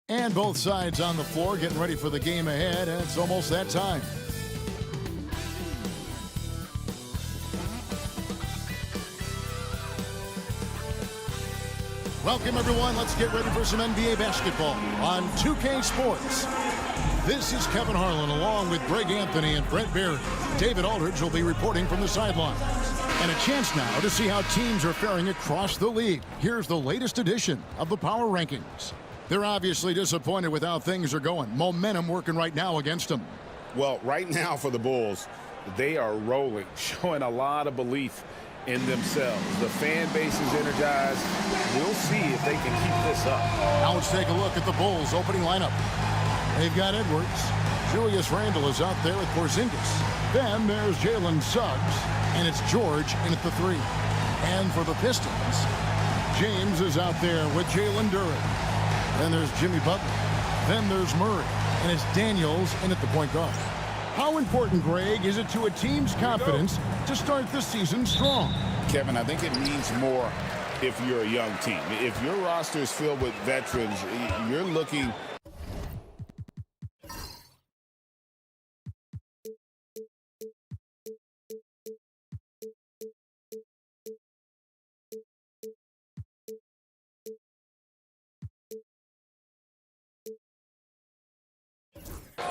And both sides on the floor getting ready for the game ahead, and it's almost that time. Welcome, everyone. Let's get ready for some NBA basketball on 2K Sports. This is Kevin Harlan along with Greg Anthony and Brett Barry. David Aldridge will be reporting from the sidelines. And a chance now to see how teams are faring across the league. Here's the latest edition of the Power Rankings. They're obviously disappointed with how things are going. Momentum working right now against them. Well, right now for the Bulls, they are rolling, showing a lot of belief in themselves. The fan base is energized. We'll see if they can keep this up. Now let's take a look at the Bulls' opening lineup. They've got Edwards. Julius Randle is out there with Porzingis. Then there's Jalen Suggs, and it's George in at the 3. And for the Pistons, James is out there with Jalen Duren. Then there's Jimmy Butler. Then there's Murray, and it's Daniels in at the point guard. How important, Greg, is it to a team's confidence to start the season strong? Kevin, I think it means more if you're a young team. If your roster is filled with veterans, you're looking...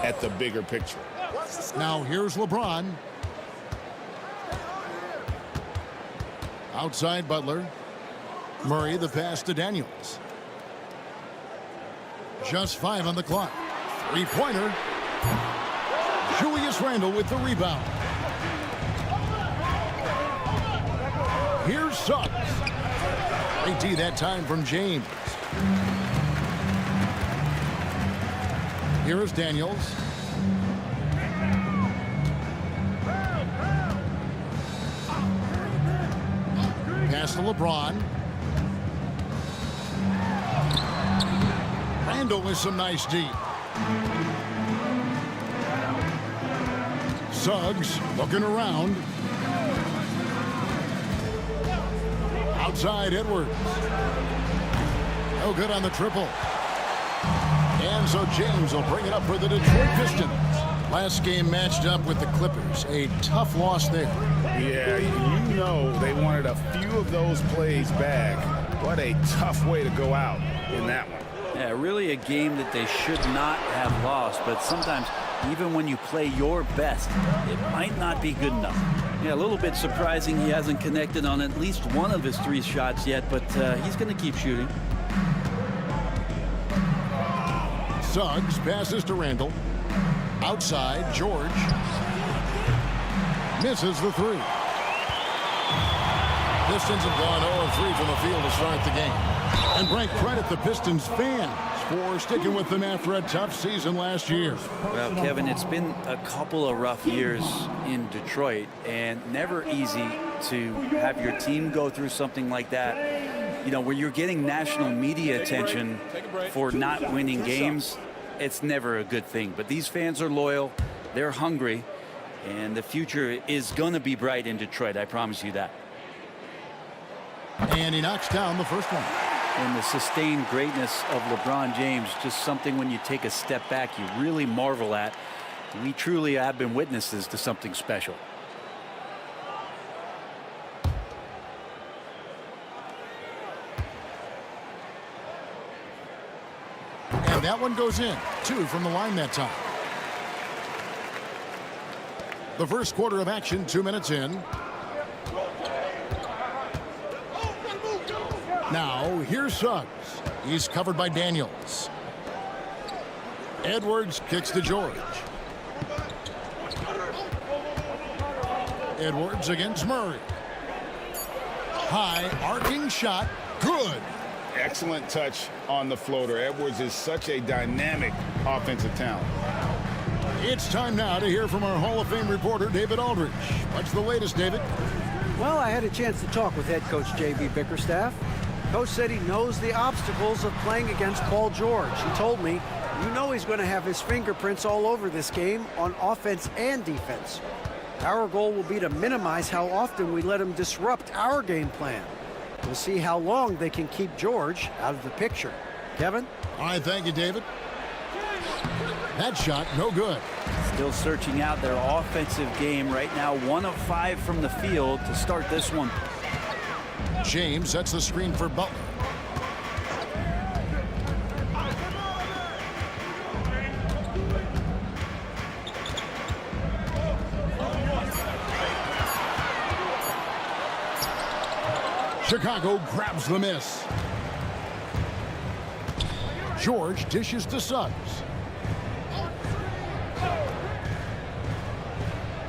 at the bigger picture. Now here's LeBron. Outside Butler. Murray, the pass to Daniels. Just 5 on the clock. Three-pointer. Julius Randle with the rebound. Here's Suggs. Great D that time from James. Here is Daniels. Pass to LeBron. Randle with some nice D. Suggs looking around. Outside Edwards. No good on the triple. And so James will bring it up for the Detroit Pistons. Last game matched up with the Clippers. A tough loss there. Yeah, you know they wanted a few of those plays back. What a tough way to go out in that one. Yeah, really a game that they should not have lost. But sometimes, even when you play your best, it might not be good enough. Yeah, a little bit surprising he hasn't connected on at least one of his 3 shots yet, but he's going to keep shooting. Suggs passes to Randle. Outside, George. Misses the 3. Pistons have gone 0-3 from the field to start the game. And Brent, credit the Pistons fans for sticking with them after a tough season last year. Well, Kevin, it's been a couple of rough years in Detroit, and never easy to have your team go through something like that. You know, where you're getting national media attention for not winning games, it's never a good thing. But these fans are loyal, they're hungry, and the future is going to be bright in Detroit, I promise you that. And he knocks down the first one. And the sustained greatness of LeBron James, just something when you take a step back, you really marvel at. We truly have been witnesses to something special. And that one goes in. 2 from the line that time. The first quarter of action, 2 minutes in. Now, here's Suggs. He's covered by Daniels. Edwards kicks to George. Edwards against Murray. High, arcing shot. Good. Excellent touch on the floater. Edwards is such a dynamic offensive talent. It's time now to hear from our Hall of Fame reporter, David Aldridge. What's the latest, David? Well, I had a chance to talk with head coach J.B. Bickerstaff. Coach said he knows the obstacles of playing against Paul George. He told me, you know he's going to have his fingerprints all over this game on offense and defense. Our goal will be to minimize how often we let him disrupt our game plan. We'll see how long they can keep George out of the picture. Kevin? All right, thank you, David. That shot, no good. Still searching out their offensive game right now. 1 of 5 from the field to start this one. James sets the screen for Butler. Chicago grabs the miss. George dishes to Suggs.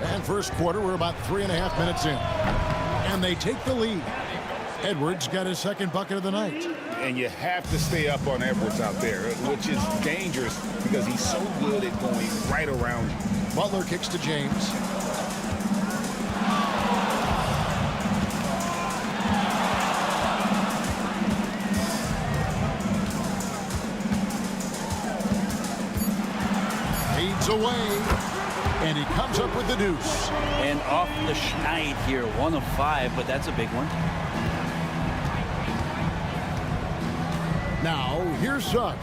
And first quarter, we're about 3.5 minutes in. And they take the lead. Edwards got his second bucket of the night. And you have to stay up on Edwards out there, which is dangerous because he's so good at going right around you. Butler kicks to James. Feeds away. And he comes up with the deuce. And off the schneid here, 1 of 5, but that's a big one. Now, here's Suggs.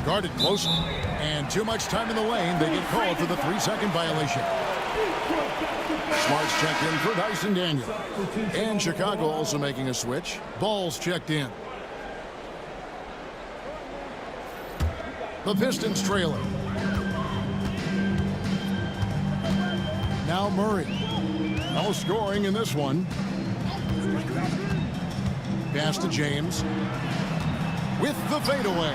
Guarded closely. And too much time in the lane. They get called for the 3-second violation. Smart's checked in for Dyson Daniel. And Chicago also making a switch. Ball's checked in. The Pistons trailing. Now Murray. No scoring in this one. Pass to James. With the fadeaway.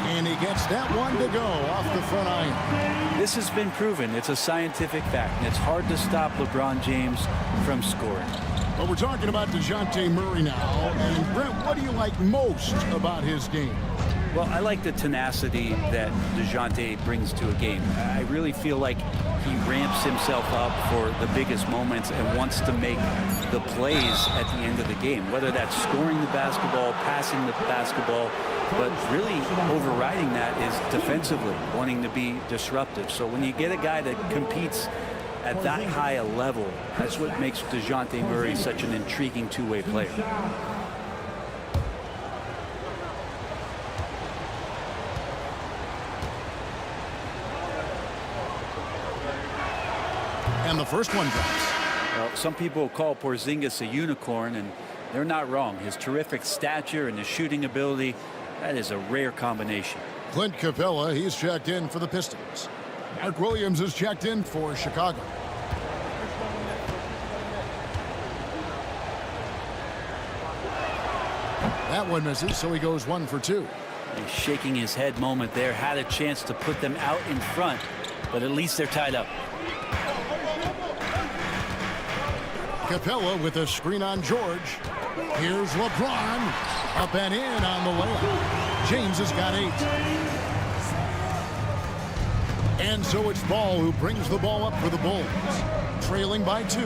And he gets that one to go off the front iron. This has been proven. It's a scientific fact, and it's hard to stop LeBron James from scoring. But we're talking about DeJounte Murray now. And Brent, what do you like most about his game? Well, I like the tenacity that DeJounte brings to a game. I really feel like he ramps himself up for the biggest moments and wants to make the plays at the end of the game, whether that's scoring the basketball, passing the basketball, but really overriding that is defensively, wanting to be disruptive. So when you get a guy that competes at that high a level, that's what makes DeJounte Murray such an intriguing two-way player. And the first one drops. Well, some people call Porzingis a unicorn, and they're not wrong. His terrific stature and his shooting ability, that is a rare combination. Clint Capella, he's checked in for the Pistons. Mark Williams is checked in for Chicago. That one misses, so he goes 1 for 2. He's shaking his head moment there. Had a chance to put them out in front, but at least they're tied up. Capella with a screen on George. Here's LeBron. Up and in on the layup. James has got 8. And so it's Ball who brings the ball up for the Bulls. Trailing by 2.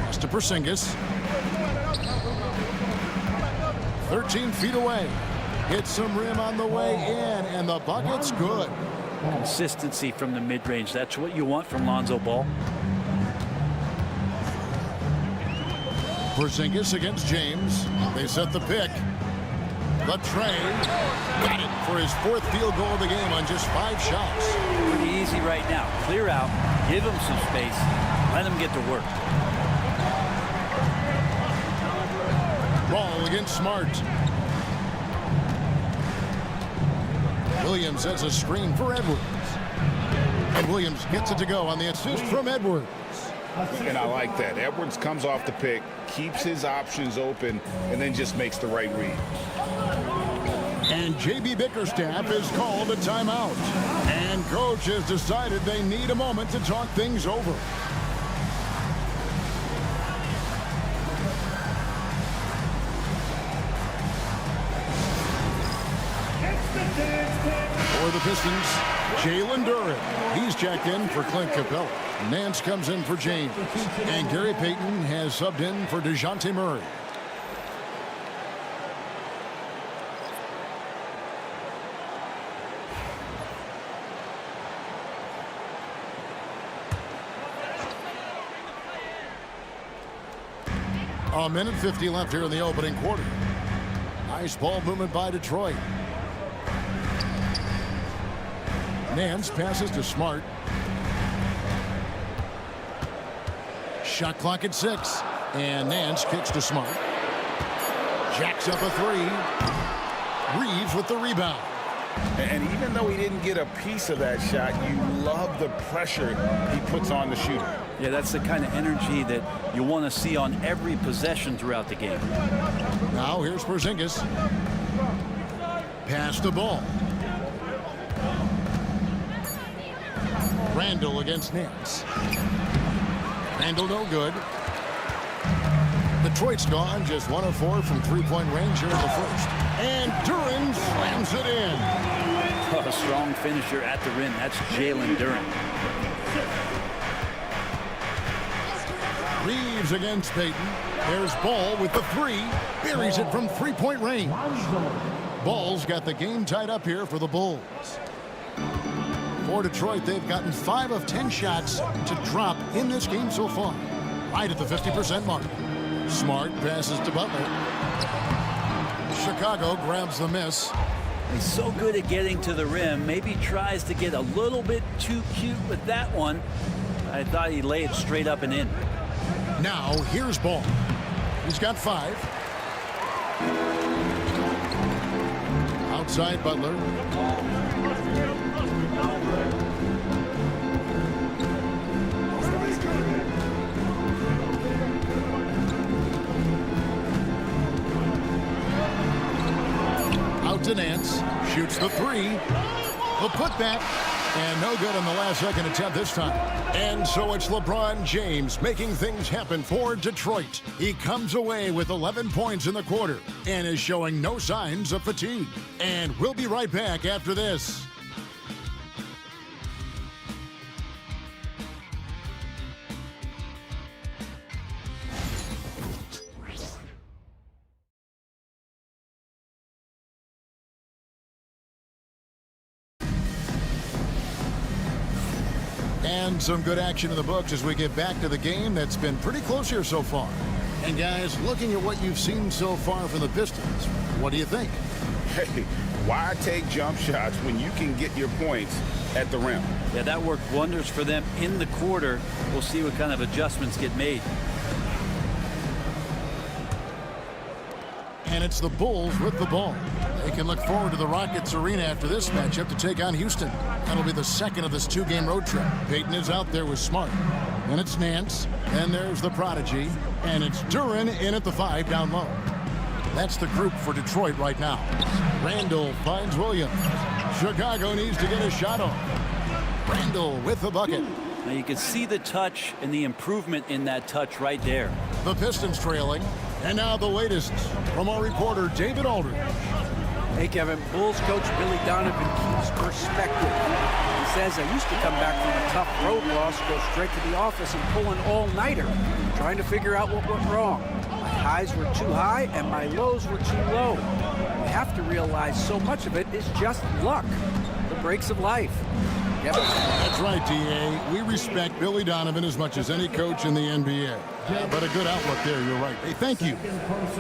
Pass to Porzingis. 13 feet away. Hits some rim on the way in, and the bucket's good. Consistency from the mid-range. That's what you want from Lonzo Ball. Porzingis against James. They set the pick. The tray. Got it for his 4th field goal of the game on just 5 shots. Pretty easy right now. Clear out. Give him some space. Let him get to work. Ball against Smart. Williams sets a screen for Edwards. And Williams gets it to go on the assist from Edwards. And I like that. Edwards comes off the pick, keeps his options open, and then just makes the right read. And J.B. Bickerstaff is called a timeout. And coach has decided they need a moment to talk things over. For the Pistons, Jalen Duren. He's checked in for Clint Capella. Nance comes in for James. And Gary Payton has subbed in for DeJounte Murray. A minute 50 left here in the opening quarter. Nice ball movement by Detroit. Nance passes to Smart. Shot clock at 6. And Nance kicks to Smart. Jacks up a 3. Reeves with the rebound. And even though he didn't get a piece of that shot, you love the pressure he puts on the shooter. Yeah, that's the kind of energy that you want to see on every possession throughout the game. Now here's Porzingis. Pass the ball. Randall against Nance. Randall no good. Detroit's gone just 1 of 4 from three-point range here in the first. And Duren slams it in. A strong finisher at the rim. That's Jalen Duren. Reeves against Payton. There's Ball with the 3. Buries it from three-point range. Ball's got the game tied up here for the Bulls. For Detroit, they've gotten 5 of 10 shots to drop in this game so far. Right at the 50% mark. Smart passes to Butler. Chicago grabs the miss. He's so good at getting to the rim. Maybe tries to get a little bit too cute with that one. I thought he'd lay it straight up and in. Now here's Ball. He's got 5. Outside Butler. To Nance, shoots the 3, the putback, and no good on the last second attempt this time. And so it's LeBron James making things happen for Detroit. He comes away with 11 points in the quarter and is showing no signs of fatigue. And we'll be right back after this. And some good action in the books as we get back to the game that's been pretty close here so far. And guys, looking at what you've seen so far from the Pistons, what do you think? Hey, why take jump shots when you can get your points at the rim? Yeah, that worked wonders for them in the quarter. We'll see what kind of adjustments get made. And it's the Bulls with the ball. They can look forward to the Rockets arena after this matchup to take on Houston. That'll be the second of this 2-game road trip. Payton is out there with Smart. And it's Nance. And there's the prodigy. And it's Duren in at the 5 down low. That's the group for Detroit right now. Randall finds Williams. Chicago needs to get a shot off. Randall with the bucket. Now you can see the touch and the improvement in that touch right there. The Pistons trailing. And now the latest from our reporter, David Aldridge. Hey, Kevin, Bulls coach Billy Donovan keeps perspective. He says, I used to come back from a tough road loss, go straight to the office and pull an all-nighter, trying to figure out what went wrong. My highs were too high and my lows were too low. You have to realize so much of it is just luck, the breaks of life. Yep. That's right, D.A. We respect Billy Donovan as much as any coach in the NBA. But a good outlook there, you're right. Hey, thank you.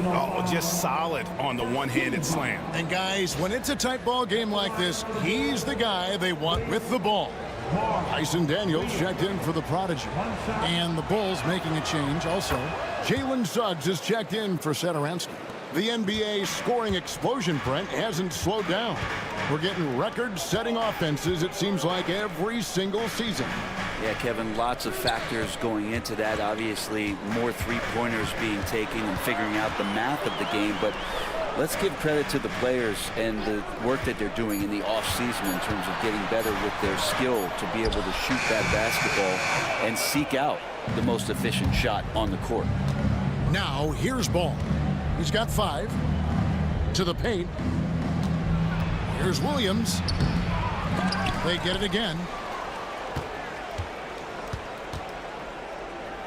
Oh, just solid on the one-handed slam. And guys, when it's a tight ball game like this, he's the guy they want with the ball. Tyson Daniels checked in for the prodigy. And the Bulls making a change also. Jalen Suggs is checked in for Satoransky. The NBA scoring explosion, Brent, hasn't slowed down. We're getting record-setting offenses, it seems like, every single season. Yeah, Kevin, lots of factors going into that. Obviously, more three-pointers being taken and figuring out the math of the game. But let's give credit to the players and the work that they're doing in the off-season in terms of getting better with their skill to be able to shoot that basketball and seek out the most efficient shot on the court. Now, here's Ball. He's got 5. To the paint. Here's Williams. They get it again.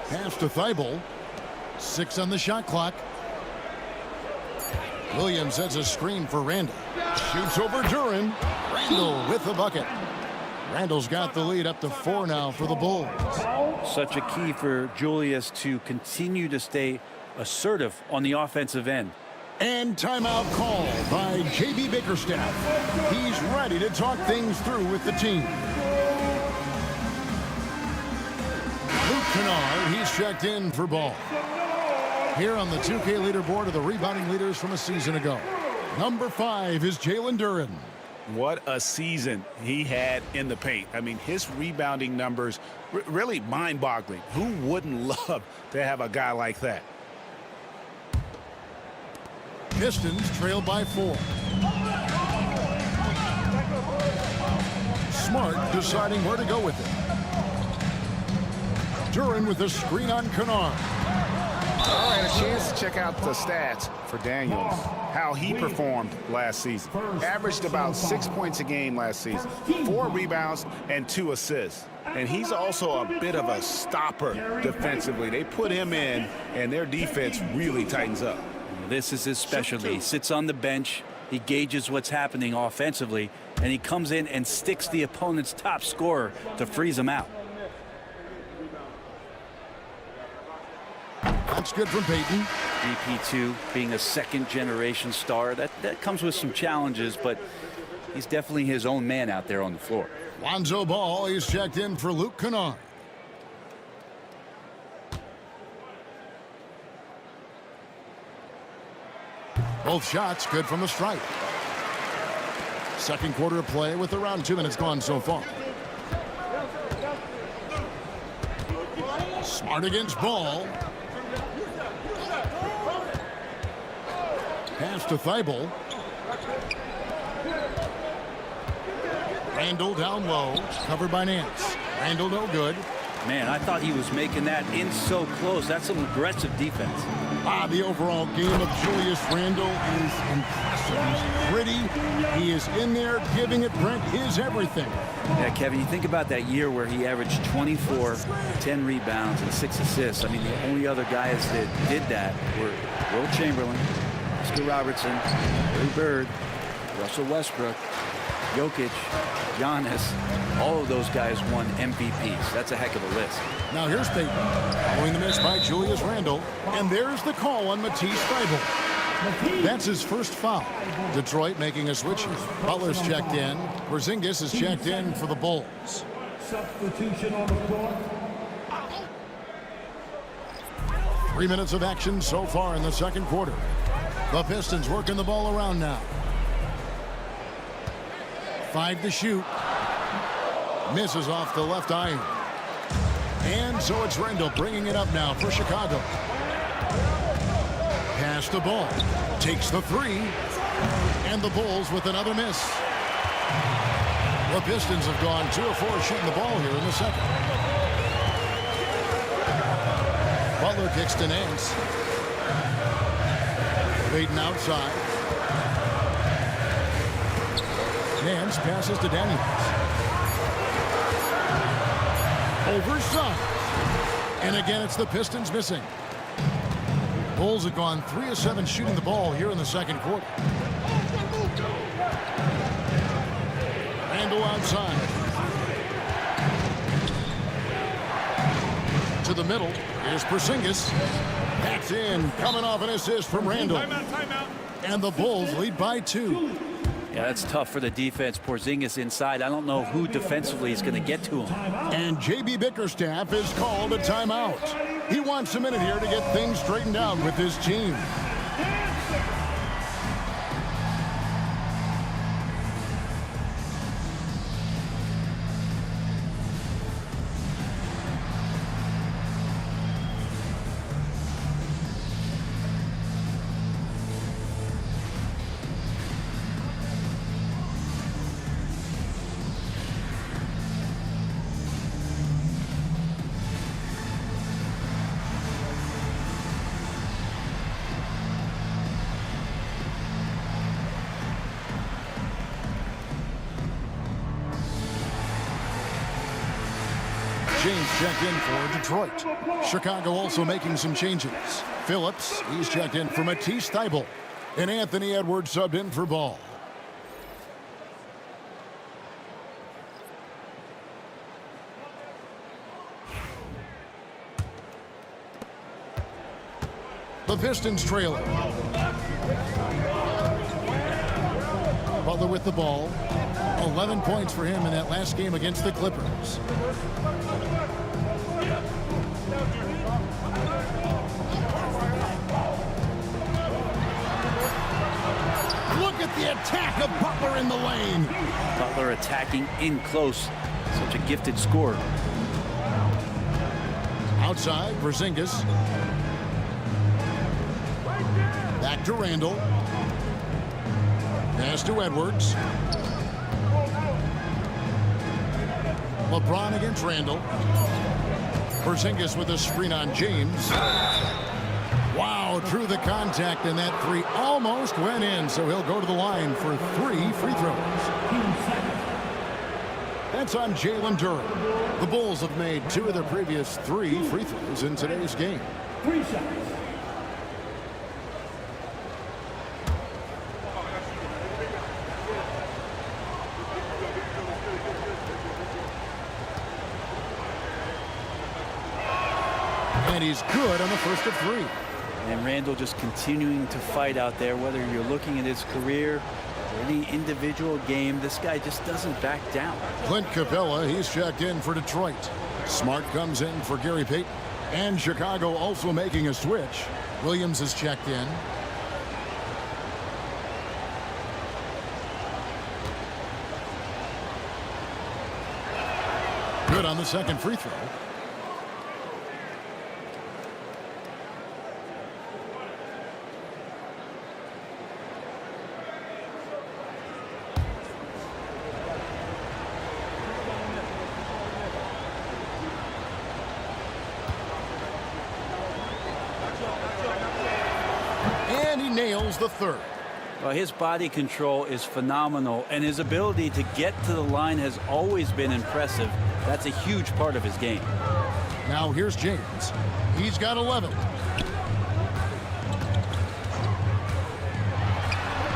Pass to Thibault. 6 on the shot clock. Williams sets a screen for Randall. Shoots over Duren. Randall with the bucket. Randall's got the lead up to 4 now for the Bulls. Such a key for Julius to continue to stay assertive on the offensive end. And timeout call by J.B. Bickerstaff. He's ready to talk things through with the team. Luke Kennard, he's checked in for ball. Here on the 2K leaderboard are the rebounding leaders from a season ago. Number 5 is Jalen Duren. What a season he had in the paint. I mean, his rebounding numbers really mind-boggling. Who wouldn't love to have a guy like that? Pistons trail by 4. Smart deciding where to go with it. Duren with the screen on Kennard. All right, a chance to check out the stats for Daniels, how he performed last season. Averaged about 6 points a game last season, 4 rebounds and 2 assists. And he's also a bit of a stopper defensively. They put him in, and their defense really tightens up. This is his specialty. He sits on the bench, he gauges what's happening offensively, and he comes in and sticks the opponent's top scorer to freeze him out. That's good from Payton. DP2 being a second-generation star, that comes with some challenges, but he's definitely his own man out there on the floor. Lonzo Ball, he's checked in for Luke Kennard. Both shots good from the stripe. Second quarter of play with around 2 minutes gone so far. Smart against Ball. Pass to Thibault. Randall down low, covered by Nance. Randall no good. Man, I thought he was making that in so close. That's some aggressive defense. The overall game of Julius Randle is impressive. He's gritty. He is in there giving it, Brent, his everything. Yeah, Kevin, you think about that year where he averaged 24, 10 rebounds, and 6 assists. I mean, the only other guys that did that were Will Chamberlain, Oscar Robertson, Larry Bird, Russell Westbrook, Jokic, Giannis. All of those guys won MVPs. That's a heck of a list. Now here's Payton. Following the miss by Julius Randle. And there's the call on Matisse Thybulle. That's his first foul. Detroit making a switch. Butler's checked in. Porzingis is checked in for the Bulls. Substitution on the court. 3 minutes of action so far in the second quarter. The Pistons working the ball around now. 5 to shoot. Misses off the left iron. And so it's Randle bringing it up now for Chicago. Pass the ball. Takes the 3. And the Bulls with another miss. The Pistons have gone 2 of 4 shooting the ball here in the second. Butler kicks to Nance. Payton outside. Nance passes to Daniels. Oversized. And again, it's the Pistons missing. Bulls have gone 3 of 7 shooting the ball here in the second quarter. Randle outside. To the middle. Here's Porzingis. That's in. Coming off an assist from Randle. Timeout. And the Bulls lead by 2. Yeah, that's tough for the defense. Porzingis inside. I don't know who defensively is going to get to him. And J.B. Bickerstaff is called a timeout. He wants a minute here to get things straightened out with his team. James checked in for Detroit. Chicago also making some changes. Phillips, he's checked in for Matisse Thybulle. And Anthony Edwards subbed in for Ball. The Pistons trailing. Butler with the ball. 11 points for him in that last game against the Clippers. Look at the attack of Butler in the lane. Butler attacking in close. Such a gifted scorer. Outside, Porzingis. Back to Randall. Pass to Edwards. LeBron against Randall. Porzingis with a screen on James. Wow, through the contact, and that three almost went in, so he'll go to the line for 3 free throws. That's on Jalen Durham. The Bulls have made 2 of their previous 3 free throws in today's game. 3 shots. And he's good on the first of 3. And Randall just continuing to fight out there, whether you're looking at his career or any individual game. This guy just doesn't back down. Clint Capella, he's checked in for Detroit. Smart comes in for Gary Payton. And Chicago also making a switch. Williams is checked in. Good on the second free throw. And he nails the third. Well, his body control is phenomenal, and his ability to get to the line has always been impressive. That's a huge part of his game. Now here's James. He's got 11.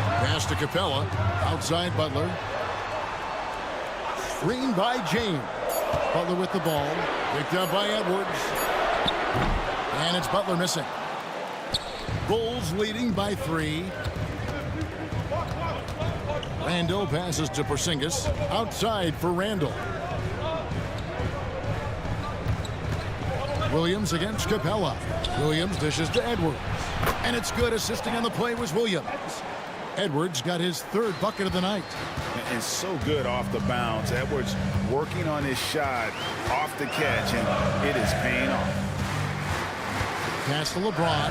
Pass to Capella. Outside Butler. Screen by James. Butler with the ball. Picked up by Edwards. And it's Butler missing. Bulls leading by 3. Randall passes to Porzingis. Outside for Randall. Williams against Capella. Williams dishes to Edwards. And it's good. Assisting on the play was Williams. Edwards got his 3rd bucket of the night. And so good off the bounce. Edwards working on his shot off the catch, and it is paying off. Pass to LeBron.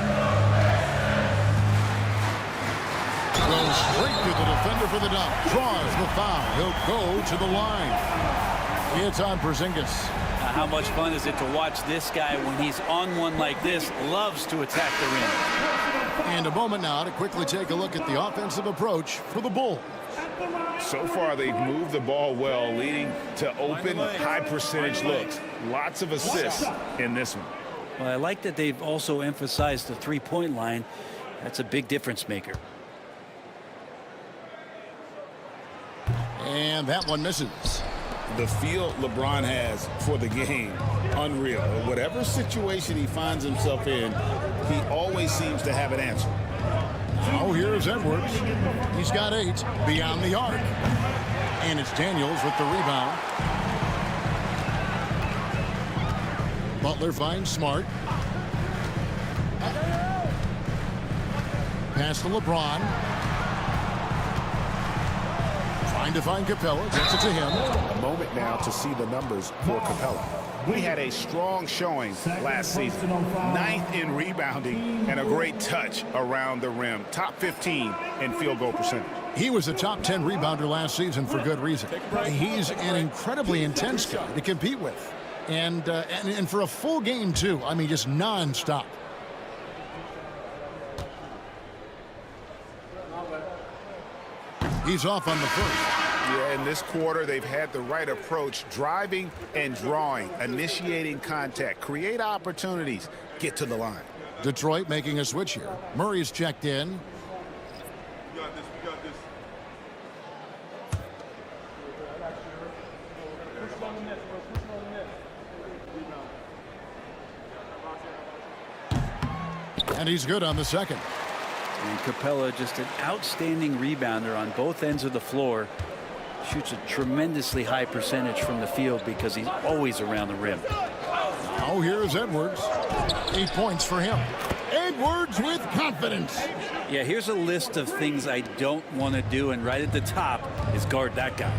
Goes straight to the defender for the dunk. Draws the foul. He'll go to the line. It's on Porzingis. How much fun is it to watch this guy when he's on one like this? Loves to attack the rim. And a moment now to quickly take a look at the offensive approach for the Bulls. So far, they've moved the ball well, leading to open, high-percentage looks. Lots of assists in this one. Well, I like that they've also emphasized the three-point line. That's a big difference maker. And that one misses. The feel LeBron has for the game, unreal. Whatever situation he finds himself in, he always seems to have an answer. Now here's Edwards. He's got 8 beyond the arc. And it's Daniels with the rebound. Butler finds Smart. Pass to LeBron. Trying to find Capella. Gets it to him. A moment now to see the numbers for Capella. He had a strong showing last season. 9th in rebounding and a great touch around the rim. Top 15 in field goal percentage. He was a top 10 rebounder last season for good reason. He's an incredibly intense guy to compete with. And for a full game, too. I mean, just nonstop. He's off on the first. Yeah, in this quarter, they've had the right approach, driving and drawing, initiating contact, create opportunities, get to the line. Detroit making a switch here. Murray's checked in. We got this. And he's good on the second. And Capella, just an outstanding rebounder on both ends of the floor. Shoots a tremendously high percentage from the field because he's always around the rim. Now here's Edwards. 8 points for him. Edwards with confidence. Yeah, here's a list of things I don't want to do, and right at the top is guard that guy.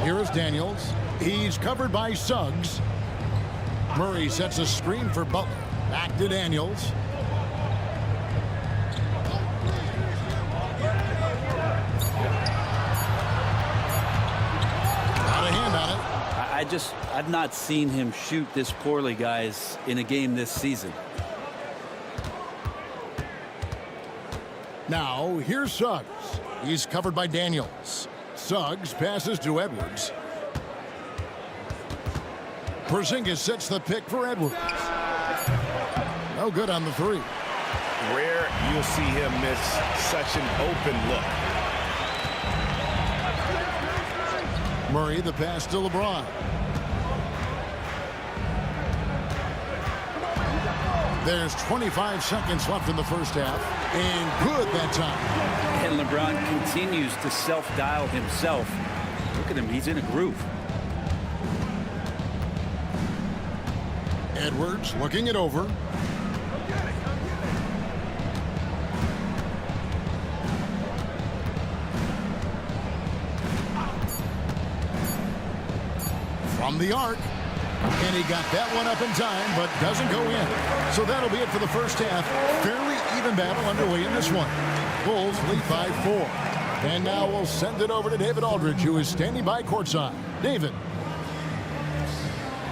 Here is Daniels. He's covered by Suggs. Murray sets a screen for Butler. Back to Daniels. Got a hand on it. I've not seen him shoot this poorly, guys, in a game this season. Now, here's Suggs. He's covered by Daniels. Suggs passes to Edwards. Porzingis sets the pick for Edwards. No good on the three. Rare you'll see him miss such an open look. Murray, the pass to LeBron. There's 25 seconds left in the first half, and good that time. And LeBron continues to self-dial himself. Look at him, he's in a groove. Edwards looking it over. From the arc. And he got that one up in time, but doesn't go in. So that'll be it for the first half. Fairly even battle underway in this one. Bulls lead by 4. And now we'll send it over to David Aldridge, who is standing by courtside. David.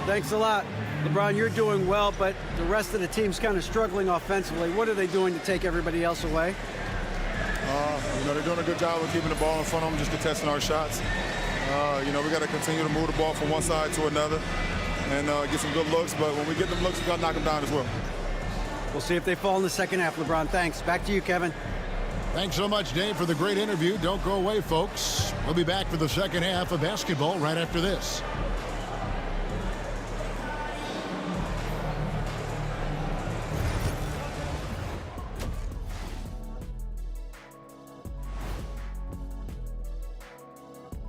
Thanks a lot. LeBron, you're doing well, but the rest of the team's kind of struggling offensively. What are they doing to take everybody else away? They're doing a good job of keeping the ball in front of them, just contesting our shots. We got to continue to move the ball from one side to another and get some good looks. But when we get them looks, we got to knock them down as well. We'll see if they fall in the second half, LeBron. Thanks. Back to you, Kevin. Thanks so much, Dave, for the great interview. Don't go away, folks. We'll be back for the second half of basketball right after this.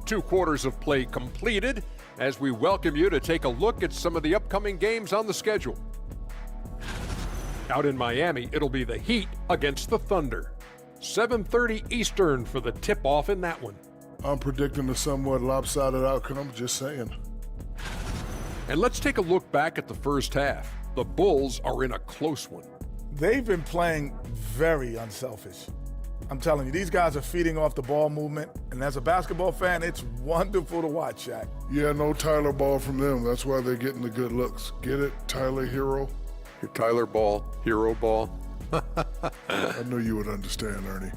Two quarters of play completed as we welcome you to take a look at some of the upcoming games on the schedule. Out in Miami, it'll be the Heat against the Thunder. 7:30 Eastern for the tip-off in that one. I'm predicting a somewhat lopsided outcome, just saying. And let's take a look back at the first half. The Bulls are in a close one. They've been playing very unselfish. I'm telling you, these guys are feeding off the ball movement, and as a basketball fan, it's wonderful to watch, Shaq. Yeah, no Tyler Ball from them. That's why they're getting the good looks. Get it, Tyler Hero? Your Tyler Ball, Hero Ball. I knew you would understand, Ernie.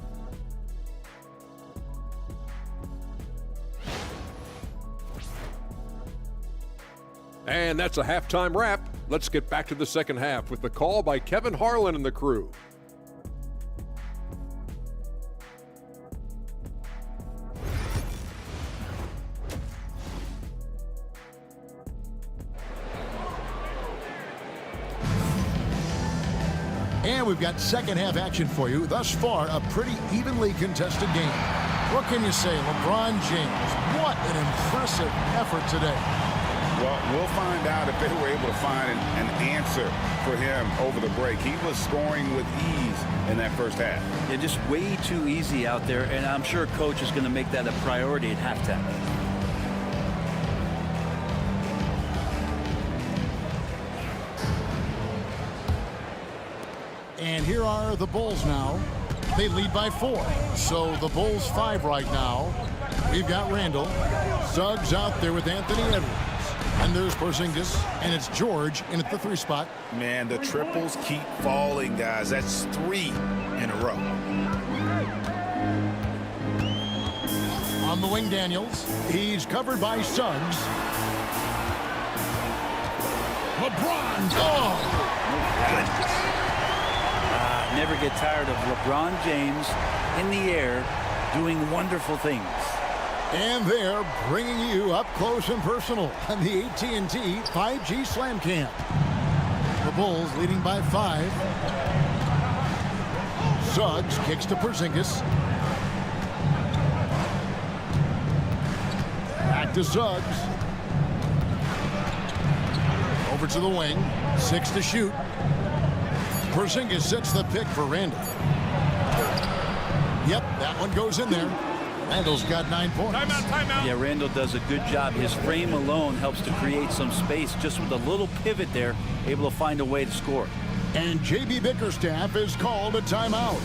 And that's a halftime wrap. Let's get back to the second half with the call by Kevin Harlan and the crew. And we've got second half action for you. Thus far, a pretty evenly contested game. What can you say, LeBron James? What an impressive effort today. Well, we'll find out if they were able to find an answer for him over the break. He was scoring with ease in that first half. Yeah, just way too easy out there, and I'm sure Coach is going to make that a priority at halftime. And here are the Bulls now. They lead by 4. So the Bulls 5 right now. We've got Randall. Suggs out there with Anthony Edwards. And there's Porzingis. And it's George in at the 3 spot. Man, the triples keep falling, guys. That's 3 in a row. On the wing, Daniels. He's covered by Suggs. LeBron. Oh! Never get tired of LeBron James in the air doing wonderful things. And they're bringing you up close and personal on the AT&T 5G Slam Cam. the Bulls leading by 5. Suggs kicks to Porzingis. Back to Suggs. Over to the wing. 6 to shoot. Porzingis sets the pick for Randall. Yep, that one goes in there. Randall's got 9 points. Timeout. Yeah, Randall does a good job. His frame alone helps to create some space. Just with a little pivot there, able to find a way to score. And J.B. Bickerstaff is called a timeout.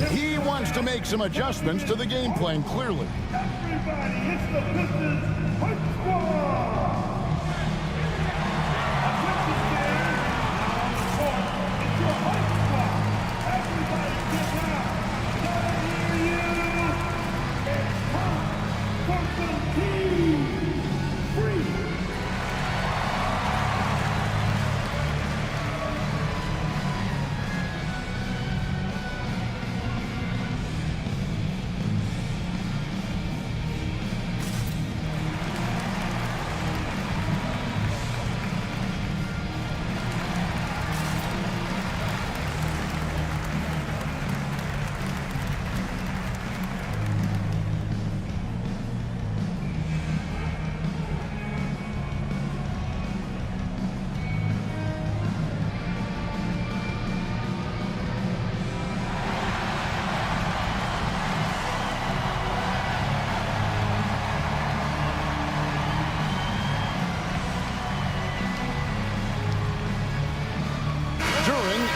He wants to make some adjustments to the game plan, clearly. Everybody, it's the Pistons Punch Squad. Attention fans, now on the court, it's your Punch Squad. Everybody get down. Can I hear you? It's time for some team free.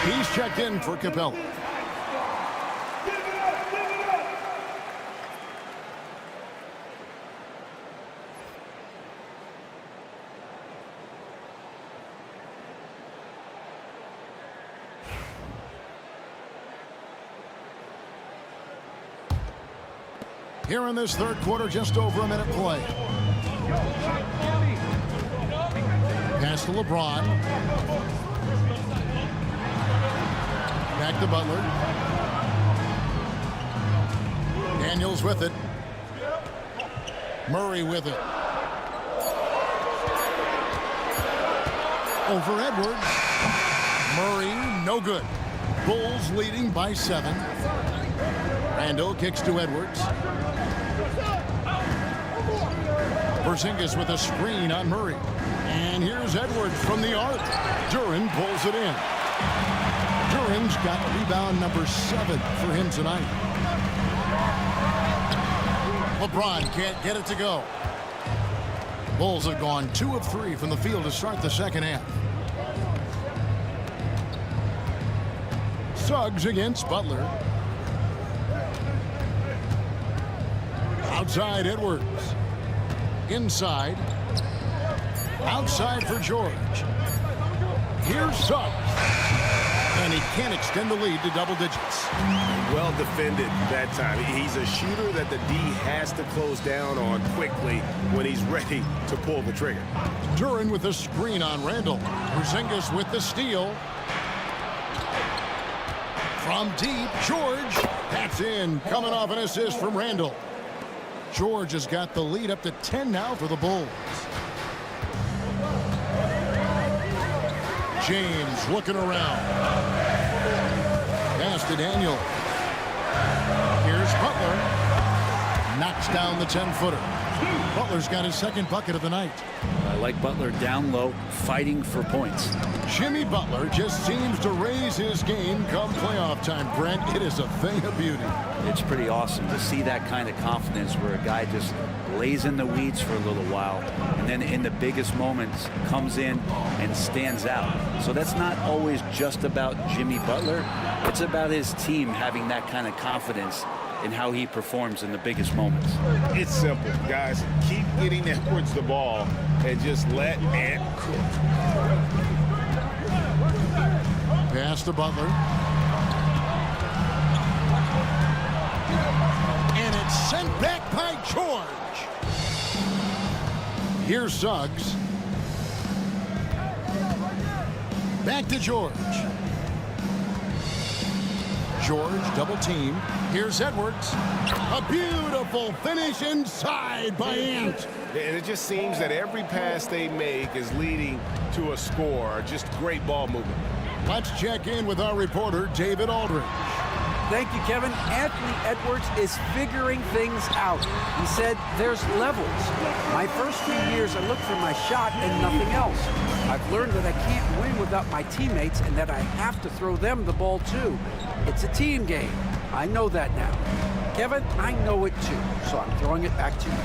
He's checked in for Capella. Here in this third quarter, just over a minute play. Pass to LeBron. Back to Butler. Daniels with it. Murray with it. Over Edwards. Murray, no good. Bulls leading by 7. Randall kicks to Edwards. Porzingis with a screen on Murray. And here's Edwards from the arc. Duren pulls it in. Duren's got rebound number 7 for him tonight. LeBron can't get it to go. Bulls have gone 2 of 3 from the field to start the second half. Suggs against Butler. Outside Edwards. Inside. Outside for George. Here's Suggs. And he can't extend the lead to double digits. Well defended that time. He's a shooter that the D has to close down on quickly when he's ready to pull the trigger. Duren with a screen on Randall. Porzingis with the steal. From deep, George. That's in. Coming off an assist from Randall. George has got the lead up to 10 now for the Bulls. James looking around. Pass to Daniel. Here's Butler. Knocks down the 10-footer. Butler's got his second bucket of the night. I like Butler down low, fighting for points. Jimmy Butler just seems to raise his game come playoff time, Brent. It is a thing of beauty. It's pretty awesome to see that kind of confidence where a guy just lays in the weeds for a little while and then in the biggest moments comes in and stands out. So that's not always just about Jimmy Butler. It's about his team having that kind of confidence in how he performs in the biggest moments. It's simple, guys. Keep getting Edwards the ball and just let Ant cook. Pass to Butler. And it's sent back by George. Here's Suggs. Back to George. George double team. Here's Edwards. A beautiful finish inside by Ant. And it just seems that every pass they make is leading to a score. Just great ball movement. Let's check in with our reporter, David Aldridge. Thank you, Kevin. Anthony Edwards is figuring things out. He said there's levels. My first few years, I looked for my shot and nothing else. I've learned that I can't win without my teammates and that I have to throw them the ball too. It's a team game. I know that now. Kevin, I know it too, so I'm throwing it back to you.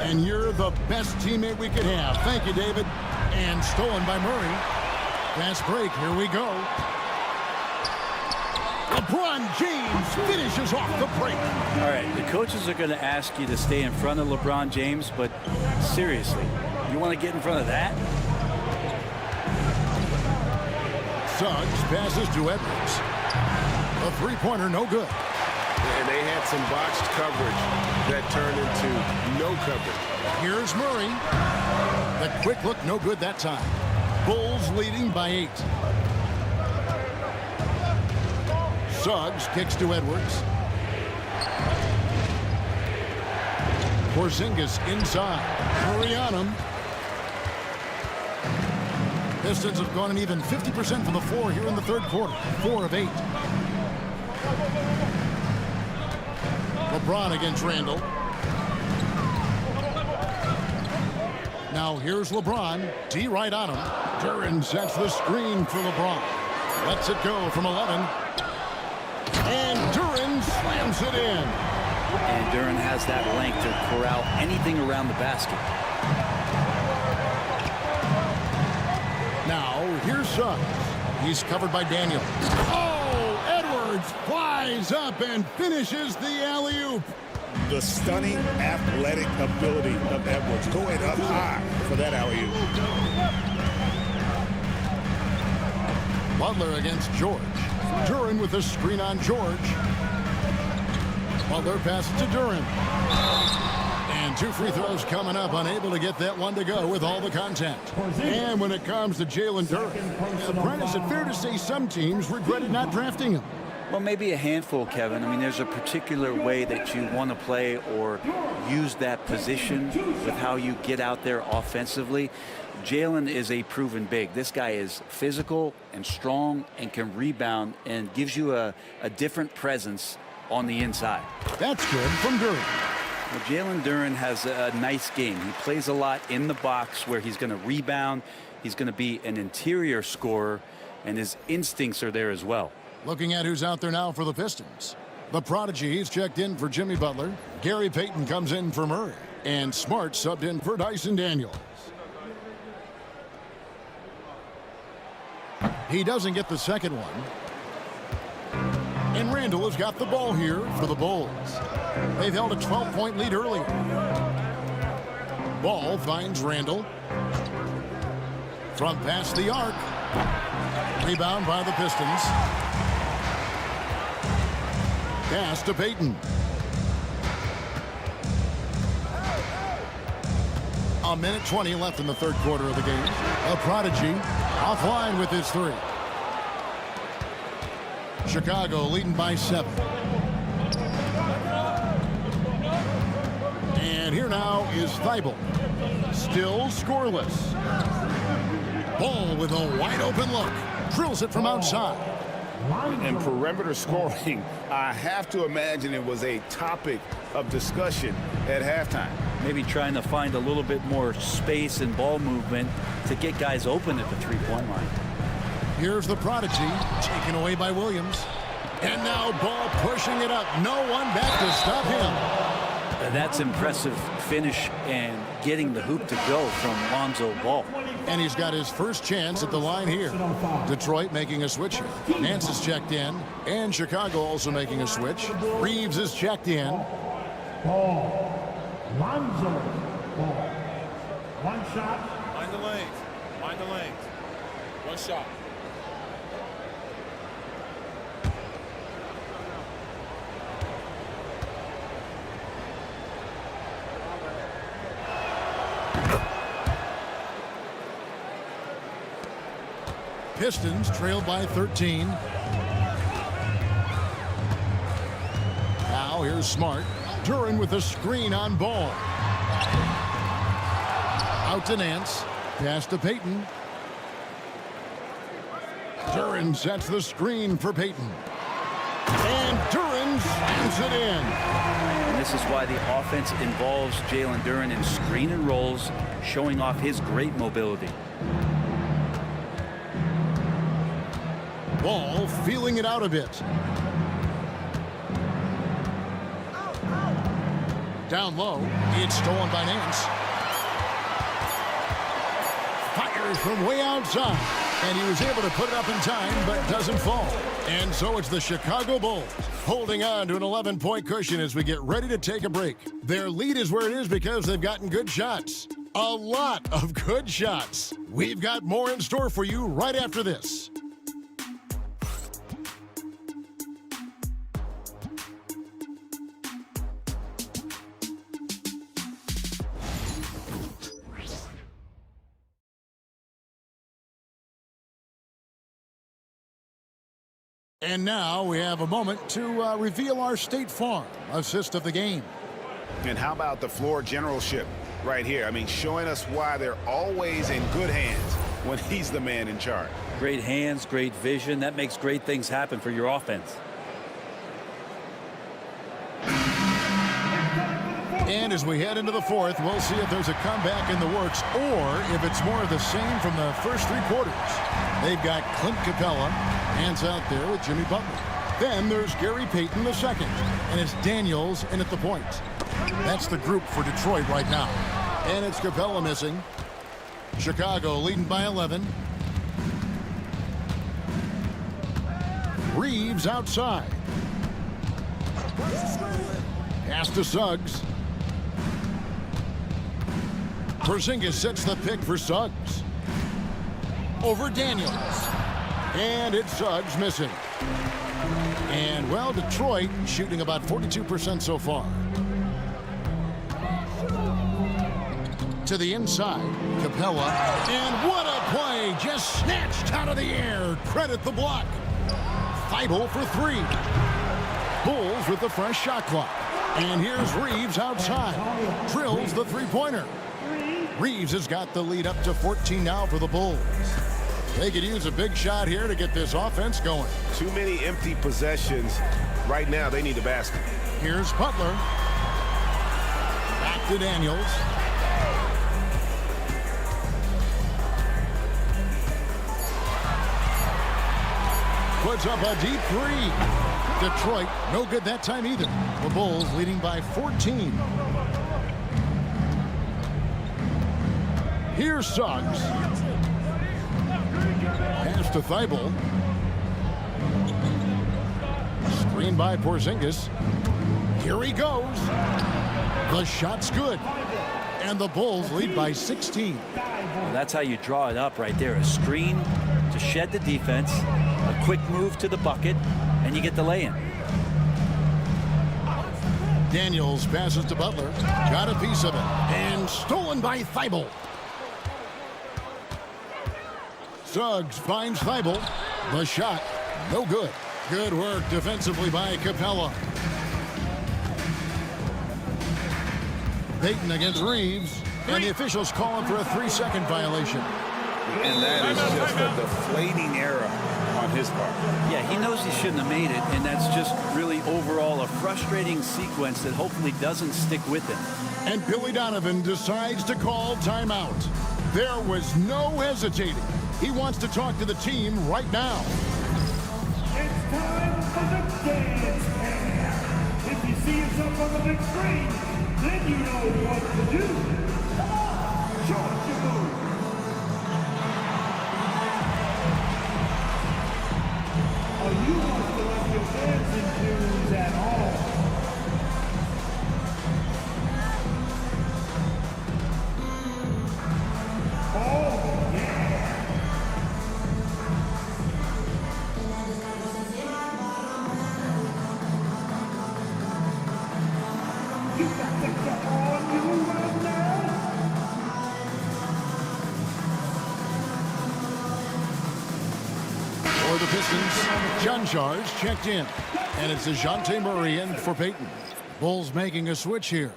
And you're the best teammate we could have. Thank you, David. And stolen by Murray. Fast break, here we go. LeBron James finishes off the break. All right, the coaches are going to ask you to stay in front of LeBron James, but seriously, you want to get in front of that? Suggs passes to Edwards. A three-pointer, no good. And they had some botched coverage that turned into no coverage. Here's Murray. The quick look, no good that time. Bulls leading by 8. Suggs kicks to Edwards. Porzingis inside. Murray on him. Pistons have gone an even 50% from the floor here in the third quarter. 4 of 8. LeBron against Randall. Now here's LeBron. D right on him. Duren sets the screen for LeBron. Lets it go from 11. And Duren slams it in. And Duren has that length to corral anything around the basket. Now here's Suggs. He's covered by Daniel. Oh, Edwards flies up and finishes the alley-oop. The stunning athletic ability of Edwards going up high for that alley-oop. Butler against George. Duren with the screen on George. Butler passes to Duren. And 2 free throws coming up, unable to get that one to go with all the contact. And when it comes to Jalen Duren, Brent, is it fair to say some teams regretted not drafting him? Well, maybe a handful, Kevin. I mean, there's a particular way that you want to play or use that position with how you get out there offensively. Jalen is a proven big. This guy is physical and strong and can rebound and gives you a different presence on the inside. That's good from Duren. Well, Jalen Duren has a nice game. He plays a lot in the box where he's going to rebound. He's going to be an interior scorer, and his instincts are there as well. Looking at who's out there now for the Pistons. The prodigy, he's checked in for Jimmy Butler. Gary Payton comes in for Murray. And Smart subbed in for Dyson Daniels. He doesn't get the second one. And Randall has got the ball here for the Bulls. They've held a 12-point lead earlier. Ball finds Randall. From past the arc. Rebound by the Pistons. Pass to Payton. A minute 20 left in the third quarter of the game. A prodigy offline with his 3. Chicago leading by 7. And here now is Thibault. Still scoreless. Ball with a wide open look. Drills it from outside. And perimeter scoring, I have to imagine it was a topic of discussion at halftime. Maybe trying to find a little bit more space and ball movement to get guys open at the three-point line. Here's the prodigy, taken away by Williams. And now Ball pushing it up. No one back to stop him. That's impressive finish and getting the hoop to go from Lonzo Ball. And he's got his first chance at the line here. Detroit making a switch here. Nance is checked in. And Chicago also making a switch. Reeves is checked in. Ball. Lonzo Ball. One shot. Mind the lanes. Mind the lanes. One shot. Pistons trail by 13. Now here's Smart. Duren with a screen on Ball. Out to Nance. Pass to Payton. Duren Duran sets the screen for Payton. And Duran slams it in. And this is why the offense involves Jalen Duran in screen and rolls, showing off his great mobility. Ball feeling it out a bit. Down low, it's stolen by Nance. Fires from way outside, and he was able to put it up in time, but doesn't fall. And so it's the Chicago Bulls holding on to an 11-point cushion as we get ready to take a break. Their lead is where it is because they've gotten good shots. A lot of good shots. We've got more in store for you right after this. And now we have a moment to reveal our State Farm assist of the game. And how about the floor generalship right here? I mean, showing us why they're always in good hands when he's the man in charge. Great hands, great vision. That makes great things happen for your offense. And as we head into the fourth, we'll see if there's a comeback in the works or if it's more of the same from the first three quarters. They've got Clint Capella, hands out there with Jimmy Butler. Then there's Gary Payton II, and it's Daniels in at the point. That's the group for Detroit right now. And it's Capella missing. Chicago leading by 11. Reeves outside. Pass to Suggs. Porzingis sets the pick for Suggs. Over Daniels. And it's Suggs missing. And, well, Detroit shooting about 42% so far. To the inside, Capella. And what a play! Just snatched out of the air. Credit the block. Thibault for three. Bulls with the fresh shot clock. And here's Reeves outside. Drills the three-pointer. Reeves has got the lead up to 14 now for the Bulls. They could use a big shot here to get this offense going. Too many empty possessions. Right now, they need a basket. Here's Butler. Back to Daniels. Puts up a deep three. Detroit, no good that time either. The Bulls leading by 14. Here's Suggs. Pass to Thibault. Screen by Porzingis. Here he goes. The shot's good. And the Bulls lead by 16. Well, that's how you draw it up right there. A screen to shed the defense, a quick move to the bucket, and you get the lay-in. Daniels passes to Butler. Got a piece of it. And stolen by Thibault. Suggs finds Thibault. The shot, no good. Good work defensively by Capella. Payton against Reeves. And the officials calling for a 3-second violation. And that is just a deflating error on his part. Yeah, he knows he shouldn't have made it, and that's just really overall a frustrating sequence that hopefully doesn't stick with him. And Billy Donovan decides to call timeout. There was no hesitating. He wants to talk to the team right now. It's time for the dance cam. If you see yourself on the big screen, then you know what to do. Come on, show us your move. Oh, you must have left your dancing shoes at home. Oh, yeah. You got the stuff on you right now? For the Pistons, John Charles checked in. And it's DeJounte Murray in for Payton. Bulls making a switch here.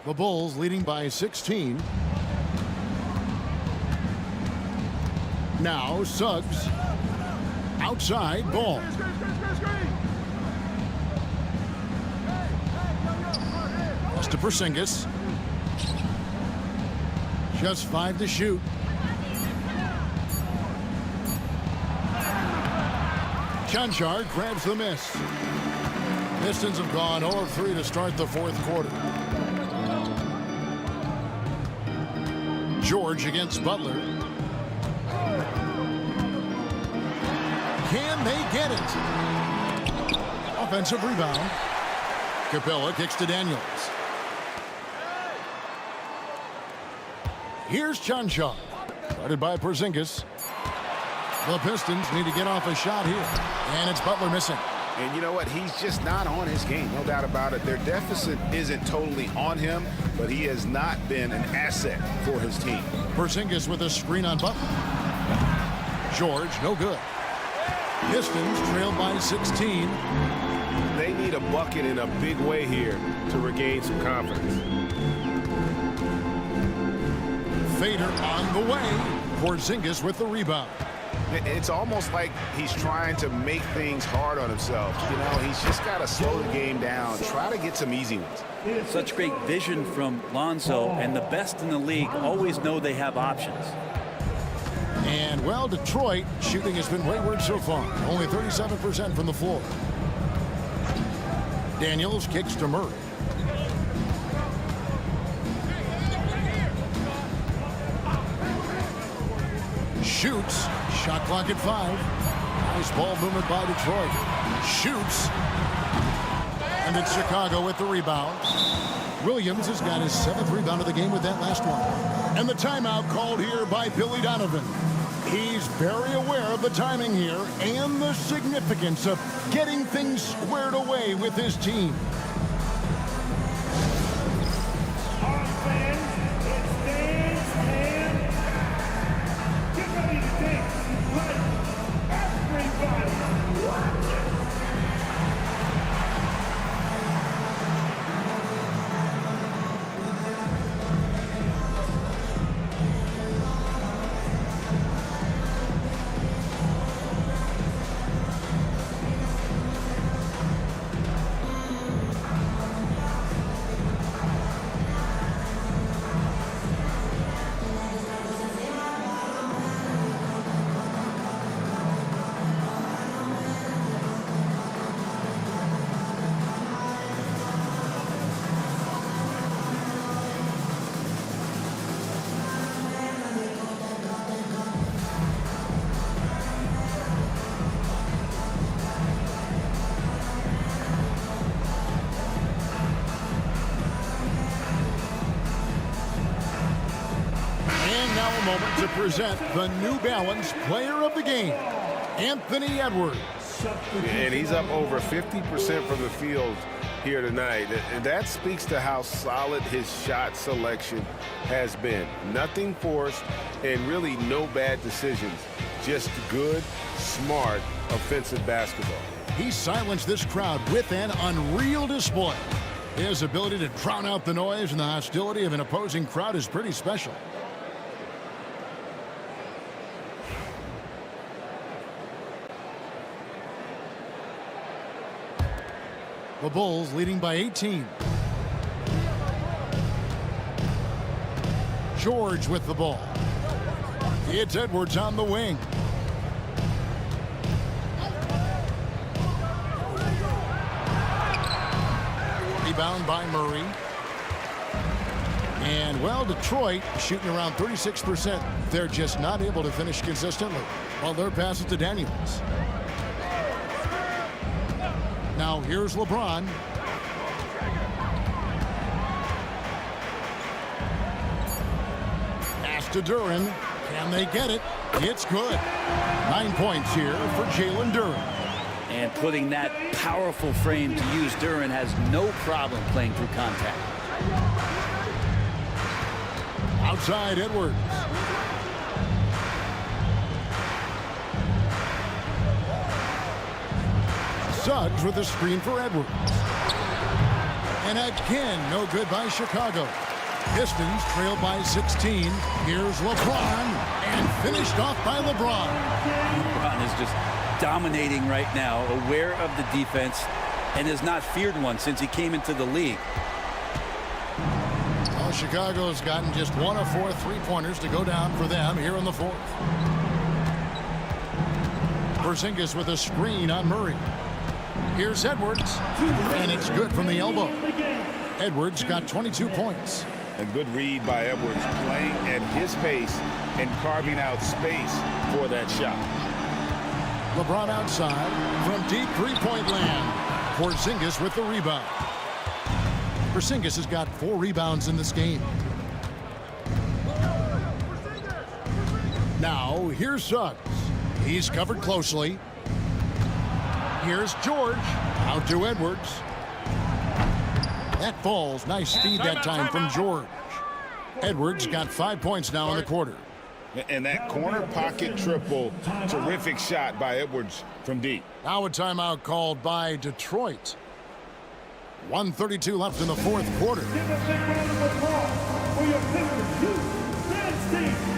The Bulls leading by 16. Now Suggs. Outside ball. Pass to Porzingis. Just 5 to shoot. Chanchard grabs the miss. Pistons have gone 0 of 3 to start the fourth quarter. George against Butler. Can they get it? Offensive rebound. Capella kicks to Daniels. Here's Chanchard. Guarded by Porzingis. The Pistons need to get off a shot here. And it's Butler missing. And you know what? He's just not on his game, no doubt about it. Their deficit isn't totally on him, but he has not been an asset for his team. Porzingis with a screen on Butler. George, no good. Pistons trailed by 16. They need a bucket in a big way here to regain some confidence. Fader on the way. Porzingis with the rebound. It's almost like he's trying to make things hard on himself. You know, he's just got to slow the game down, try to get some easy ones. Such great vision from Lonzo, and the best in the league always know they have options. And, well, Detroit shooting has been wayward so far. Only 37% from the floor. Daniels kicks to Murray. Shoots. Shot clock at 5. Nice ball movement by Detroit. Shoots. And it's Chicago with the rebound. Williams has got his 7th rebound of the game with that last one. And the timeout called here by Billy Donovan. He's very aware of the timing here and the significance of getting things squared away with his team. All right, fans, it's dance and get ready to dance like everybody. Moment to present the New Balance Player of the Game, Anthony Edwards. And he's up over 50% from the field here tonight. And that speaks to how solid his shot selection has been. Nothing forced and really no bad decisions. Just good, smart, offensive basketball. He silenced this crowd with an unreal display. His ability to drown out the noise and the hostility of an opposing crowd is pretty special. The Bulls leading by 18. George with the ball. It's Edwards on the wing. Rebound by Murray. And, well, Detroit shooting around 36%. They're just not able to finish consistently. Well, their pass it to Daniels. Now here's LeBron. Pass to Duren. Can they get it? It's good. 9 points here for Jalen Duren. And putting that powerful frame to use, Duren has no problem playing through contact. Outside Edwards. Suggs with a screen for Edwards. And again, no good by Chicago. Pistons trailed by 16. Here's LeBron, and finished off by LeBron. LeBron is just dominating right now, aware of the defense, and has not feared one since he came into the league. Well, Chicago's gotten just 1 of 4 3-pointers to go down for them here in the fourth. Porzingis with a screen on Murray. Here's Edwards, and it's good from the elbow. Edwards got 22 points. A good read by Edwards, playing at his pace and carving out space for that shot. LeBron outside from deep three-point land. Porzingis with the rebound. Porzingis has got 4 rebounds in this game. Now, here's Suggs. He's covered closely. Here's George. Out to Edwards. That falls. Nice feed that time from George. Edwards got 5 points now in the quarter. And that corner pocket triple, terrific shot by Edwards from deep. Now a timeout called by Detroit. 1:32 left in the fourth quarter. Give a big round of applause for your Pistons youth dance team.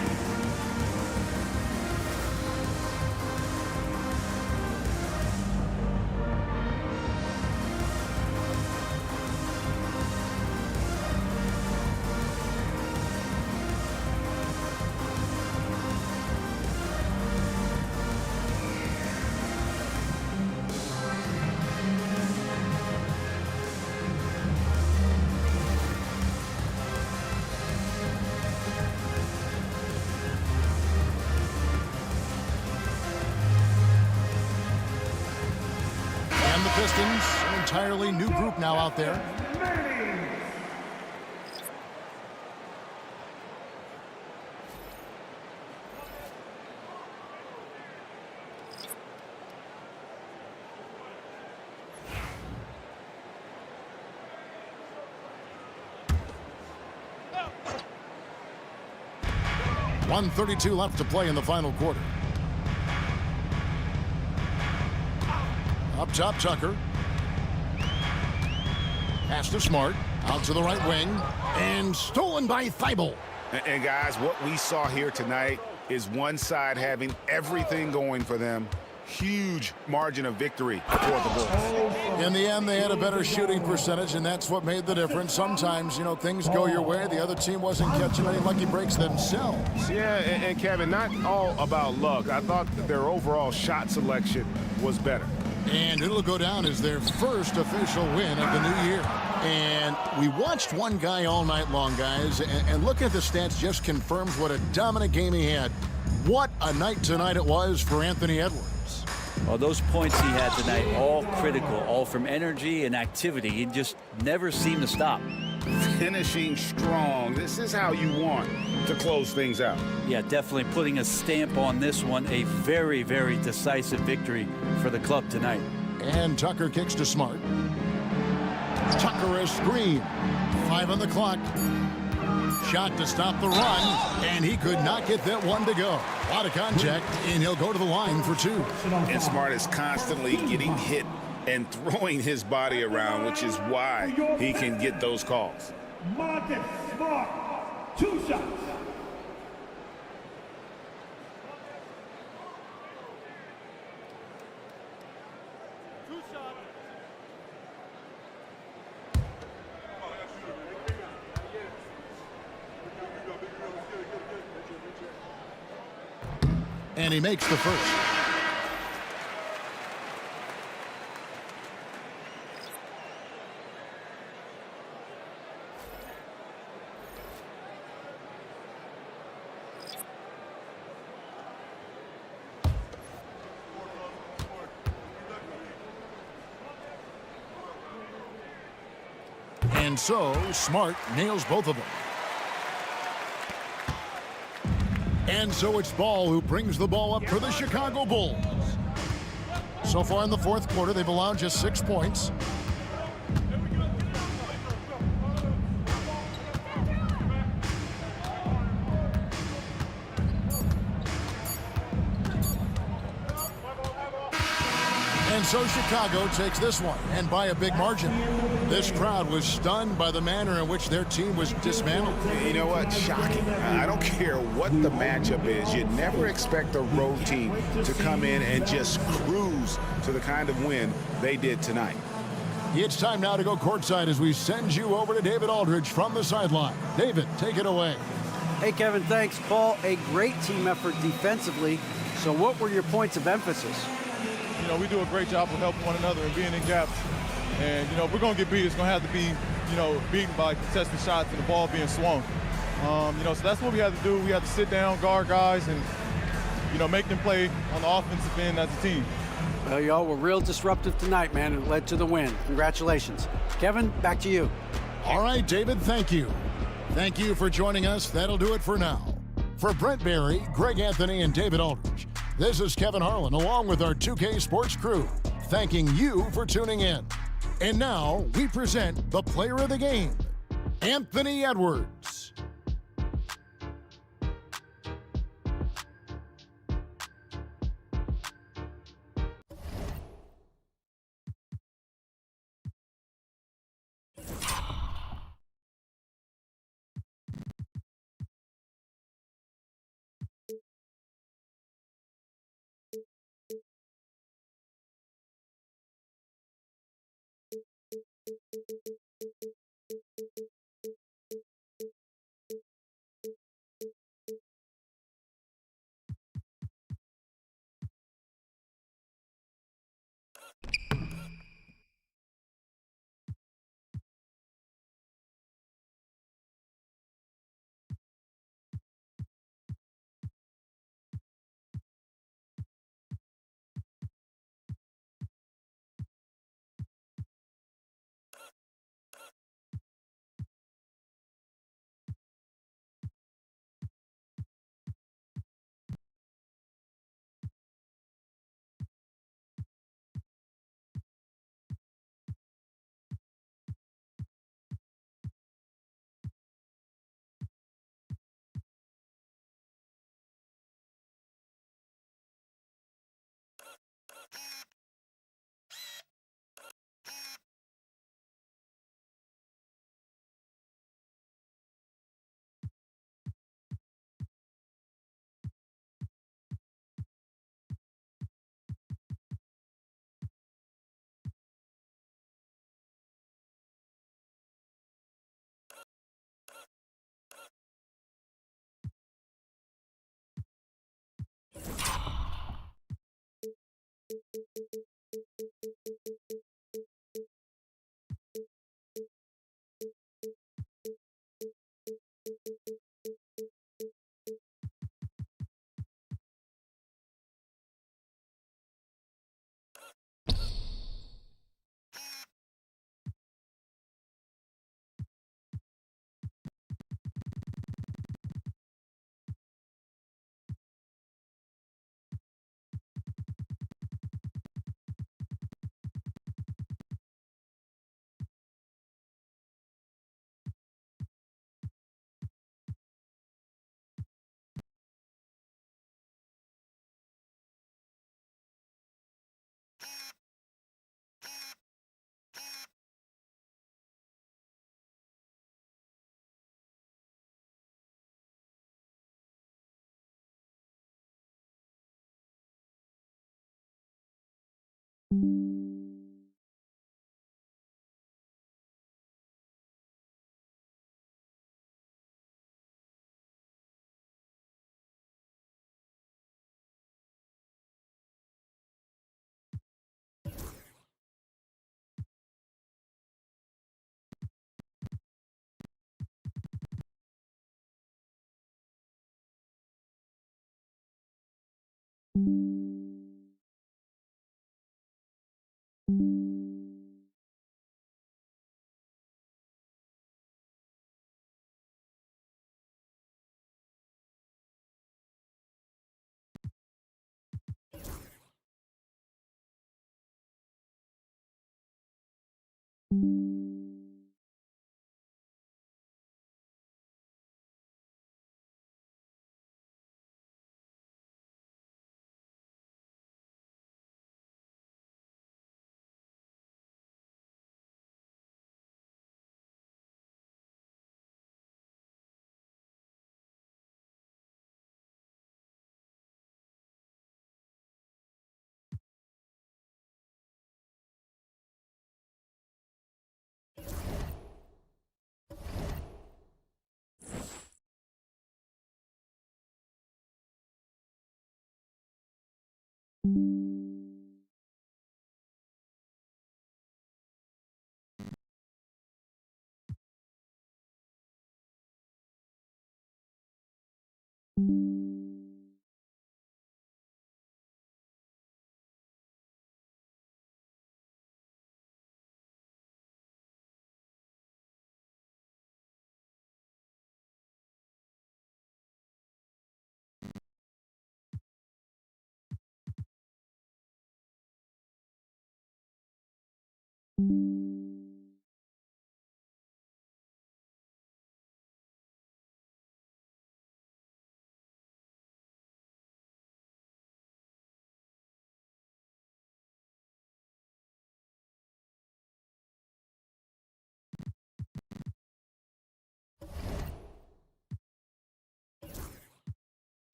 Pistons, an entirely new group now out there. .132 left to play in the final quarter. Up top, Tucker. Pass to Smart. Out to the right wing. And stolen by Thibault. And guys, what we saw here tonight is one side having everything going for them. Huge margin of victory for the Bulls. In the end, they had a better shooting percentage, and that's what made the difference. Sometimes, you know, things go your way. The other team wasn't catching any lucky breaks themselves. Yeah, and Kevin, not all about luck. I thought that their overall shot selection was better. And it'll go down as their first official win of the new year. And we watched one guy all night long, guys, and looking at the stats just confirms what a dominant game he had. What a night tonight it was for Anthony Edwards. Well, those points he had tonight, all critical, all from energy and activity. He just never seemed to stop. Finishing strong. This is how you want to close things out. Yeah, definitely putting a stamp on this one. A very, very decisive victory for the club tonight. And Tucker kicks to Smart. Tucker a screen. 5 on the clock. Shot to stop the run, and he could not get that one to go. A lot of contact, and he'll go to the line for 2. And Smart is constantly getting hit and throwing his body around, which is why he can get those calls. Marcus Smart, 2 shots. And he makes the first. And so, Smart nails both of them. And so it's Ball who brings the ball up for the Chicago Bulls. So far in the fourth quarter, they've allowed just 6 points. And so Chicago takes this one, and by a big margin. This crowd was stunned by the manner in which their team was dismantled. You know what? Shocking. I don't care what the matchup is. You never expect a road team to come in and just cruise to the kind of win they did tonight. It's time now to go courtside as we send you over to David Aldridge from the sideline. David, take it away. Hey, Kevin, thanks. Paul, a great team effort defensively. So what were your points of emphasis? You know, we do a great job of helping one another and being in gaps. And, you know, if we're going to get beat, it's going to have to be, you know, beaten by contested shots and the ball being swung. You know, so that's what we have to do. We have to sit down, guard guys, and, you know, make them play on the offensive end as a team. Well, y'all were real disruptive tonight, man, and it led to the win. Congratulations. Kevin, back to you. All right, David, thank you. Thank you for joining us. That'll do it for now. For Brent Barry, Greg Anthony, and David Aldridge, this is Kevin Harlan along with our 2K Sports crew, thanking you for tuning in. And now we present the player of the game, Anthony Edwards.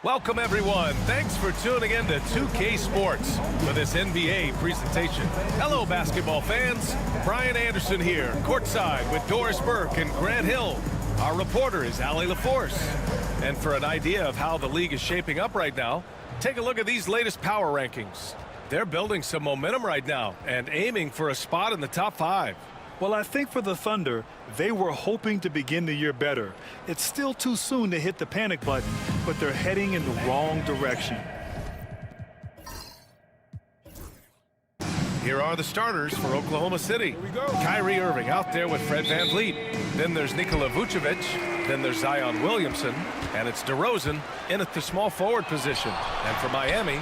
Welcome, everyone. Thanks for tuning in to 2K Sports for this NBA presentation. Hello, basketball fans. Brian Anderson here, courtside with Doris Burke and Grant Hill. Our reporter is Allie LaForce. And for an idea of how the league is shaping up right now, take a look at these latest power rankings. They're building some momentum right now and aiming for a spot in the top 5. Well, I think for the Thunder, they were hoping to begin the year better. It's still too soon to hit the panic button, but they're heading in the wrong direction. Here are the starters for Oklahoma City. Kyrie Irving out there with Fred VanVleet. Then there's Nikola Vucevic. Then there's Zion Williamson. And it's DeRozan in at the small forward position. And for Miami,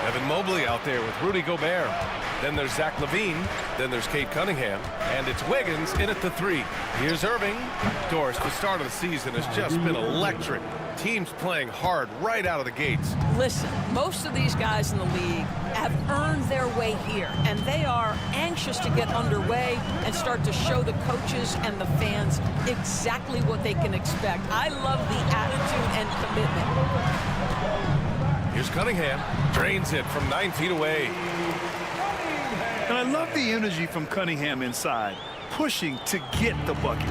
Evan Mobley out there with Rudy Gobert. Then there's Zach LaVine. Then there's Cade Cunningham. And it's Wiggins in at the 3. Here's Irving. Doris, the start of the season has just been electric. Teams playing hard right out of the gates. Listen, most of these guys in the league have earned their way here, and they are anxious to get underway and start to show the coaches and the fans exactly what they can expect. I love the attitude and commitment. Here's Cunningham. Drains it from 9 feet away. And I love the energy from Cunningham inside, pushing to get the bucket.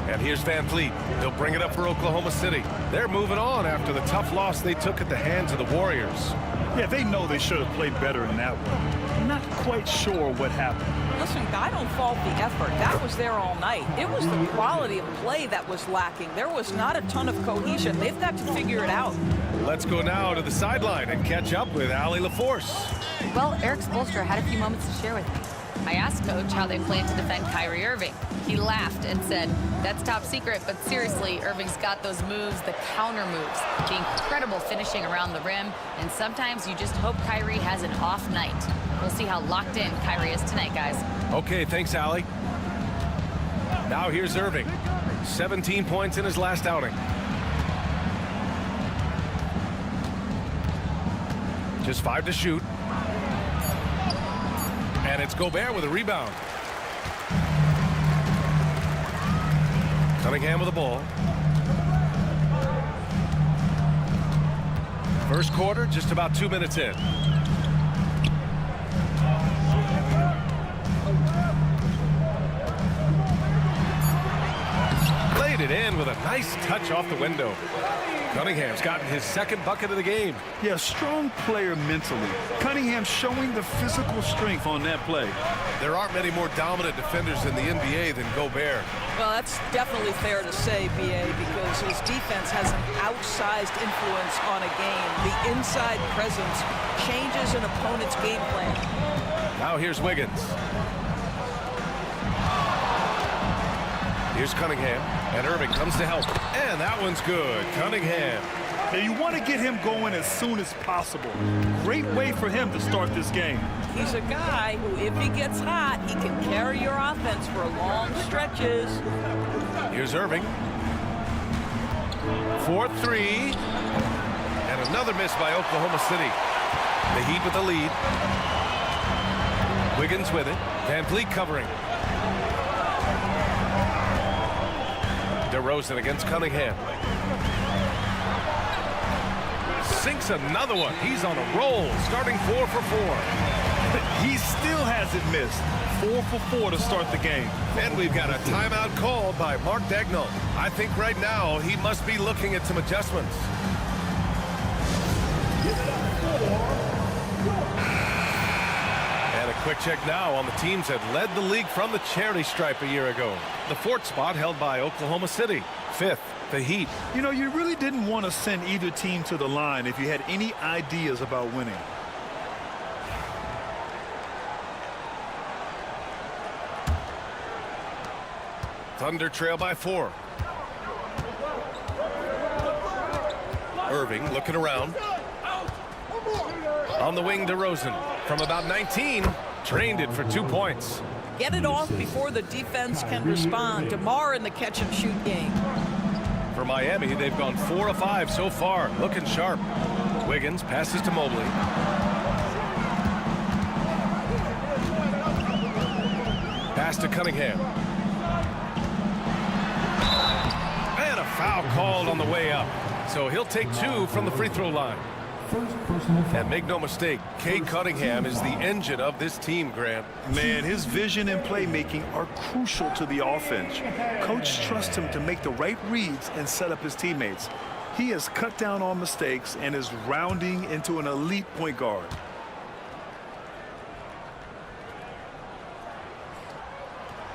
And here's VanVleet. He'll bring it up for Oklahoma City. They're moving on after the tough loss they took at the hands of the Warriors. Yeah, they know they should have played better in that one. I'm not quite sure what happened. Listen, I don't fault the effort. That was there all night. It was the quality of play that was lacking. There was not a ton of cohesion. They've got to figure it out. Let's go now to the sideline and catch up with Allie LaForce. Well, Eric Spoelstra had a few moments to share with me. I asked Coach how they plan to defend Kyrie Irving. He laughed and said, "That's top secret, but seriously, Irving's got those moves, the counter moves, the incredible finishing around the rim, and sometimes you just hope Kyrie has an off night." We'll see how locked in Kyrie is tonight, guys. Okay, thanks, Allie. Now here's Irving. 17 points in his last outing. Just 5 to shoot. And it's Gobert with a rebound. Cunningham with the ball. First quarter, just about 2 minutes in. Laid it in with a nice touch off the window. Cunningham's gotten his second bucket of the game. Yeah, strong player mentally. Cunningham showing the physical strength on that play. There aren't many more dominant defenders in the NBA than Gobert. Well, that's definitely fair to say, B.A., because his defense has an outsized influence on a game. The inside presence changes an opponent's game plan. Now here's Wiggins. Here's Cunningham, and Irving comes to help. And that one's good. Cunningham. Now you want to get him going as soon as possible. Great way for him to start this game. He's a guy who, if he gets hot, he can carry your offense for long stretches. Here's Irving. 4-3. And another miss by Oklahoma City. The Heat with the lead. Wiggins with it. VanVleet covering. DeRozan against Cunningham. Sinks another one. He's on a roll, starting 4 for 4. He still hasn't missed. 4 for 4 to start the game. And we've got a timeout called by Mark Dagnall. I think right now he must be looking at some adjustments. And a quick check now on the teams that led the league from the charity stripe a year ago. The 4th spot held by Oklahoma City. 5th, the Heat. You know, you really didn't want to send either team to the line if you had any ideas about winning. Thunder trail by 4. Irving looking around. On the wing, DeRozan. From about 19, drained it for 2 points. Get it off before the defense can respond. DeMar in the catch-and-shoot game. For Miami, they've gone 4 of 5 so far. Looking sharp. Wiggins passes to Mobley. Pass to Cunningham. And a Foul called on the way up. So he'll take 2 from the free throw line. And make no mistake, Cade Cunningham is the engine of this team, Grant. Man, his vision and playmaking are crucial to the offense. Coach trusts him to make the right reads and set up his teammates. He has cut down on mistakes and is rounding into an elite point guard.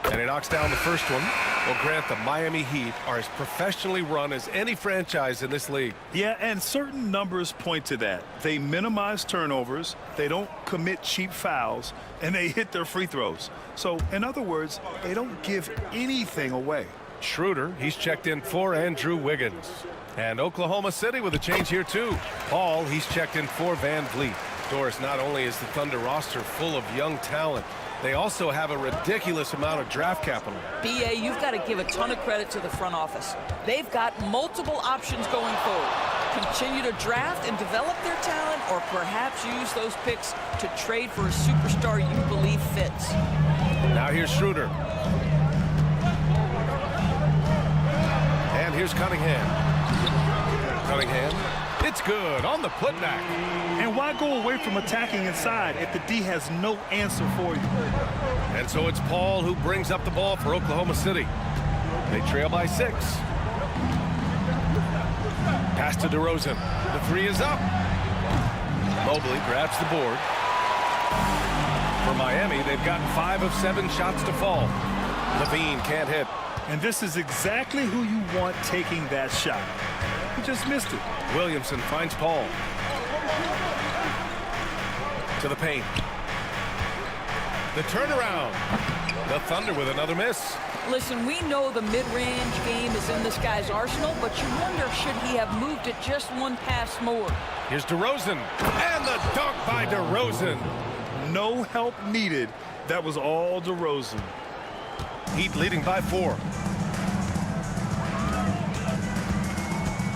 And he knocks down the first one. Well, Grant, the Miami Heat are as professionally run as any franchise in this league. Yeah, and certain numbers point to that. They minimize turnovers, they don't commit cheap fouls, and they hit their free throws. So, in other words, they don't give anything away. Schroeder, he's checked in for Andrew Wiggins. And Oklahoma City with a change here, too. Paul, he's checked in for Van Vliet. Doris, not only is the Thunder roster full of young talent, they also have a ridiculous amount of draft capital. BA, you've got to give a ton of credit to the front office. They've got multiple options going forward. Continue to draft and develop their talent, or perhaps use those picks to trade for a superstar you believe fits. Now here's Schroeder. And here's Cunningham. Cunningham. It's good on the putback. And why go away from attacking inside if the D has no answer for you? And so it's Paul who brings up the ball for Oklahoma City. They trail by 6. Pass to DeRozan. The 3 is up. Mobley grabs the board. For Miami, they've gotten 5 of 7 shots to fall. Levine can't hit. And this is exactly who you want taking that shot. He just missed it. Williamson finds Paul. To the paint. The turnaround. The Thunder with another miss. Listen, we know the mid-range game is in this guy's arsenal, but you wonder, should he have moved it just one pass more? Here's DeRozan. And the dunk by DeRozan. No help needed. That was all DeRozan. Heat leading by 4.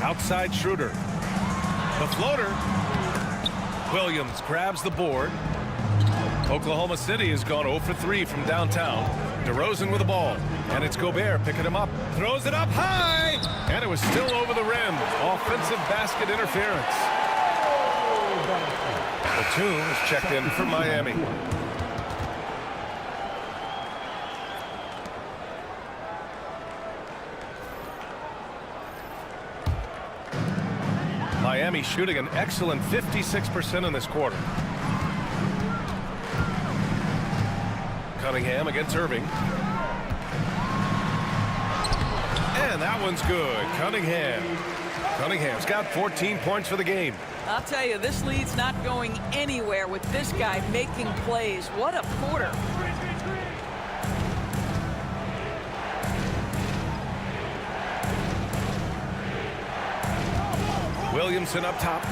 Outside Schroeder. The floater. Williams grabs the board. Oklahoma City has gone 0 for 3 from downtown. DeRozan with the ball. And it's Gobert picking him up. Throws it up high. And it was still over the rim. Offensive basket interference. Batum is checked in for Miami. Miami shooting an excellent 56% in this quarter. Cunningham against Irving. And that one's good. Cunningham's got 14 points for the game. I'll tell you, this lead's not going anywhere with this guy making plays. What a quarter. Williamson up top.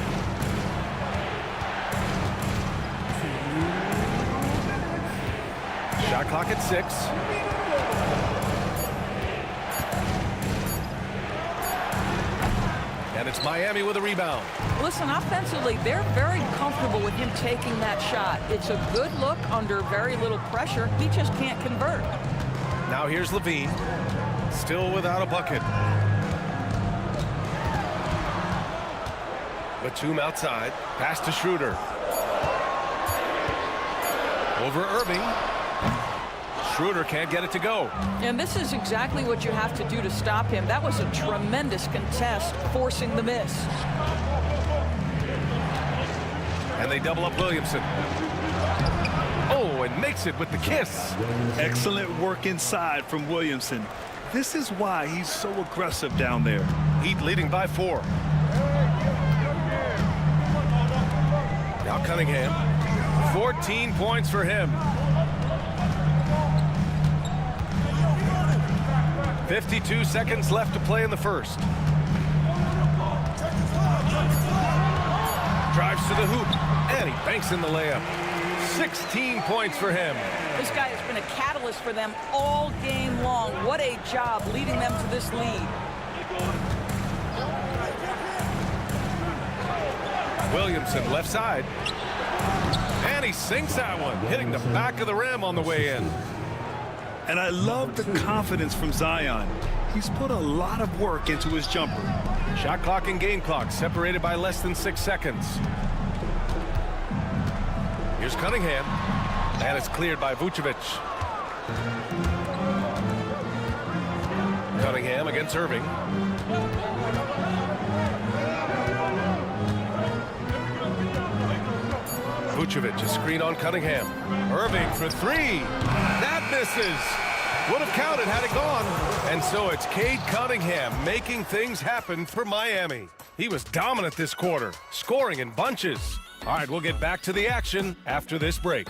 Shot clock at 6. And it's Miami with a rebound. Listen, offensively, they're very comfortable with him taking that shot. It's a good look under very little pressure. He just can't convert. Now here's Levine. Still without a bucket. Batum outside. Pass to Schroeder. Over Irving. Schroeder can't get it to go. And this is exactly what you have to do to stop him. That was a tremendous contest, forcing the miss. And they double up Williamson. Oh, and makes it with the kiss. Excellent work inside from Williamson. This is why he's so aggressive down there. Heat leading by 4. Now Cunningham. 14 points for him. 52 seconds left to play in the first. Drives to the hoop, and he banks in the layup. 16 points for him. This guy has been a catalyst for them all game long. What a job leading them to this lead. Williamson left side. And he sinks that one, hitting the back of the rim on the way in. And I love the confidence from Zion. He's put a lot of work into his jumper. Shot clock and game clock separated by less than 6 seconds. Here's Cunningham, and it's cleared by Vucevic. Cunningham against Irving. Vucevic, a screen on Cunningham. Irving for 3. That misses. Would have counted had it gone. And so it's Cade Cunningham making things happen for Miami. He was dominant this quarter, scoring in bunches. All right, we'll get back to the action after this break.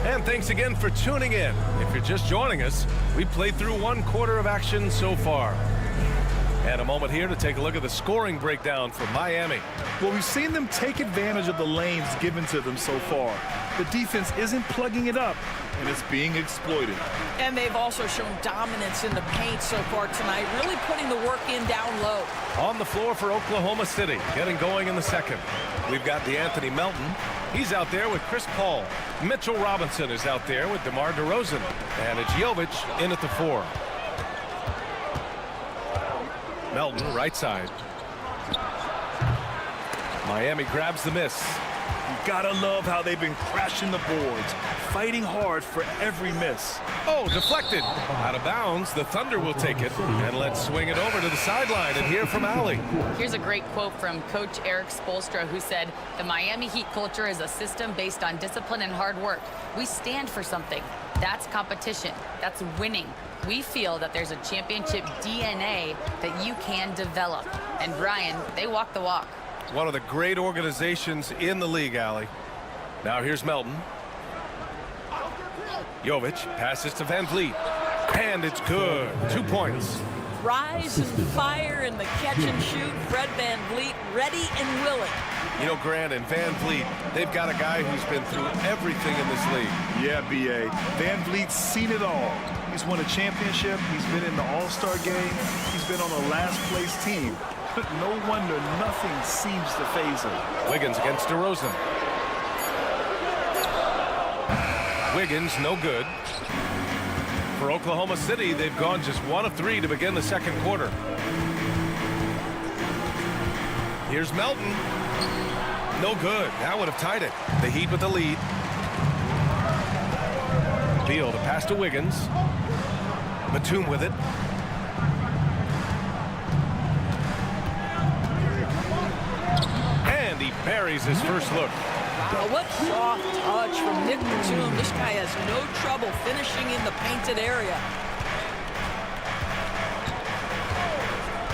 And thanks again for tuning in. If you're just joining us, we played through 1 quarter of action so far. And a moment here to take a look at the scoring breakdown for Miami. Well, we've seen them take advantage of the lanes given to them so far. The defense isn't plugging it up, and it's being exploited. And they've also shown dominance in the paint so far tonight, really putting the work in down low. On the floor for Oklahoma City, getting going in the second. We've got DeAnthony Melton. He's out there with Chris Paul. Mitchell Robinson is out there with DeMar DeRozan. And it's Jovic in at the 4. Melton, right side. Miami grabs the miss. You gotta love how they've been crashing the boards, fighting hard for every miss. Oh, deflected. Out of bounds. The Thunder will take it. And let's swing it over to the sideline and hear from Allie. Here's a great quote from Coach Eric Spoelstra, who said, "The Miami Heat culture is a system based on discipline and hard work. We stand for something. That's competition. That's winning. We feel that there's a championship DNA that you can develop." And Brian, they walk the walk. One of the great organizations in the league, Allie. Now here's Melton. Jovic passes to Van Vliet. And it's good. 2 points. Rise and fire in the catch and shoot. Fred Van Vliet ready and willing. You know, Grant and Van Vliet, they've got a guy who's been through everything in this league. Yeah, B.A. Van Vliet's seen it all. He's won a championship. He's been in the All-Star game. He's been on a last-place team. No wonder nothing seems to faze him. Wiggins against DeRozan. Wiggins, no good. For Oklahoma City, they've gone just 1 of 3 to begin the second quarter. Here's Melton. No good. That would have tied it. The Heat with the lead. Beal to pass to Wiggins. Batum with it. And he buries his first look. Well, what soft touch from Nick Batum. This guy has no trouble finishing in the painted area.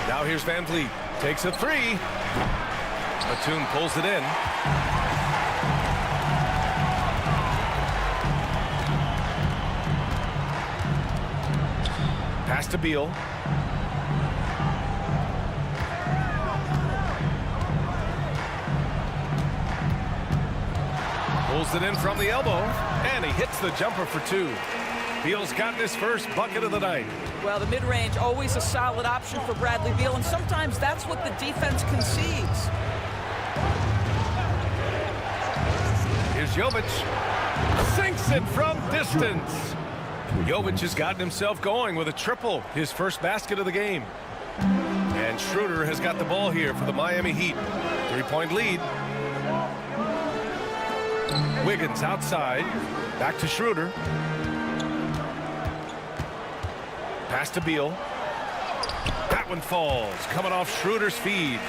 Now here's Van Vliet. Takes a 3. Batum pulls it in. Pass to Beal. Pulls it in from the elbow, and he hits the jumper for 2. Beal's got his first bucket of the night. Well, the mid-range, always a solid option for Bradley Beal, and sometimes that's what the defense concedes. Here's Jovic. Sinks it from distance. Jovic has gotten himself going with a triple, his first basket of the game. And Schroeder has got the ball here for the Miami Heat. 3-point lead. Wiggins outside. Back to Schroeder. Pass to Beal. That one falls. Coming off Schroeder's feed.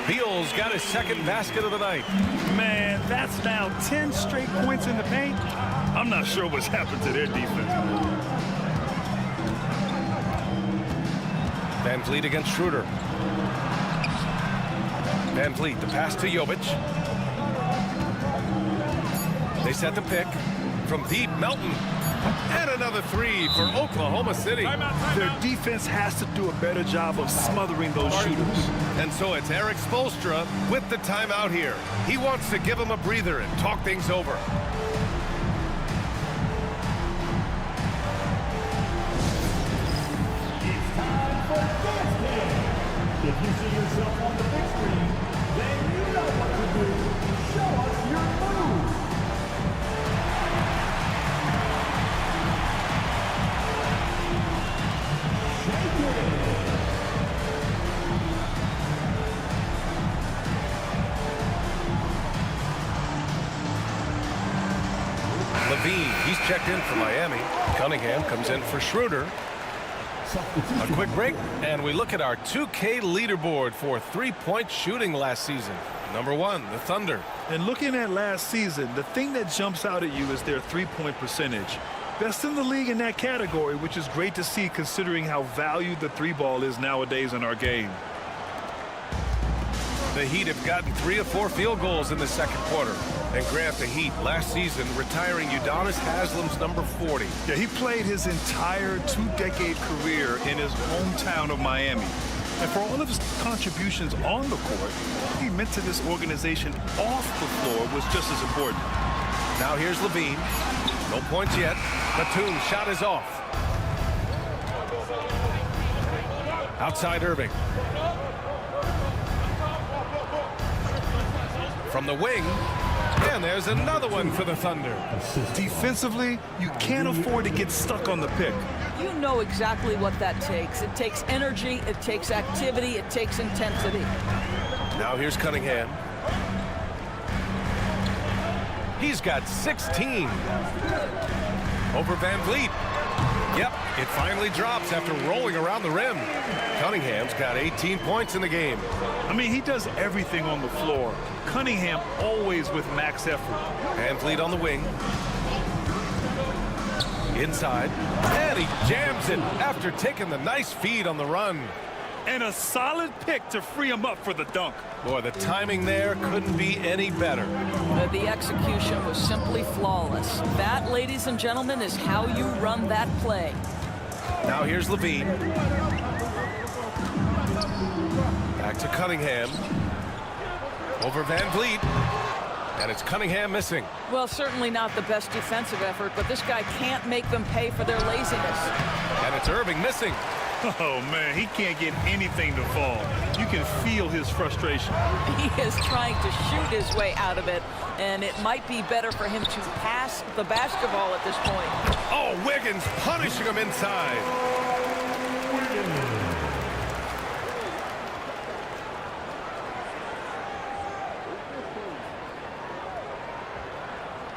Beal's got his second basket of the night. Man, that's now 10 straight points in the paint. I'm not sure what's happened to their defense. Van Vliet against Schroeder. Van Vliet, the pass to Jovic. They set the pick from deep. Melton And another three for Oklahoma City. Their defense has to do a better job of smothering those shooters. And so it's Eric Spoelstra with the timeout here. He wants to give them a breather and talk things over. It's time for Dance Day. If you see yourself on the big screen, then you know what to do. Show us your move. Shake it. Levine, he's checked in for Miami. Cunningham comes in for Schroeder. A quick break, and we look at our 2K leaderboard for three-point shooting last season. Number 1, the Thunder. And looking at last season, the thing that jumps out at you is their three-point percentage. Best in the league in that category, which is great to see considering how valued the three ball is nowadays in our game. The Heat have gotten 3 of 4 field goals in the second quarter. And Grant, the Heat last season retiring Udonis Haslam's number 40. Yeah, he played his entire 2-decade career in his hometown of Miami. And for all of his contributions on the court, what he meant to this organization off the floor was just as important. Now here's Levine. No points yet. Batum's shot is off. Outside Irving. From the wing. And there's another one for the Thunder. Defensively, you can't afford to get stuck on the pick. You know exactly what that takes. It takes energy, it takes activity, it takes intensity. Now here's Cunningham. He's got 16. Over Van Vliet. Yep, it finally drops after rolling around the rim. Cunningham's got 18 points in the game. I mean, he does everything on the floor. Cunningham always with max effort. Van Vliet on the wing. Inside. And he jams it after taking the nice feed on the run. And a solid pick to free him up for the dunk. Boy, the timing there couldn't be any better. The execution was simply flawless. That, ladies and gentlemen, is how you run that play. Now here's Levine. Back to Cunningham. Over Van Vliet. And it's Cunningham missing. Well, certainly not the best defensive effort, but this guy can't make them pay for their laziness. And it's Irving missing. Oh, man, he can't get anything to fall. You can feel his frustration. He is trying to shoot his way out of it, and it might be better for him to pass the basketball at this point. Oh, Wiggins punishing him inside.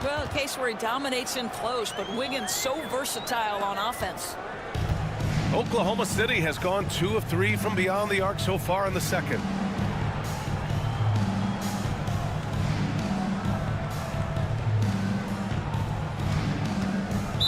Well, a case where he dominates in close, but Wiggins so versatile on offense. Oklahoma City has gone 2 of 3 from beyond the arc so far in the second.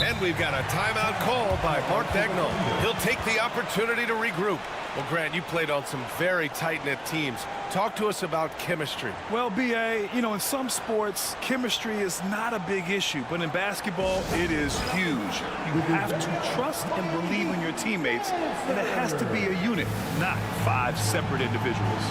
And we've got a timeout call by Mark Dagnall. He'll take the opportunity to regroup. Well, Grant, you played on some very tight-knit teams. Talk to us about chemistry. Well, B.A., you know, in some sports, chemistry is not a big issue, but in basketball, it is huge. You have to trust and believe in your teammates, and it has to be a unit, not 5 separate individuals.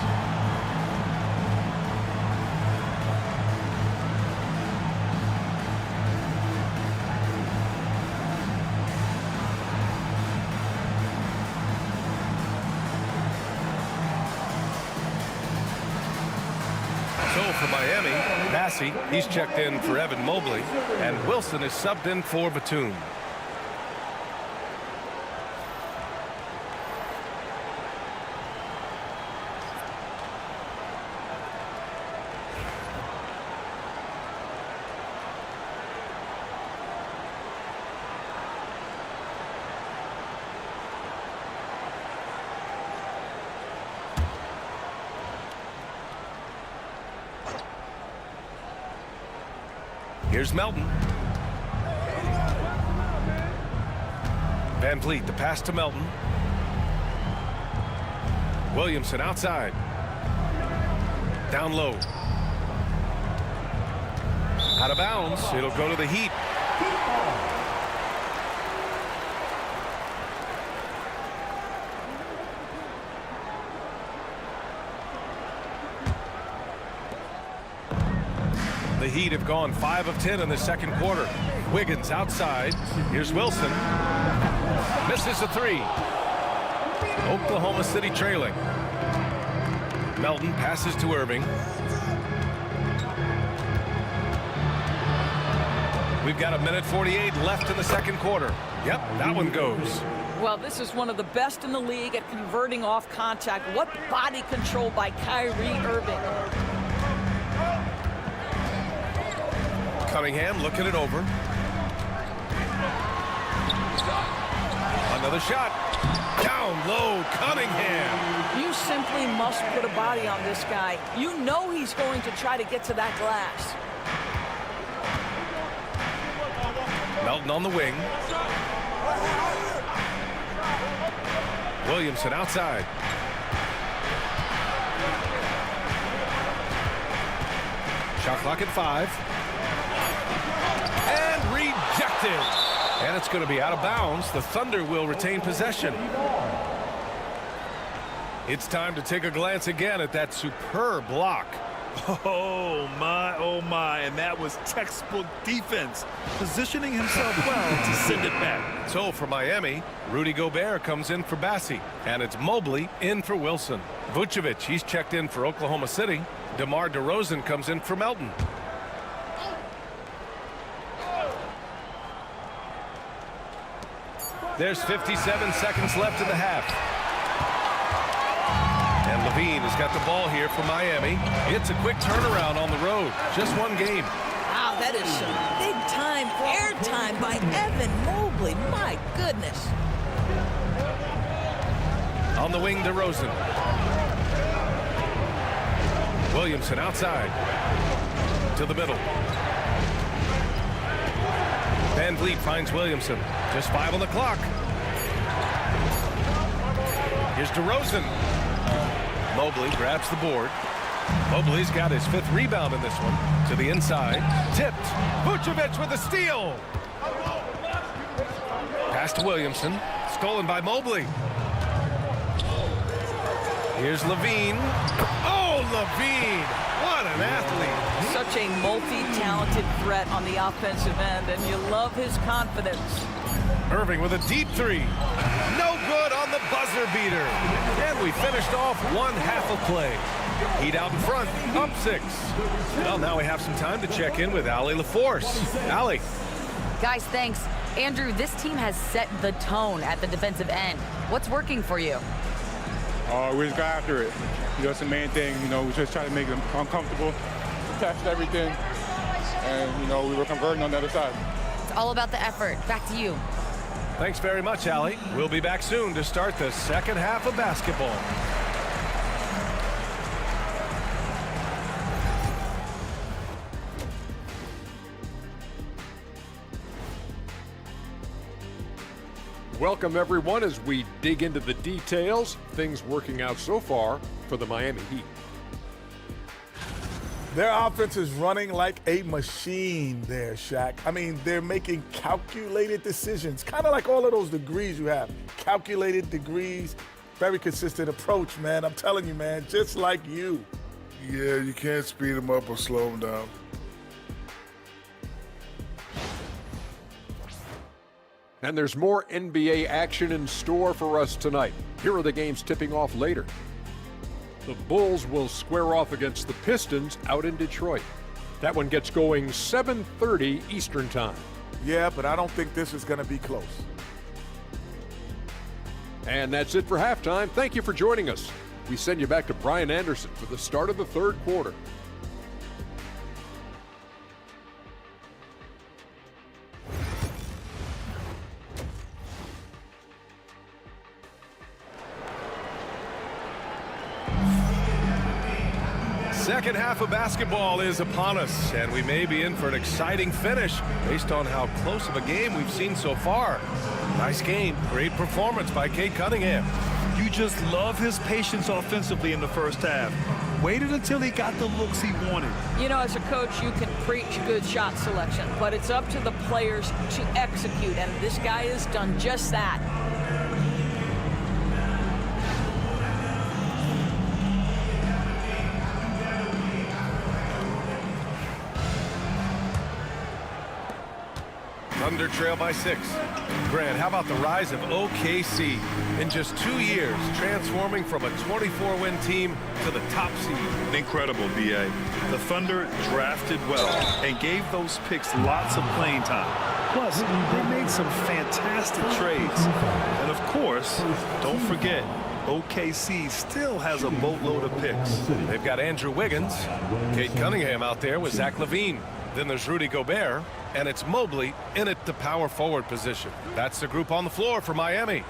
For Miami, Massey, he's checked in for Evan Mobley, and Wilson is subbed in for Batum. Here's Melton. Van Vliet, the pass to Melton. Williamson outside. Down low. Out of bounds. It'll go to the Heat. The Heat have gone 5 of 10 in the second quarter. Wiggins outside. Here's Wilson. Misses a three. Oklahoma City trailing. Melton passes to Irving. We've got 1:48 left in the second quarter. Yep, that one goes. Well, this is one of the best in the league at converting off contact. What body control by Kyrie Irving. Cunningham looking it over. Another shot. Down low, Cunningham. You simply must put a body on this guy. You know he's going to try to get to that glass. Melton on the wing. Williamson outside. Shot clock at 5. And rejected. And it's going to be out of bounds. The Thunder will retain possession. It's time to take a glance again at that superb block. Oh my, and that was textbook defense, positioning himself well to send it back. So for Miami, Rudy Gobert comes in for Bassi, and it's Mobley in for Wilson. Vucevic, he's checked in for Oklahoma City. DeMar DeRozan comes in for Melton. There's 57 seconds left in the half. And Levine has got the ball here for Miami. It's a quick turnaround on the road. Just one game. Wow, that is some big-time airtime by Evan Mobley. My goodness. On the wing, DeRozan. Williamson outside. To the middle. Van Vliet finds Williamson. Just 5 on the clock. Here's DeRozan. Mobley grabs the board. Mobley's got his 5th rebound in this one. To the inside. Tipped. Vucevic with a steal. Pass to Williamson. Stolen by Mobley. Here's Levine. Oh, Levine. What an athlete. Such a multi-talented threat on the offensive end, and you love his confidence. Irving with a deep 3. No good on the buzzer beater. And we finished off one half of play. Heat out in front, up 6. Well, now we have some time to check in with Allie LaForce. Allie. Guys, thanks. Andrew, this team has set the tone at the defensive end. What's working for you? We just got after it. That's the main thing. We just try to make them uncomfortable, test everything, and, we were converting on the other side. It's all about the effort. Back to you. Thanks very much, Allie. We'll be back soon to start the second half of basketball. Welcome, everyone, as we dig into the details. Things working out so far for the Miami Heat. Their offense is running like a machine there, Shaq. I mean, they're making calculated decisions, kind of like all of those degrees you have. Calculated degrees, very consistent approach, man. I'm telling you, man, just like you. Yeah, you can't speed them up or slow them down. And there's more NBA action in store for us tonight. Here are the games tipping off later. The Bulls will square off against the Pistons out in Detroit. That one gets going 7:30 Eastern Time. Yeah, but I don't think this is going to be close. And that's it for halftime. Thank you for joining us. We send you back to Brian Anderson for the start of the third quarter. Second half of basketball is upon us, and we may be in for an exciting finish based on how close of a game we've seen so far. Nice game. Great performance by Cade Cunningham. You just love his patience offensively in the first half. Waited until he got the looks he wanted. As a coach, you can preach good shot selection, but it's up to the players to execute, and this guy has done just that. Thunder trail by 6. Grant, how about the rise of OKC? In just 2 years, transforming from a 24-win team to the top seed. Incredible, B.A. The Thunder drafted well and gave those picks lots of playing time. Plus, they made some fantastic trades. And of course, don't forget, OKC still has a boatload of picks. They've got Andrew Wiggins, Kate Cunningham out there with Zach LaVine. Then there's Rudy Gobert, and it's Mobley in at the power forward position. That's the group on the floor for Miami.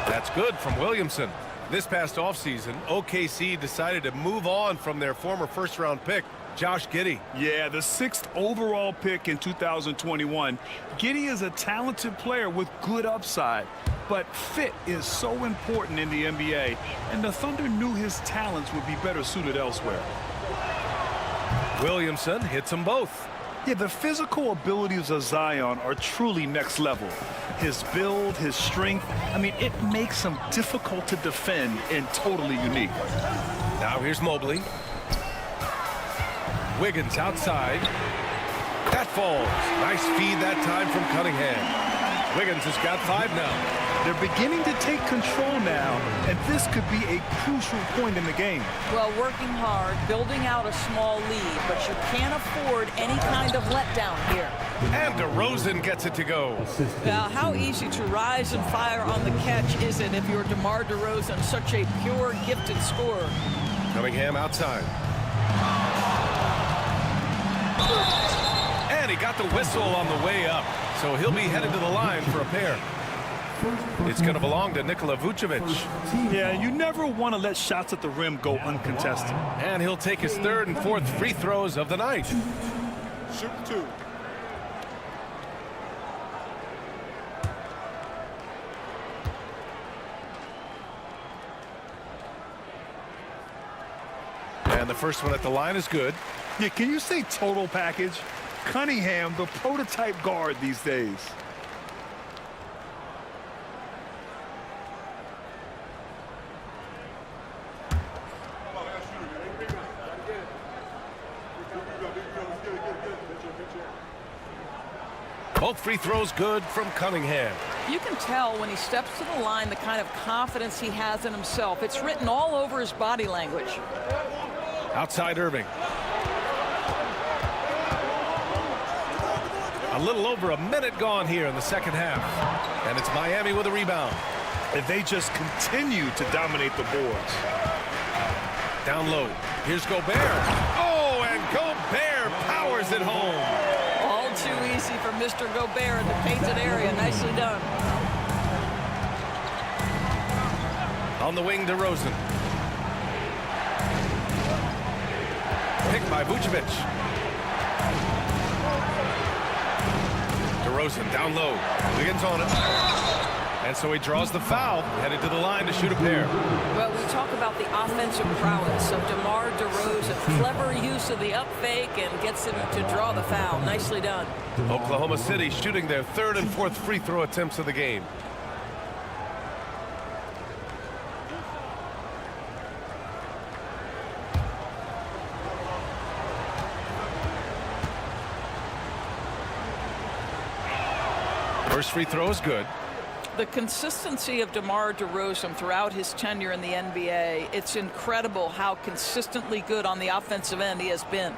That's good from Williamson. This past offseason, OKC decided to move on from their former first-round pick, Josh Giddey. Yeah, the 6th overall pick in 2021. Giddey is a talented player with good upside, but fit is so important in the NBA, and the Thunder knew his talents would be better suited elsewhere. Williamson hits them both. Yeah, the physical abilities of Zion are truly next level. His build, his strength, I mean, it makes him difficult to defend and totally unique. Now here's Mobley. Wiggins outside. That falls. Nice feed that time from Cunningham. Wiggins has got 5 now. They're beginning to take control now, and this could be a crucial point in the game. Well, working hard, building out a small lead, but you can't afford any kind of letdown here. And DeRozan gets it to go. Now, how easy to rise and fire on the catch is it if you're DeMar DeRozan, such a pure, gifted scorer? Cunningham outside. And he got the whistle on the way up, so he'll be headed to the line for a pair. It's going to belong to Nikola Vucevic. Yeah, you never want to let shots at the rim go uncontested. And he'll take his 3rd and 4th free throws of the night. Shoot 2. And the first one at the line is good. Yeah, can you say total package? Cunningham, the prototype guard these days. Both free throws good from Cunningham. You can tell when he steps to the line the kind of confidence he has in himself. It's written all over his body language. Outside Irving. A little over a minute gone here in the second half. And it's Miami with a rebound. And they just continue to dominate the boards. Down low. Here's Gobert. Oh, and Gobert powers it home. All too easy for Mr. Gobert in the painted area. Nicely done. On the wing, DeRozan. Picked by Vucevic. DeRozan down low. Wiggins on it. And so he draws the foul, headed to the line to shoot a pair. Well, we talk about the offensive prowess of DeMar DeRozan. Clever use of the up fake and gets him to draw the foul. Nicely done. Oklahoma City shooting their 3rd and 4th free throw attempts of the game. First free throw is good. The consistency of DeMar DeRozan throughout his tenure in the NBA, it's incredible how consistently good on the offensive end he has been.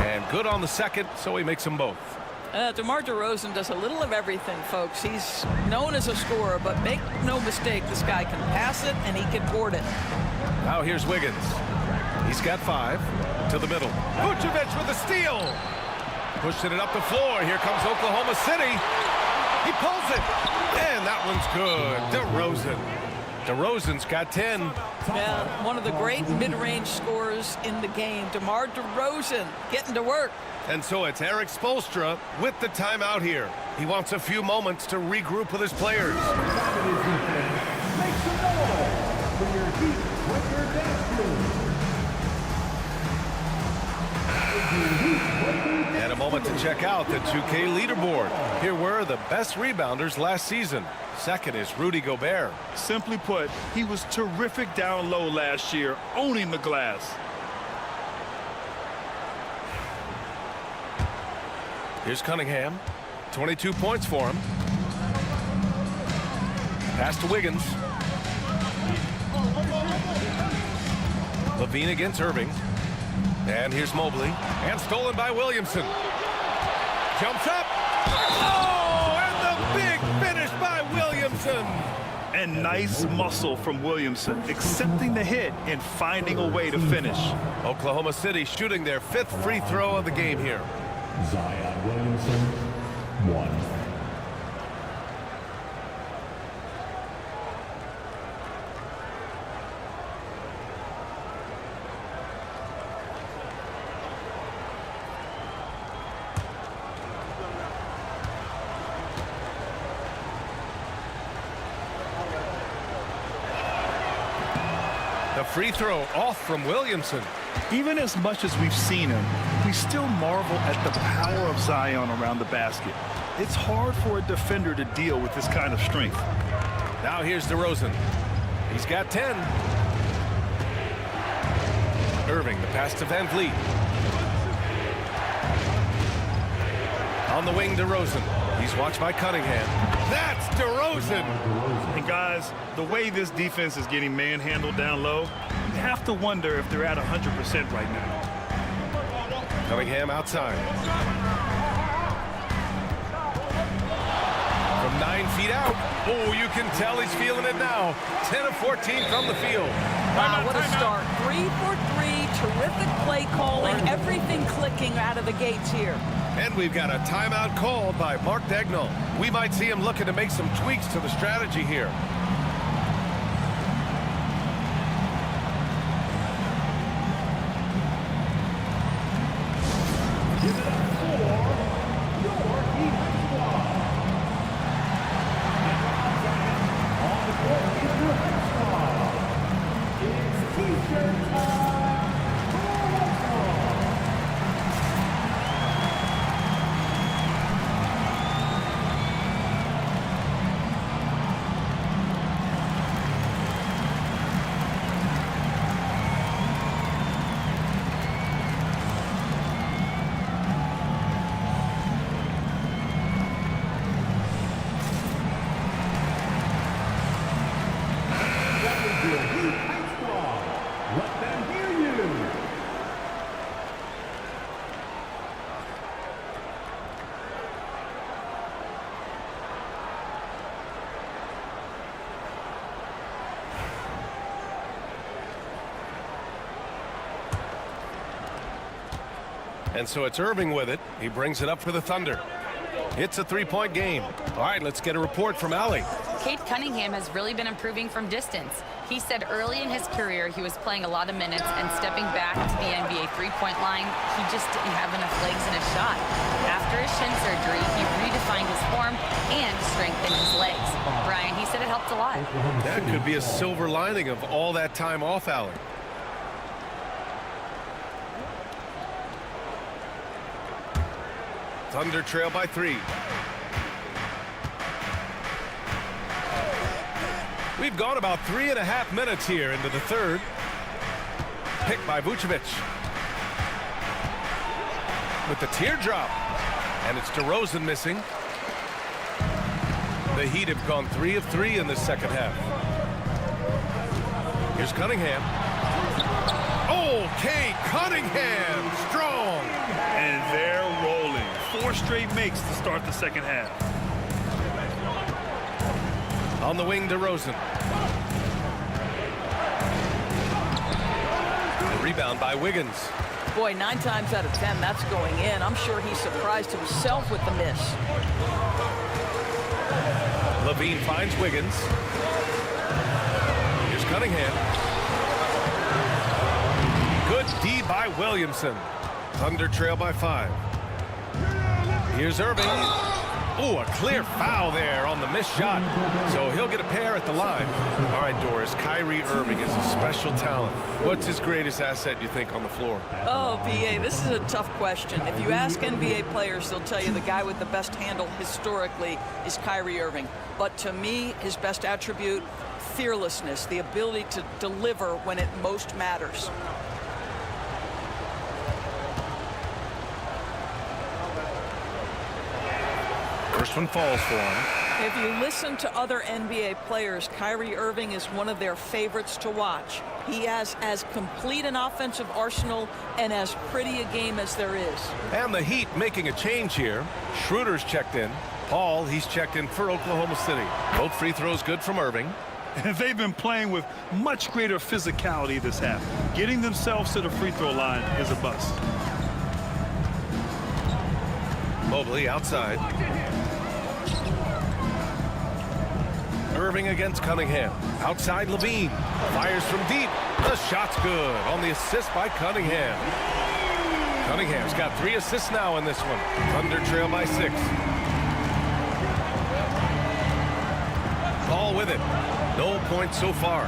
And good on the second, so he makes them both. DeMar DeRozan does a little of everything, folks. He's known as a scorer, but make no mistake, this guy can pass it and he can board it. Now here's Wiggins. He's got 5 to the middle. Vucevic with a steal. Pushing it up the floor. Here comes Oklahoma City. He pulls it. And that one's good. DeRozan. DeRozan's got 10. Yeah, one of the great mid-range scorers in the game. DeMar DeRozan getting to work. And so it's Eric Spoelstra with the timeout here. He wants a few moments to regroup with his players. Make some noise for your Heat Winter Dance Crew. check out the 2K leaderboard. Here were the best rebounders last season. Second is Rudy Gobert. Simply put, he was terrific down low last year, owning the glass. Here's Cunningham. 22 points for him. Pass to Wiggins. Levine against Irving. And here's Mobley. And stolen by Williamson. Jumps up. Oh, and the big finish by Williamson. And nice muscle from Williamson, accepting the hit and finding a way to finish. Oklahoma City shooting their 5th free throw of the game here. Zion Williamson, 1. The free throw off from Williamson. Even as much as we've seen him, we still marvel at the power of Zion around the basket. It's hard for a defender to deal with this kind of strength. Now here's DeRozan. He's got 10. Irving, the pass to Van Vliet. On the wing, DeRozan. He's watched by Cunningham. That's DeRozan. And guys, the way this defense is getting manhandled down low, you have to wonder if they're at 100% right now. Cunningham outside. From 9 feet out. Oh, you can tell he's feeling it now. 10 of 14 from the field. Wow, what a start. 3 for 3. Terrific play calling. Everything clicking out of the gates here. And we've got a timeout called by Mark Dagnall. We might see him looking to make some tweaks to the strategy here. Let them hear you. And so it's Irving with it. He brings it up for the Thunder. It's a 3-point game. All right, let's get a report from Allie. Cade Cunningham has really been improving from distance. He said early in his career he was playing a lot of minutes and stepping back to the NBA three-point line, he just didn't have enough legs in his shot. After his shin surgery, he redefined his form and strengthened his legs. Brian, he said it helped a lot. That could be a silver lining of all that time off, Allie. Thunder trail by 3. We've gone about 3.5 minutes here into the third. Picked by Vucevic. With the teardrop. And it's DeRozan missing. The Heat have gone 3 of 3 in the second half. Here's Cunningham. Oh, Cade Cunningham, strong. And they're rolling. 4 straight makes to start the second half. On the wing, DeRozan. The rebound by Wiggins. Boy, 9 times out of 10, that's going in. I'm sure he's surprised himself with the miss. Levine finds Wiggins. Here's Cunningham. Good D by Williamson. Thunder trail by 5. Here's Irving. Oh, a clear foul there on the missed shot. So he'll get a pair at the line. All right, Doris, Kyrie Irving is a special talent. What's his greatest asset, you think, on the floor? Oh, B.A., this is a tough question. If you ask NBA players, they'll tell you the guy with the best handle historically is Kyrie Irving. But to me, his best attribute, fearlessness, the ability to deliver when it most matters. First one falls for him. If you listen to other NBA players, Kyrie Irving is one of their favorites to watch. He has as complete an offensive arsenal and as pretty a game as there is. And the Heat making a change here. Schroeder's checked in. Paul, he's checked in for Oklahoma City. Both free throws good from Irving. They've been playing with much greater physicality this half. Getting themselves to the free throw line is a bust. Mobley outside. Irving against Cunningham. Outside Levine. Fires from deep. The shot's good on the assist by Cunningham. Cunningham's got 3 assists now in this one. Thunder trail by 6. Paul with it. No points so far.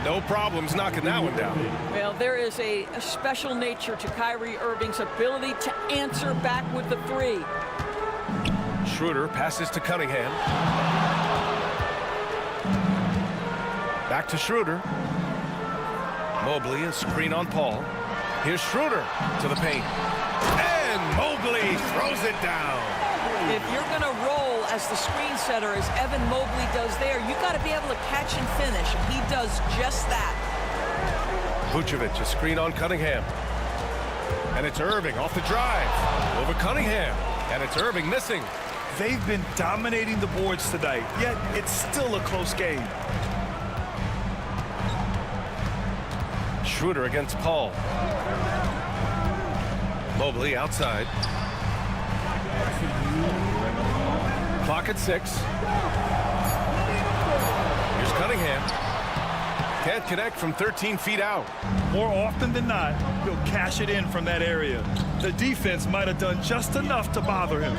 No problems knocking that one down. Well, there is a special nature to Kyrie Irving's ability to answer back with the 3. Schroeder passes to Cunningham. Back to Schroeder. Mobley, a screen on Paul. Here's Schroeder to the paint. And Mobley throws it down. If you're going to roll as the screen setter as Evan Mobley does there, you got to be able to catch and finish, and he does just that. Vucevic, a screen on Cunningham. And it's Irving off the drive. Over Cunningham. And it's Irving missing. They've been dominating the boards tonight, yet it's still a close game. Schroeder against Paul. Mobley outside. Clock at 6. Here's Cunningham. Can't connect from 13 feet out. More often than not, he'll cash it in from that area. The defense might have done just enough to bother him.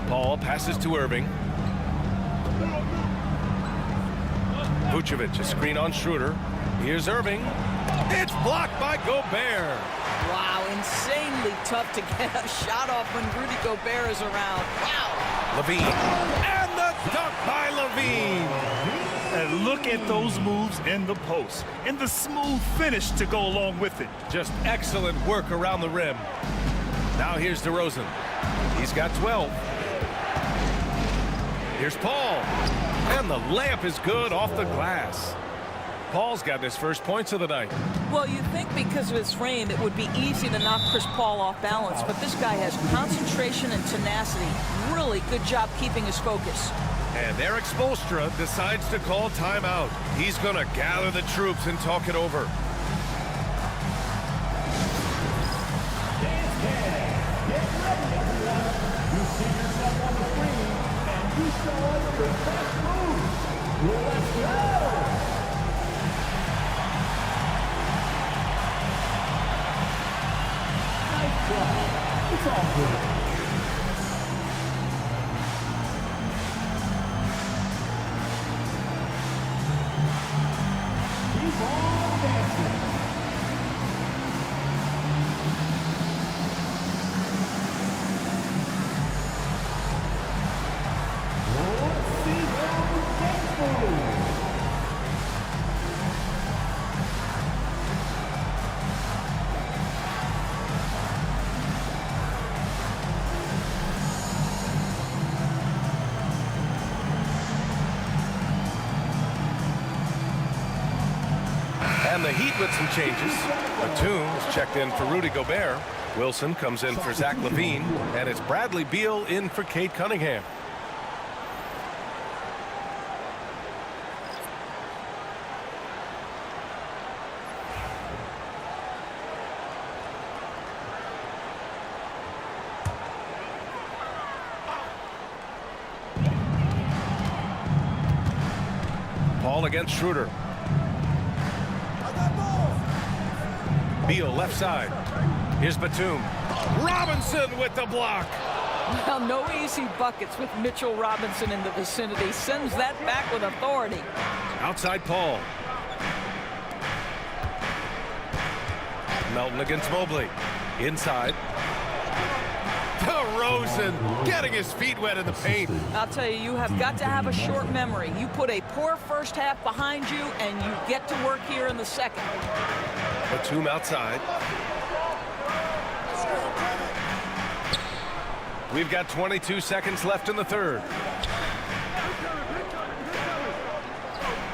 Paul passes to Irving. Vucevic, a screen on Schroeder. Here's Irving. It's blocked by Gobert. Wow, insanely tough to get a shot off when Rudy Gobert is around. Wow. Levine. And the dunk by Levine. And look at those moves in the post. And the smooth finish to go along with it. Just excellent work around the rim. Now here's DeRozan. He's got 12. Here's Paul. And the layup is good off the glass. Paul's got his first points of the night. Well, you think because of his frame, it would be easy to knock Chris Paul off balance, but this guy has concentration and tenacity. Really good job keeping his focus. And Eric Spoelstra decides to call timeout. He's going to gather the troops and talk it over. It's all good. Keep on dancing. Let's see how the And the Heat with some changes. Batum is checked in for Rudy Gobert. Wilson comes in for Zach LaVine. And it's Bradley Beal in for Cade Cunningham. Paul against Schroeder. Beal left side. Here's Batum. Robinson with the block. Well, no easy buckets with Mitchell Robinson in the vicinity. Sends that back with authority. Outside Paul. Melton against Mobley. Inside. DeRozan getting his feet wet in the paint. I'll tell you, you have got to have a short memory. You put a poor first half behind you, and you get to work here in the second. Batum outside. We've got 22 seconds left in the third.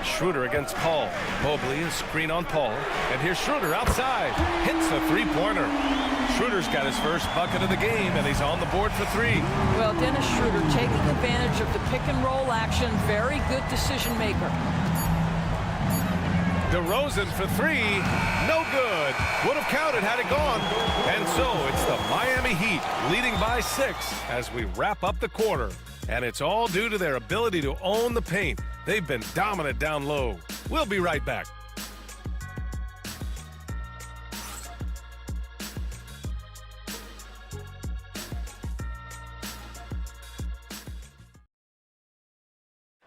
Schroeder against Paul. Mobley, a screen on Paul. And here's Schroeder outside. Hits a three-pointer. Schroeder's got his first bucket of the game, and he's on the board for three. Well, Dennis Schroeder taking advantage of the pick-and-roll action. Very good decision maker. DeRozan for three. No good. Would have counted had it gone. And so it's the Miami Heat leading by 6 as we wrap up the quarter. And it's all due to their ability to own the paint. They've been dominant down low. We'll be right back.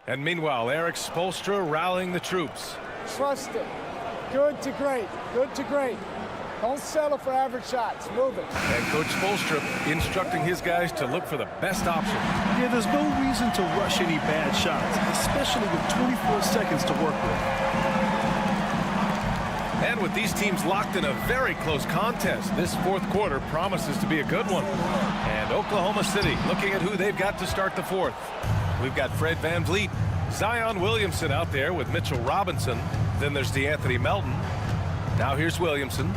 And meanwhile, Eric Spoelstra rallying the troops. Trust it. Good to great. Good to great. Don't settle for average shots. Move it. And Coach Spoelstra instructing his guys to look for the best option. Yeah, there's no reason to rush any bad shots, especially with 24 seconds to work with. And with these teams locked in a very close contest, this fourth quarter promises to be a good one. And Oklahoma City looking at who they've got to start the fourth. We've got Fred VanVleet, Zion Williamson out there with Mitchell Robinson. Then there's DeAnthony Melton. Now here's Williamson.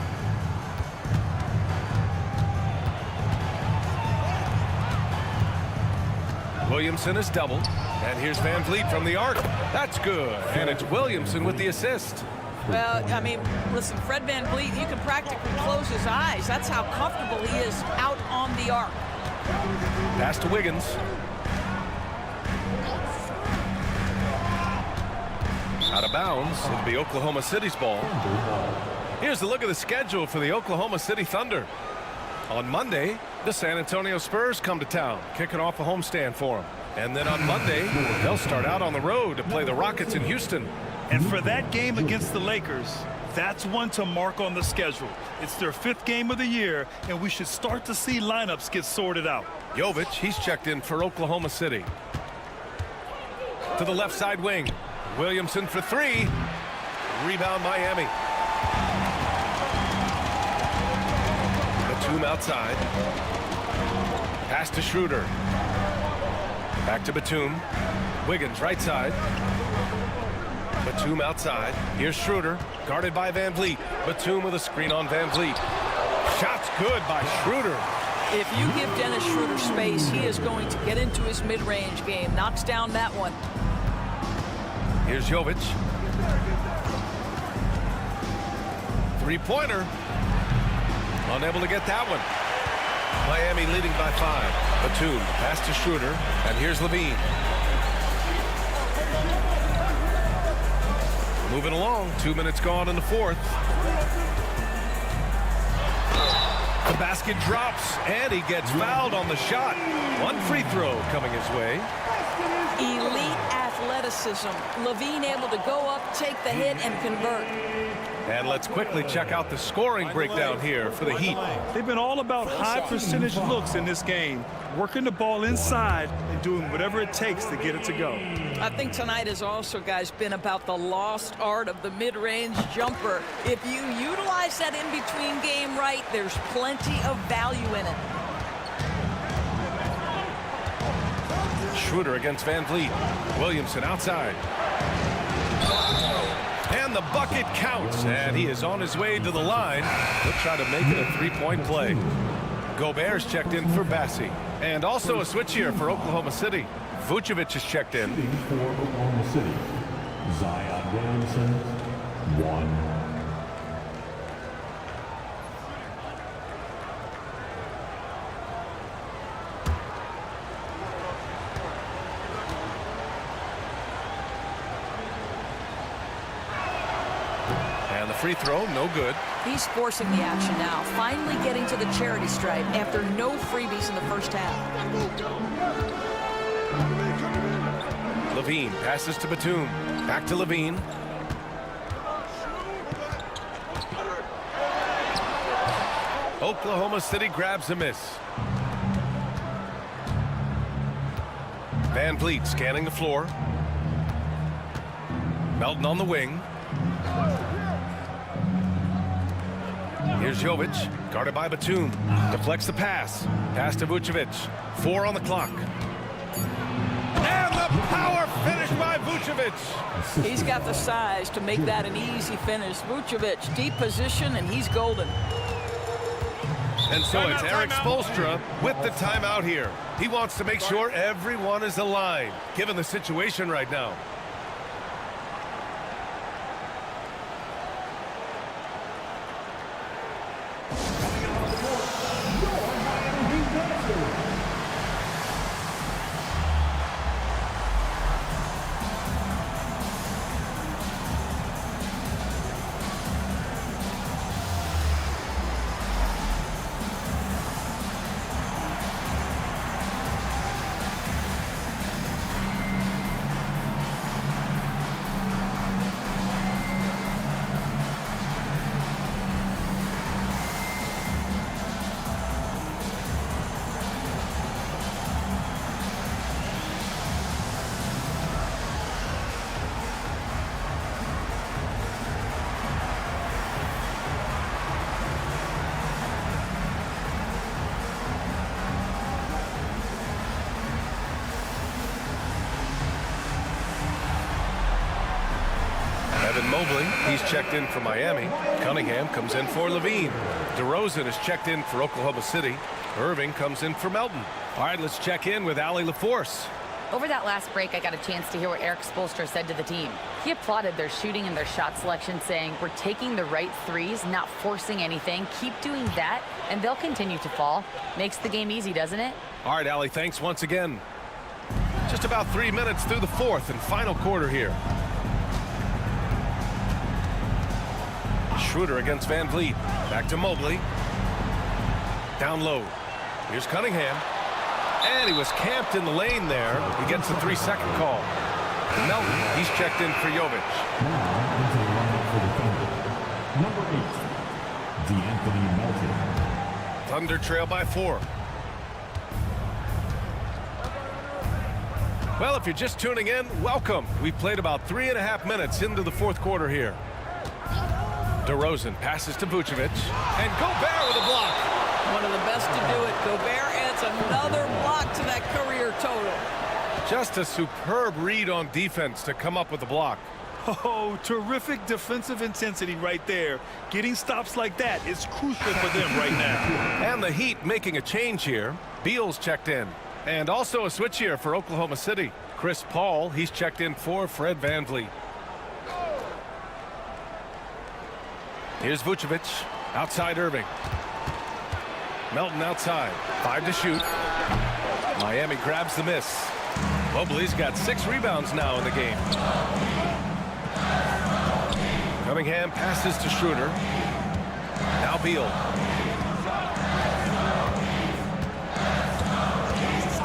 Williamson is doubled. And here's VanVleet from the arc. That's good. And it's Williamson with the assist. Well, I mean, listen, Fred VanVleet, you can practically close his eyes. That's how comfortable he is out on the arc. Pass to Wiggins. Out of bounds. It'll be Oklahoma City's ball. Here's a look at the schedule for the Oklahoma City Thunder. On Monday, the San Antonio Spurs come to town, kicking off a homestand for them. And then on Monday, they'll start out on the road to play the Rockets in Houston. And for that game against the Lakers, that's one to mark on the schedule. It's their 5th game of the year, and we should start to see lineups get sorted out. Jovic, he's checked in for Oklahoma City. To the left side wing. Williamson for three. Rebound Miami. Batum outside. Pass to Schroeder. Back to Batum. Wiggins right side. Batum outside. Here's Schroeder, guarded by VanVleet. Batum with a screen on VanVleet. Shot's good by Schroeder. If you give Dennis Schroeder space, he is going to get into his mid-range game. Knocks down that one. Here's Jovic. Three-pointer. Unable to get that one. Miami leading by 5. Batum, pass to Schroeder. And here's Levine. Moving along. 2 minutes gone in the fourth. The basket drops, and he gets fouled on the shot. One free throw coming his way. Elite athleticism. Levine able to go up, take the hit, and convert. And let's quickly check out the scoring breakdown here for the Heat. They've been all about high percentage looks in this game, working the ball inside and doing whatever it takes to get it to go. I think tonight has also, guys, been about the lost art of the mid-range jumper. If you utilize that in-between game right, there's plenty of value in it. Schroeder against VanVleet. Williamson outside. And the bucket counts, and he is on his way to the line. He'll try to make it a three-point play. Gobert's checked in for Bassi. And also a switch here for Oklahoma City. Vucevic is checked in. For Oklahoma City, Zion Williamson, 1. free throw, no good. He's forcing the action now, finally getting to the charity stripe after no freebies in the first half. Levine passes to Batum. Back to Levine. Oklahoma City grabs a miss. Van Vliet scanning the floor. Melton on the wing. Here's Jovic, guarded by Batum. Deflects the pass. Pass to Vucevic. 4 on the clock. And the power finish by Vucevic. He's got the size to make that an easy finish. Vucevic, deep position, and he's golden. And so it's Eric Spoelstra with the timeout here. He wants to make sure everyone is aligned, given the situation right now. Mobley, he's checked in for Miami. Cunningham comes in for Levine. DeRozan is checked in for Oklahoma City. Irving comes in for Melton. All right, let's check in with Allie LaForce. Over that last break, I got a chance to hear what Eric Spoelstra said to the team. He applauded their shooting and their shot selection, saying, "We're taking the right threes, not forcing anything. Keep doing that, and they'll continue to fall." Makes the game easy, doesn't it? All right, Allie, thanks once again. Just about 3 minutes through the fourth and final quarter here. Schroeder against Van Vliet. Back to Mobley. Down low. Here's Cunningham. And he was camped in the lane there. He gets a 3-second call. Melton, he's checked in for Jovic. Number 8, DeAnthony Melton. Thunder trail by 4. Well, if you're just tuning in, welcome. We've played about 3.5 minutes into the fourth quarter here. DeRozan passes to Vucevic, and Gobert with a block. One of the best to do it. Gobert adds another block to that career total. Just a superb read on defense to come up with the block. Oh, terrific defensive intensity right there. Getting stops like that is crucial for them right now. And the Heat making a change here. Beal's checked in. And also a switch here for Oklahoma City. Chris Paul, he's checked in for Fred Van Vliet. Here's Vucevic, outside Irving. Melton outside, 5 to shoot. Miami grabs the miss. Mobley's got 6 rebounds now in the game. Cunningham passes to Schroeder. Now Beal.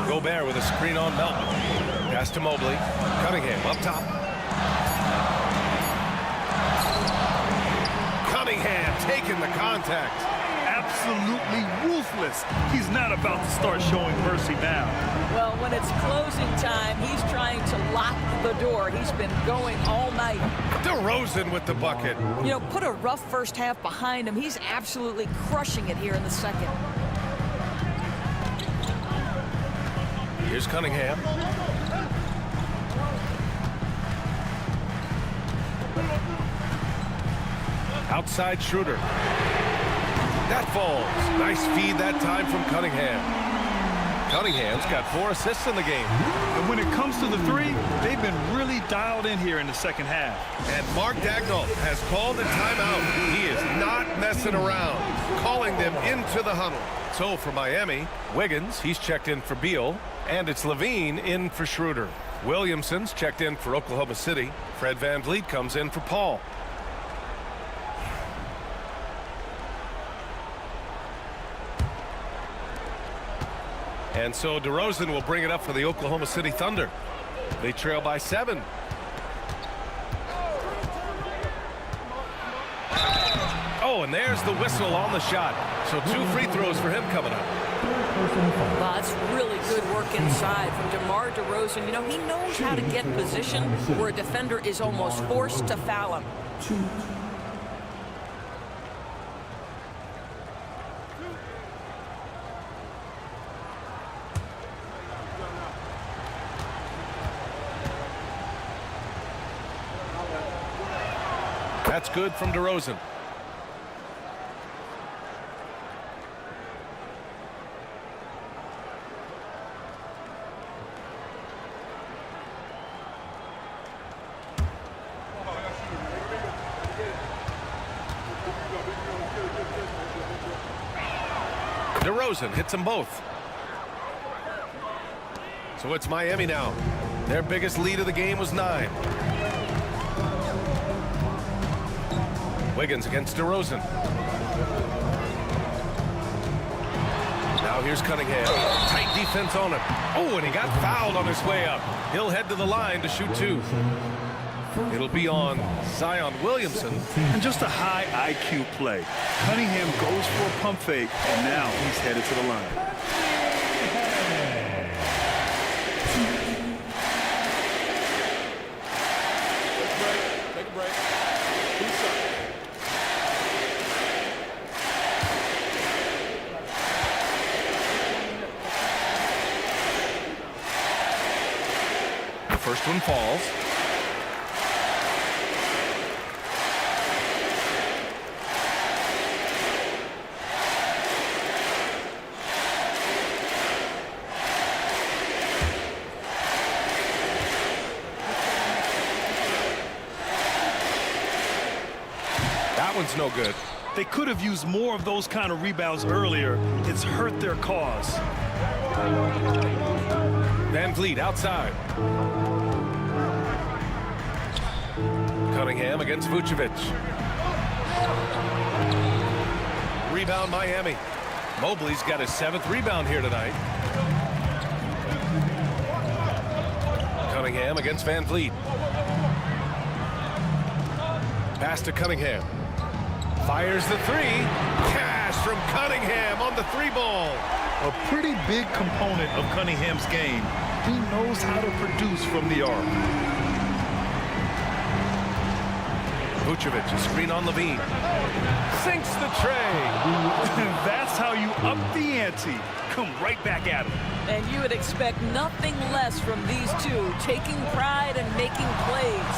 Gobert with a screen on Melton. Pass to Mobley. Cunningham up top. Cunningham taking the contact. Absolutely ruthless. He's not about to start showing mercy now. Well, when it's closing time, he's trying to lock the door. He's been going all night. DeRozan with the bucket. You know, put a rough first half behind him. He's absolutely crushing it here in the second. Here's Cunningham. Outside Schroeder. That falls. Nice feed that time from Cunningham. Cunningham's got 4 assists in the game. And when it comes to the three, they've been really dialed in here in the second half. And Mark Daigneault has called a timeout. He is not messing around, calling them into the huddle. So for Miami, Wiggins, he's checked in for Beal, and it's Levine in for Schroeder. Williamson's checked in for Oklahoma City. Fred Van Vliet comes in for Paul. And so DeRozan will bring it up for the Oklahoma City Thunder. They trail by 7. Oh, and there's the whistle on the shot. So 2 free throws for him coming up. Well, that's really good work inside from DeMar DeRozan. You know, he knows how to get position where a defender is almost forced to foul him. That's good from DeRozan. DeRozan hits them both. So it's Miami now. Their biggest lead of the game was 9. Wiggins against DeRozan. Now here's Cunningham. Tight defense on him. Oh, and he got fouled on his way up. He'll head to the line to shoot 2. It'll be on Zion Williamson. And just a high IQ play. Cunningham goes for a pump fake, and now he's headed to the line. Take a break. 2 shots. The first one falls. That one's no good. They could have used more of those kind of rebounds earlier. It's hurt their cause. Van Vliet outside. Cunningham against Vucevic. Rebound Miami. Mobley's got his 7th rebound here tonight. Cunningham against Van Vliet. Pass to Cunningham. Fires the 3. Cash from Cunningham on the 3-ball. A pretty big component of Cunningham's game. He knows how to produce from the arc. Vucevic, a screen on Levine. Sinks the tray. That's how you up the ante. Come right back at him. And you would expect nothing less from these two, taking pride and making plays.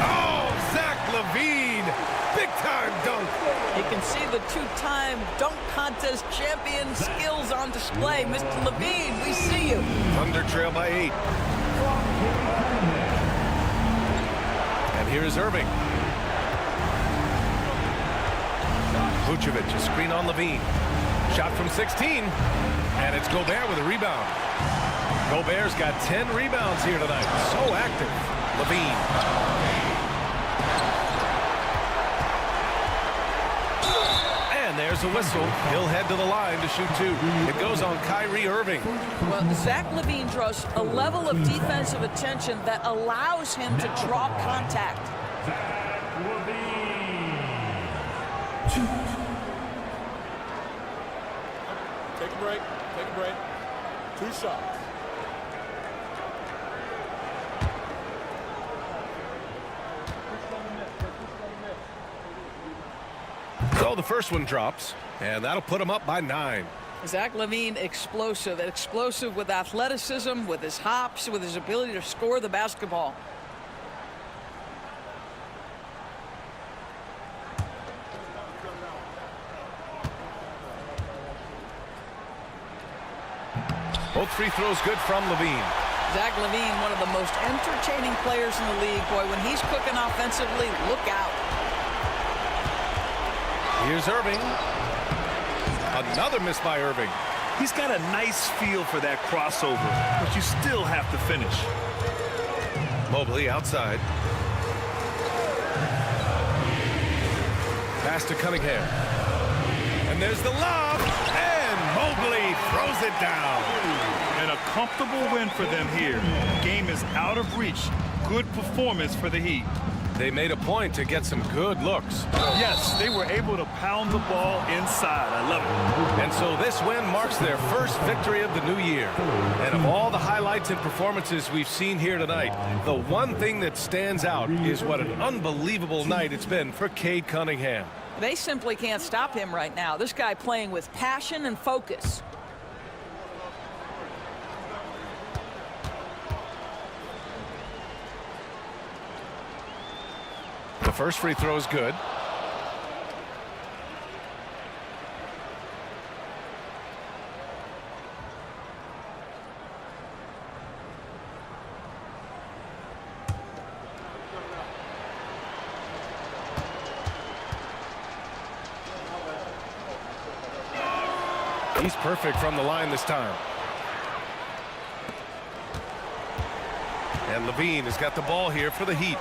Oh, Zach Levine. Big-time dunk. You can see the 2-time dunk contest champion skills on display. Mr. Levine, we see you. Thunder trail by 8. And here is Irving. Vucevic, a screen on Levine. Shot from 16. And it's Gobert with a rebound. Gobert's got 10 rebounds here tonight. So active. Levine. There's a whistle. He'll head to the line to shoot 2. It goes on Kyrie Irving. Well, Zach Levine draws a level of defensive attention that allows him to draw contact. Take a break. Take a break. 2 shots. So the first one drops, and that'll put him up by 9. Zach Levine, explosive with athleticism, with his hops, with his ability to score the basketball. Both free throws good from Levine. Zach Levine, one of the most entertaining players in the league. Boy, when he's cooking offensively, look out. Here's Irving. Another miss by Irving. He's got a nice feel for that crossover, but you still have to finish. Mobley outside. Pass to Cunningham. And there's the lob. And Mobley throws it down. And a comfortable win for them here. Game is out of reach. Good performance for the Heat. They made a point to get some good looks. Yes, they were able to pound the ball inside. I love it. And so this win marks their first victory of the new year. And of all the highlights and performances we've seen here tonight, the one thing that stands out is what an unbelievable night it's been for Cade Cunningham. They simply can't stop him right now. This guy playing with passion and focus. The first free throw is good. He's perfect from the line this time. And Levine has got the ball here for the Heat.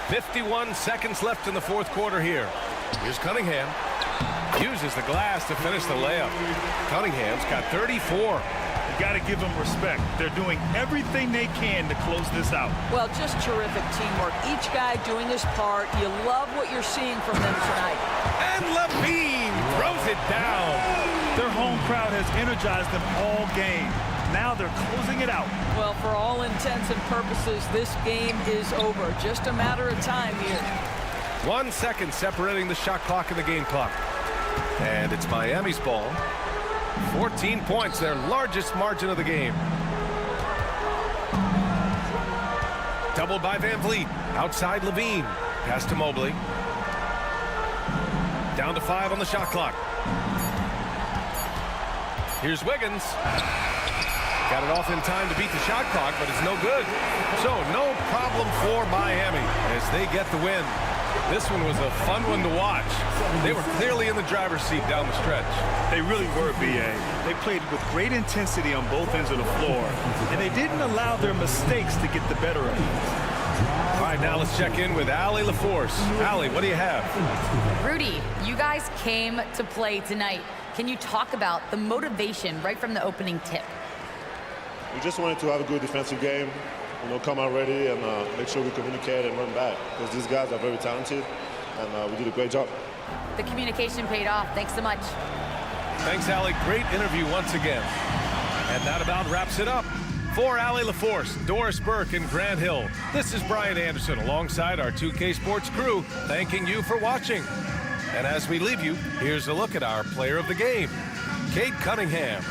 51 seconds left in the fourth quarter here. Here's Cunningham. Uses the glass to finish the layup. Cunningham's got 34. You got to give them respect. They're doing everything they can to close this out. Well, just terrific teamwork. Each guy doing his part. You love what you're seeing from them tonight. And Levine throws it down. Their home crowd has energized them all game. Now they're closing it out. Well, for all intents and purposes, this game is over. Just a matter of time here. 1 second separating the shot clock and the game clock. And it's Miami's ball. 14 points, their largest margin of the game. Doubled by Van Vliet. Outside Levine. Pass to Mobley. Down to 5 on the shot clock. Here's Wiggins. Got it off in time to beat the shot clock, but it's no good. So no problem for Miami as they get the win. This one was a fun one to watch. They were clearly in the driver's seat down the stretch. They really were, B.A. They played with great intensity on both ends of the floor, and they didn't allow their mistakes to get the better of them. All right, now let's check in with Allie LaForce. Allie, what do you have? Rudy, you guys came to play tonight. Can you talk about the motivation right from the opening tip? We just wanted to have a good defensive game, come out ready and make sure we communicate and run back because these guys are very talented and we did a great job. The communication paid off. Thanks so much. Thanks, Allie. Great interview once again. And that about wraps it up. For Allie LaForce, Doris Burke, and Grant Hill, this is Brian Anderson alongside our 2K Sports crew, thanking you for watching. And as we leave you, here's a look at our player of the game, Cade Cunningham.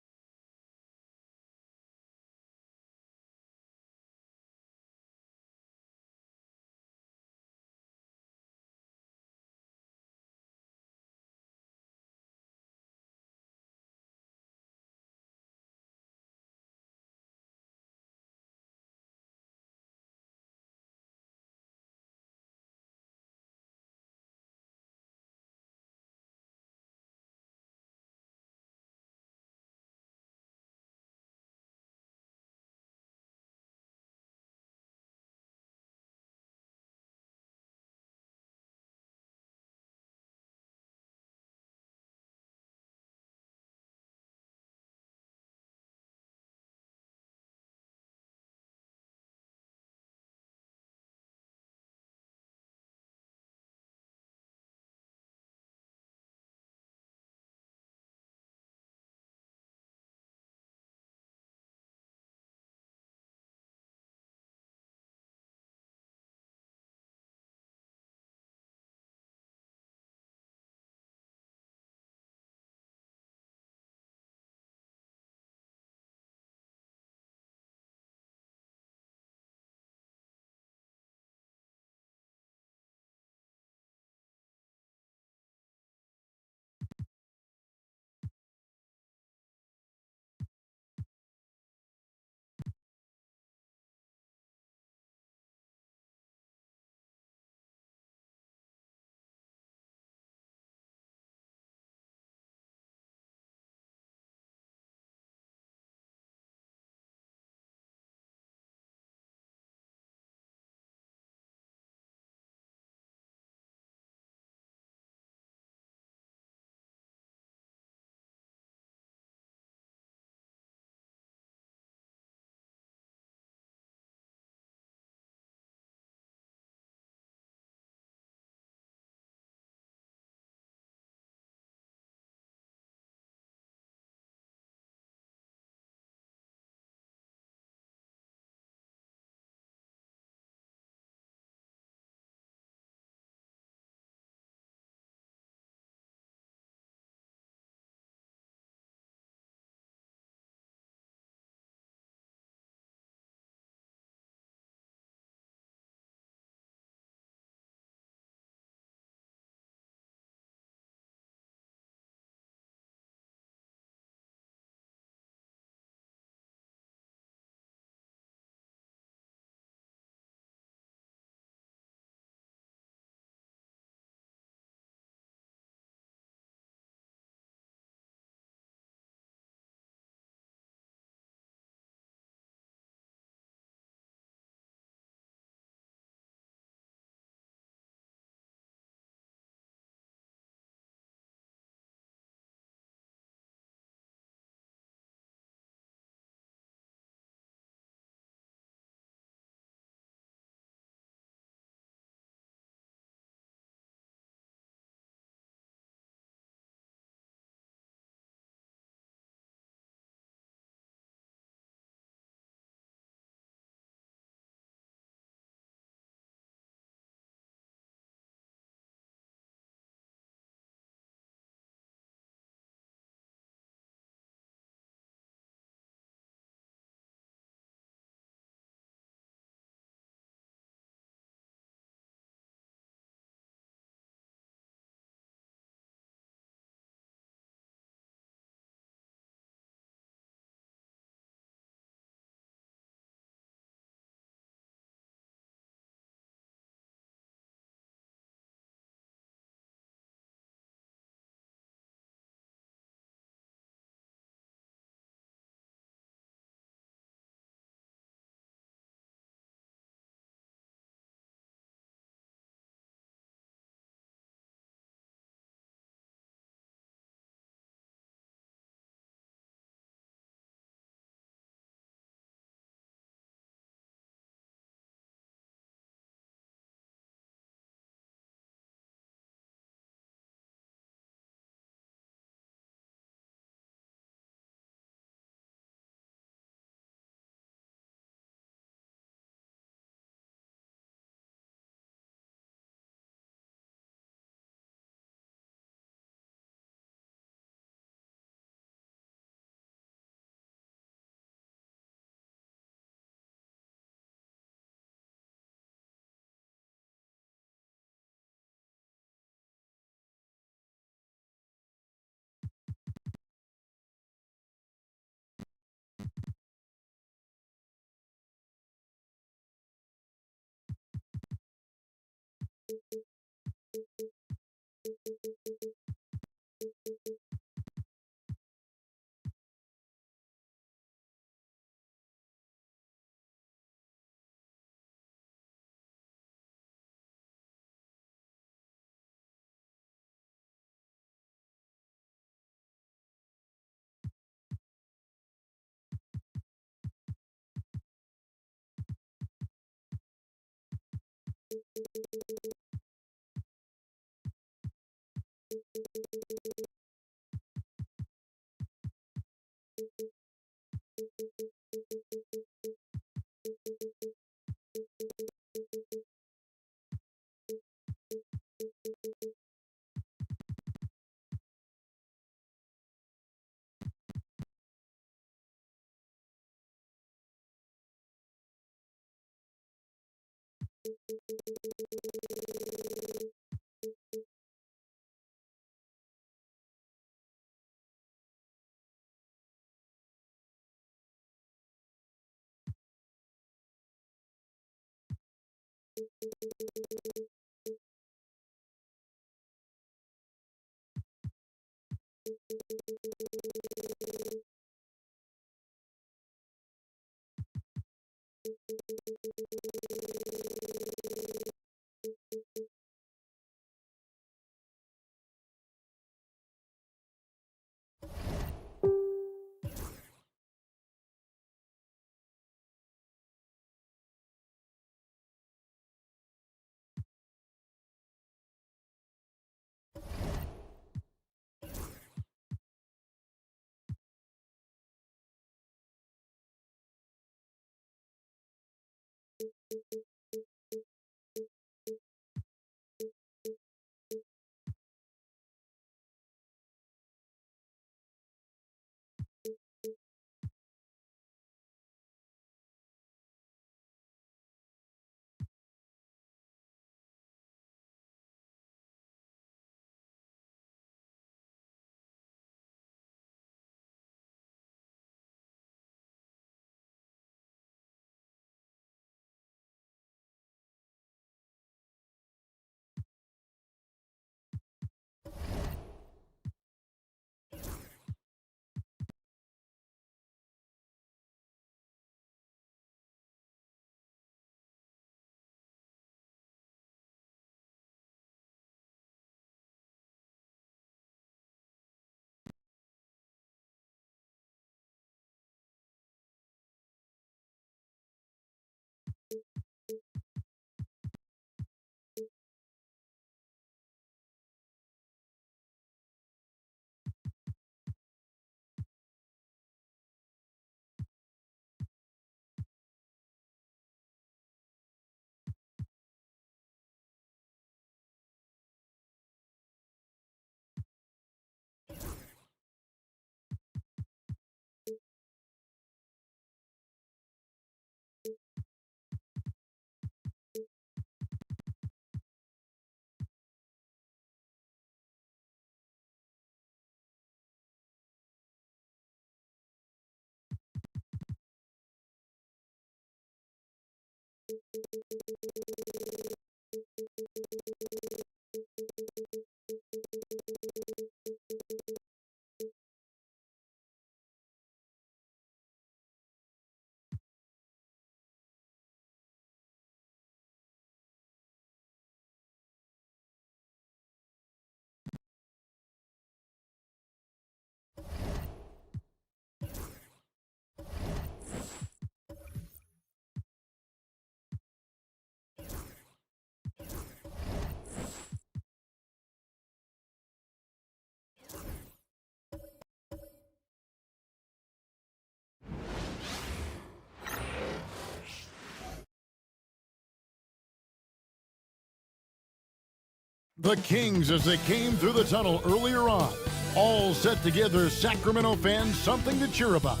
The Kings as they came through the tunnel earlier on, all set to give their Sacramento fans something to cheer about.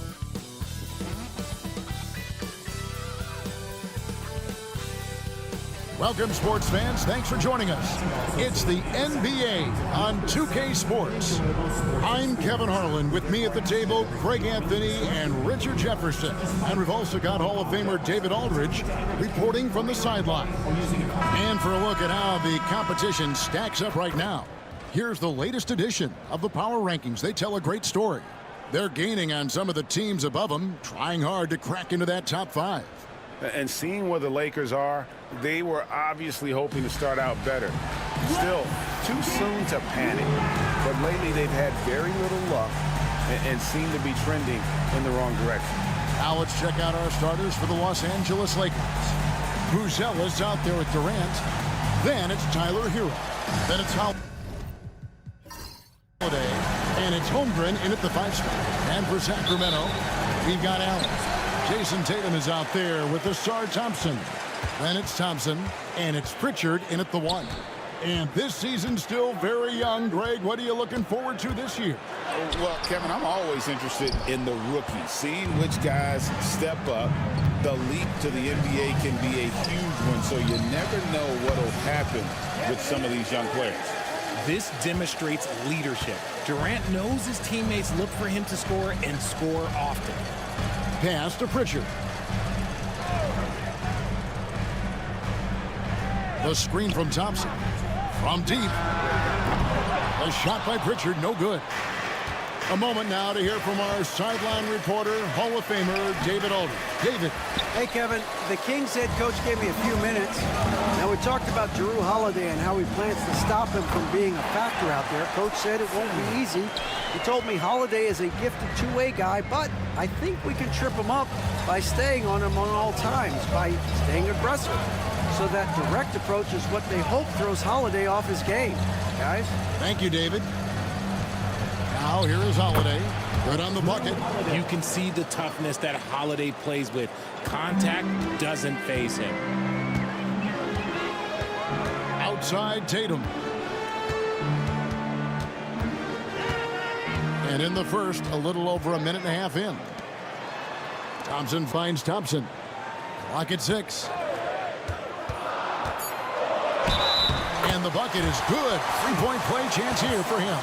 Welcome, sports fans. Thanks for joining us. It's the NBA on 2K Sports. I'm Kevin Harlan. With me at the table, Craig Anthony and Richard Jefferson. And we've also got Hall of Famer David Aldridge reporting from the sideline. And for a look at how the competition stacks up right now, here's the latest edition of the Power Rankings. They tell a great story. They're gaining on some of the teams above them, trying hard to crack into that top 5. And seeing where the Lakers are, they were obviously hoping to start out better. Still, too soon to panic. But lately, they've had very little luck and seem to be trending in the wrong direction. Now let's check out our starters for the Los Angeles Lakers. Buzel is out there with Durant. Then it's Tyler Hero. Then it's Holiday. And it's Holmgren in at the 5 spot. And for Sacramento, we've got Allen. Jason Tatum is out there with Asar Thompson. Then it's Thompson, and it's Pritchard in at the 1. And this season's still very young. Greg, what are you looking forward to this year? Well, Kevin, I'm always interested in the rookies, seeing which guys step up. The leap to the NBA can be a huge one, so you never know what will happen with some of these young players. This demonstrates leadership. Durant knows his teammates look for him to score and score often. Pass to Pritchard. The screen from Thompson. From deep. A shot by Pritchard, no good. A moment now to hear from our sideline reporter, Hall of Famer David Aldridge. David. Hey, Kevin. The Kings head coach gave me a few minutes. Now, we talked about Jrue Holiday and how he plans to stop him from being a factor out there. Coach said it won't be easy. He told me Holiday is a gifted two-way guy, but I think we can trip him up by staying on him on all times, by staying aggressive. So that direct approach is what they hope throws Holiday off his game. Guys? Thank you, David. Now here is Holiday. Good on the bucket. You can see the toughness that Holiday plays with. Contact doesn't faze him. Outside Tatum. And in the first, a little over a minute and a half in. Thompson finds Thompson. Clock at 6. And the bucket is good. 3-point play chance here for him.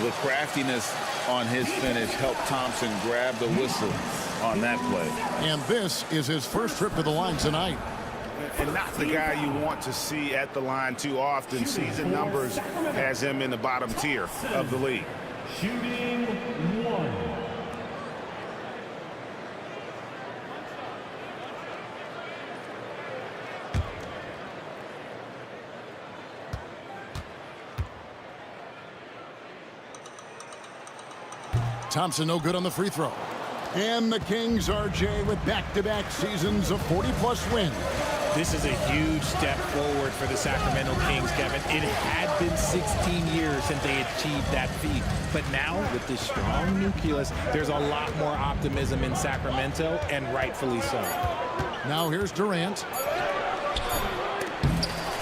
The craftiness on his finish helped Thompson grab the whistle on that play. And this is his first trip to the line tonight. And not the guy you want to see at the line too often. Season numbers has him in the bottom tier of the league. Shooting 1. Thompson no good on the free throw. And the Kings are, Jay, with back-to-back seasons of 40-plus wins. This is a huge step forward for the Sacramento Kings, Kevin. It had been 16 years since they achieved that feat. But now, with this strong nucleus, there's a lot more optimism in Sacramento, and rightfully so. Now here's Durant.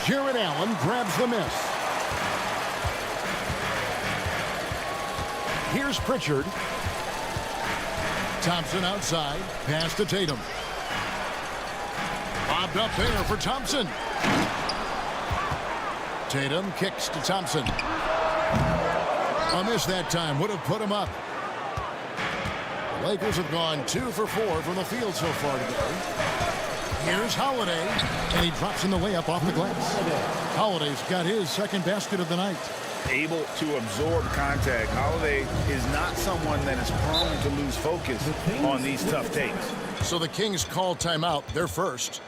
Jared Allen grabs the miss. Here's Pritchard. Thompson outside. Pass to Tatum. Bobbed up there for Thompson. Tatum kicks to Thompson. A miss that time. Would have put him up. The Lakers have gone 2 for 4 from the field so far today. Here's Holiday. And he drops in the layup off the glass. Holiday's got his second basket of the night. Able to absorb contact. Holiday is not someone that is prone to lose focus on these tough takes. So the Kings call timeout. They're first.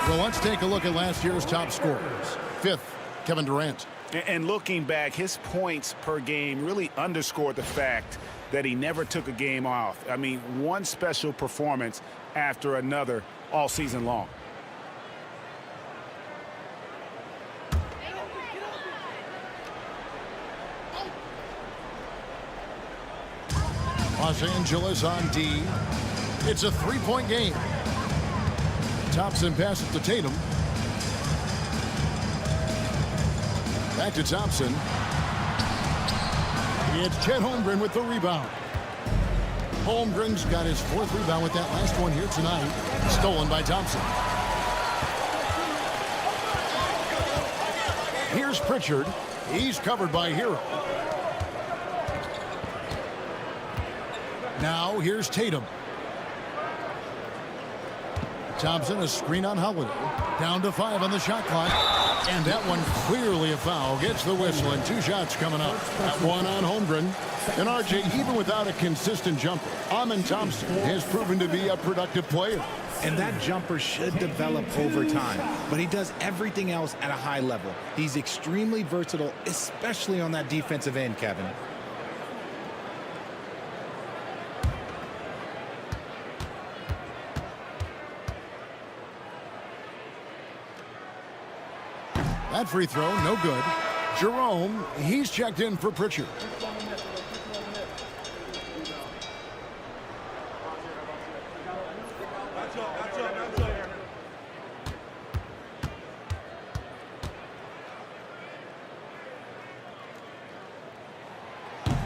So let's take a look at last year's top scorers. 5th, Kevin Durant. And looking back, his points per game really underscored the fact that he never took a game off. I mean, one special performance after another all season long. Los Angeles on D. It's a 3-point game. Thompson passes to Tatum. Back to Thompson. It's Chet Holmgren with the rebound. Holmgren's got his 4th rebound with that last one here tonight. Stolen by Thompson. Here's Pritchard. He's covered by Hero. Now here's Tatum. Thompson, a screen on Holiday. Down to 5 on the shot clock. And that one clearly a foul. Gets the whistle and 2 shots coming up. That one on Holmgren. And RJ, even without a consistent jumper, Amen Thompson has proven to be a productive player. And that jumper should develop over time. But he does everything else at a high level. He's extremely versatile, especially on that defensive end, Kevin. That free throw, no good. Jerome, he's checked in for Pritchard.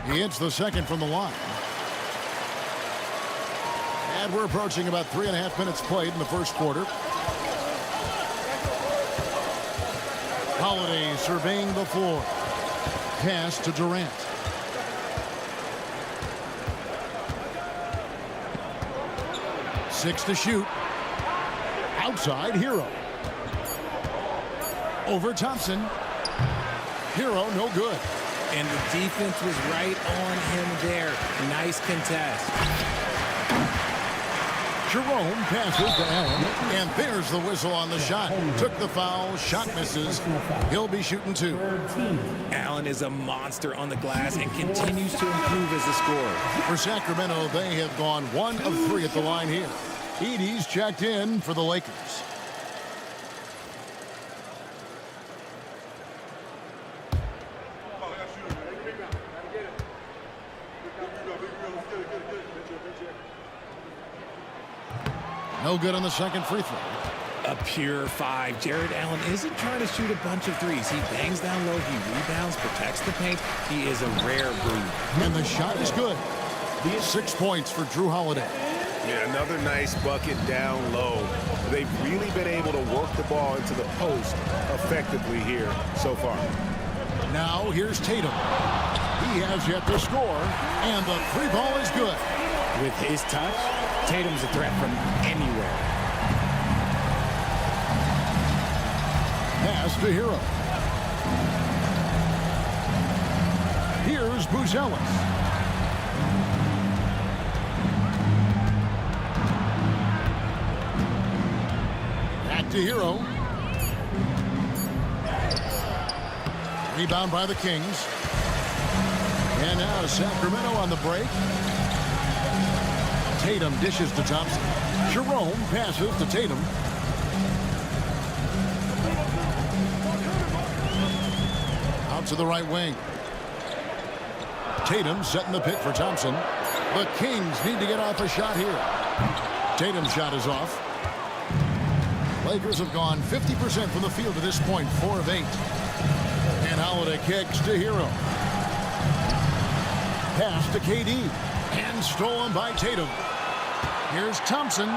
He hits the second from the line. And we're approaching about 3.5 minutes played in the first quarter. Holiday surveying the floor. Pass to Durant. Six to shoot. Outside, Hero. Over Thompson. Hero, no good. And the defense was right on him there. Nice contest. Jerome passes to Allen, and there's the whistle on the shot. Took the foul, shot misses. He'll be shooting 2. Allen is a monster on the glass and continues to improve as a scorer. For Sacramento, they have gone 1 of 3 at the line here. Edey's checked in for the Lakers. No good on the second free throw. A pure 5. Jared Allen isn't trying to shoot a bunch of threes. He bangs down low, he rebounds, protects the paint. He is a rare breed. And the shot is good. 6 points for Drew Holiday. Yeah, another nice bucket down low. They've really been able to work the ball into the post effectively here so far. Now here's Tatum. He has yet to score, and the 3 ball is good. With his touch, Tatum's a threat from anywhere. Pass to Hero. Here's Buzelis. Back to Hero. Rebound by the Kings. And now Sacramento on the break. Tatum dishes to Thompson. Jerome passes to Tatum. Out to the right wing. Tatum setting the pick for Thompson. The Kings need to get off a shot here. Tatum's shot is off. Lakers have gone 50% from the field to this point, 4 of 8. And Holiday kicks to Hero. Pass to KD. And stolen by Tatum. Here's Thompson.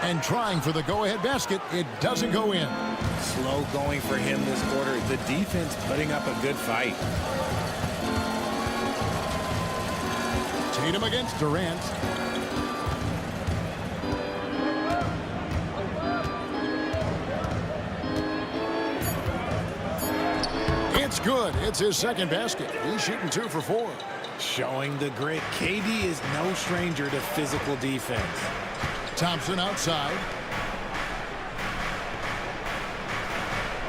And trying for the go-ahead basket. It doesn't go in. Slow going for him this quarter. The defense putting up a good fight. Tatum against Durant. It's good. It's his second basket. He's shooting 2 for 4. Showing the grit. KD is no stranger to physical defense. Thompson outside.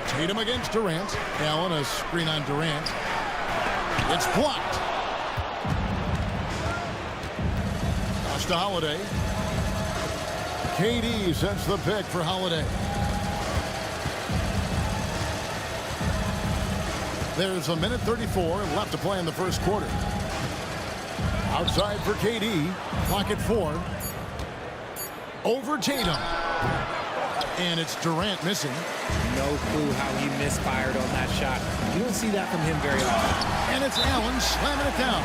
Tatum against Durant. Allen, a screen on Durant. It's blocked. Pass to Holiday. KD sets the pick for Holiday. There's a minute 34 left to play in the first quarter. Outside for KD. Clock at 4. Over Tatum. And it's Durant missing. No clue how he misfired on that shot. You don't see that from him very often. And it's Allen slamming it down.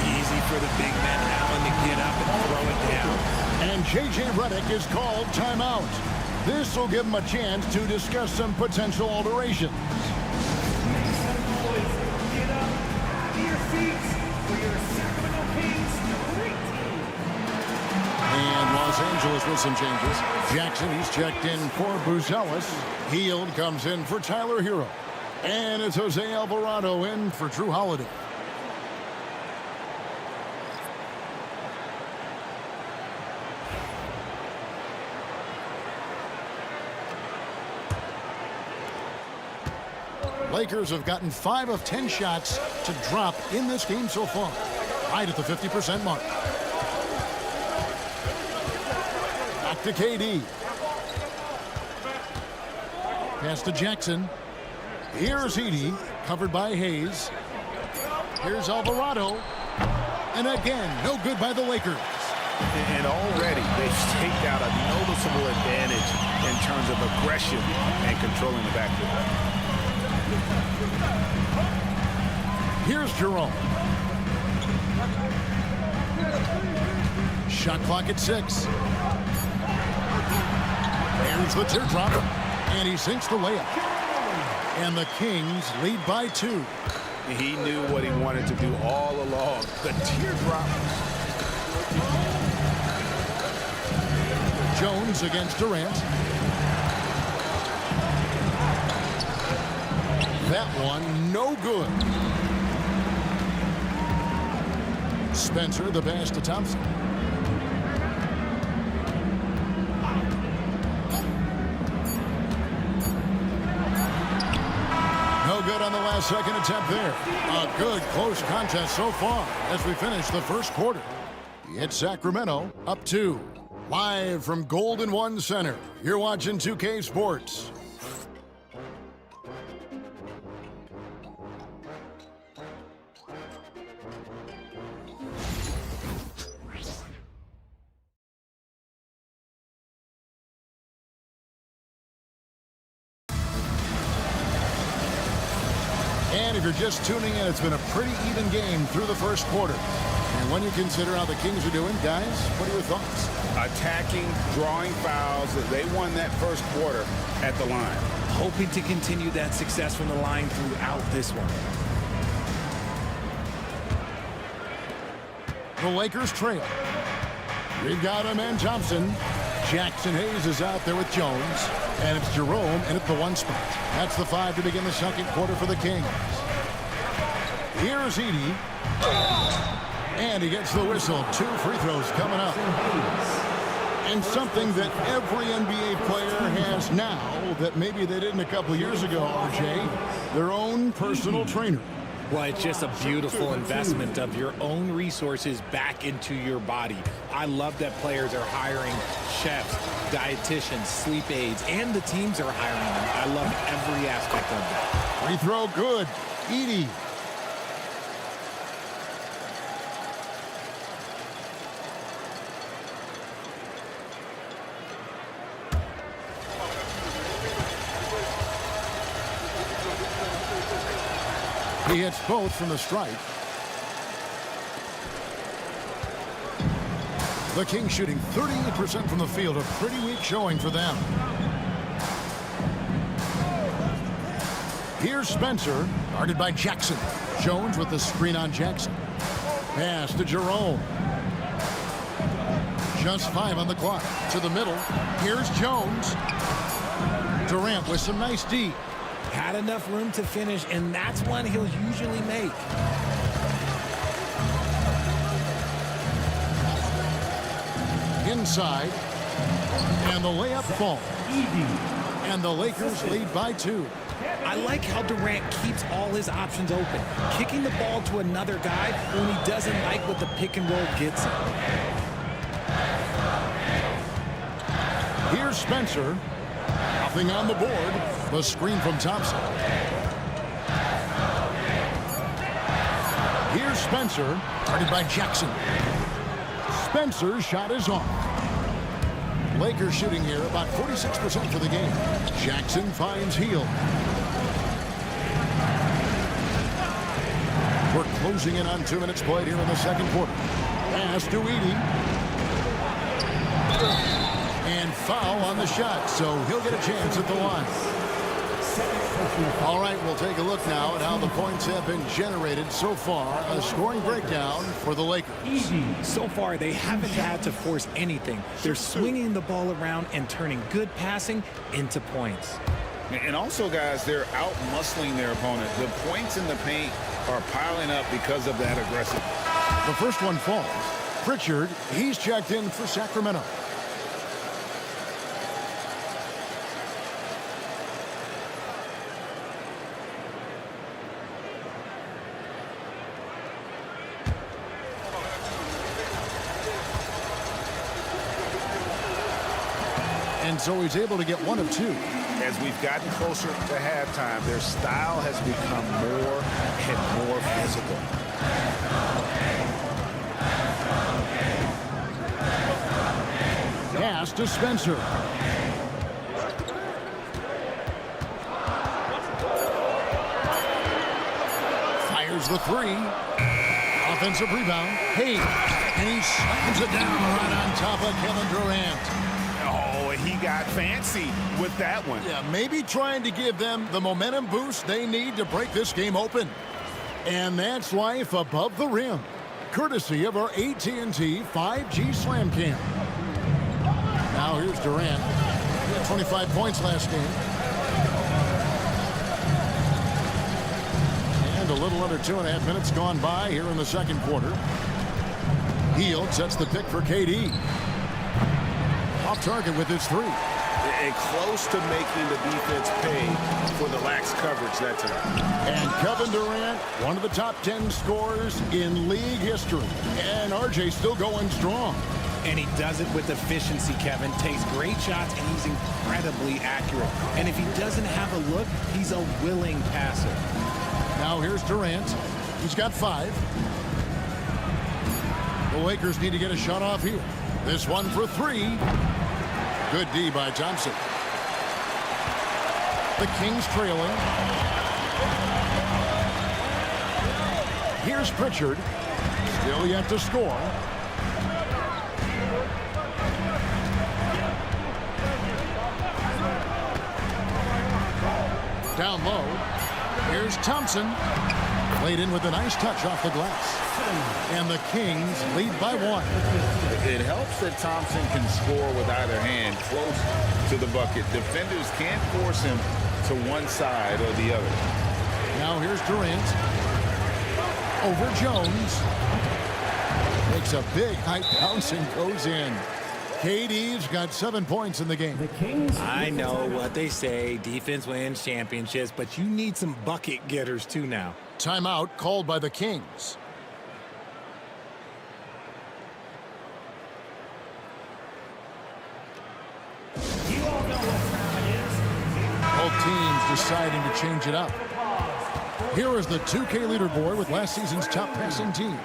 Easy for the big man Allen to get up and throw it down. And J.J. Redick is called timeout. This will give him a chance to discuss some potential alterations. Get up to your seats for your Sacramento Kings great team. And Los Angeles with some changes. Jackson, he's checked in for Buzelis. Hield comes in for Tyler Hero. And it's Jose Alvarado in for Drew Holiday. Lakers have gotten 5 of 10 shots to drop in this game so far. Right at the 50% mark. Back to KD. Pass to Jackson. Here's Edey, covered by Hayes. Here's Alvarado. And again, no good by the Lakers. And already they've staked out a noticeable advantage in terms of aggression and controlling the backcourt. Here's Jerome. Shot clock at 6. Here's the teardrop. And he sinks the layup. And the Kings lead by 2. He knew what he wanted to do all along. The teardrop. Jones against Durant. That one, no good. Spencer, the pass to Thompson. No good on the last second attempt there. A good close contest so far as we finish the first quarter. It's Sacramento up 2. Live from Golden One Center, you're watching 2K Sports. And if you're just tuning in, it's been a pretty even game through the first quarter. And when you consider how the Kings are doing, guys, what are your thoughts? Attacking, drawing fouls. They won that first quarter at the line. Hoping to continue that success from the line throughout this one. The Lakers trail. We've got him and Thompson. Jackson Hayes is out there with Jones. And it's Jerome in at the 1 spot. That's the 5 to begin the second quarter for the Kings. Here's Edey. And he gets the whistle. 2 free throws coming up. And something that every NBA player has now that maybe they didn't a couple years ago, RJ, their own personal trainer. Well, it's just a beautiful investment of your own resources back into your body. I love that players are hiring chefs, dietitians, sleep aides, and the teams are hiring them. I love every aspect of that. Free throw good. Edey. He hits both from the stripe. The Kings shooting 38% from the field, a pretty weak showing for them. Here's Spencer, guarded by Jackson. Jones with the screen on Jackson. Pass to Jerome. Just 5 on the clock. To the middle. Here's Jones. Durant with some nice D. Had enough room to finish, and that's one he'll usually make. Inside. And the layup falls. And the Lakers lead by 2. I like how Durant keeps all his options open, kicking the ball to another guy when he doesn't like what the pick and roll gets him. Here's Spencer. Nothing on the board. The screen from Thompson. Here's Spencer. Guarded by Jackson. Spencer's shot is off. Lakers shooting here about 46% for the game. Jackson finds Hield. We're closing in on 2 minutes played here in the second quarter. Pass to Edey. And foul on the shot, so he'll get a chance at the line. All right, we'll take a look now at how the points have been generated so far. A scoring breakdown for the Lakers. So far, they haven't had to force anything. They're swinging the ball around and turning good passing into points. And also, guys, they're out-muscling their opponent. The points in the paint are piling up because of that aggressive. The first one falls. Pritchard, he's checked in for Sacramento. And so he's able to get 1 of 2. As we've gotten closer to halftime, their style has become more and more physical. Pass to Spencer. Fires the 3. Offensive rebound. Hayes. And he slams it down right on top of Kevin Durant. Oh, he got fancy with that one. Yeah, maybe trying to give them the momentum boost they need to break this game open. And that's life above the rim, courtesy of our AT&T 5G Slam Cam. Now here's Durant. He had 25 points last game. And a little under 2.5 minutes gone by here in the second quarter. Hield sets the pick for KD. Off target with his 3. And close to making the defense pay for the lax coverage that time. And Kevin Durant, one of the top 10 scorers in league history. And RJ still going strong. And he does it with efficiency, Kevin. Takes great shots, and he's incredibly accurate. And if he doesn't have a look, he's a willing passer. Now here's Durant. He's got 5. The Lakers need to get a shot off here. This one for 3. Good D by Thompson. The Kings trailing. Here's Pritchard. Still yet to score. Down low. Here's Thompson. Played in with a nice touch off the glass. And the Kings lead by 1. It helps that Thompson can score with either hand close to the bucket. Defenders can't force him to one side or the other. Now here's Durant. Over Jones. Makes a big high bounce and goes in. KD's got 7 points in the game. I know what they say. Defense wins championships, but you need some bucket getters too now. Timeout called by the Kings. Both teams deciding to change it up. Here is the 2K leaderboard with last season's top passing teams.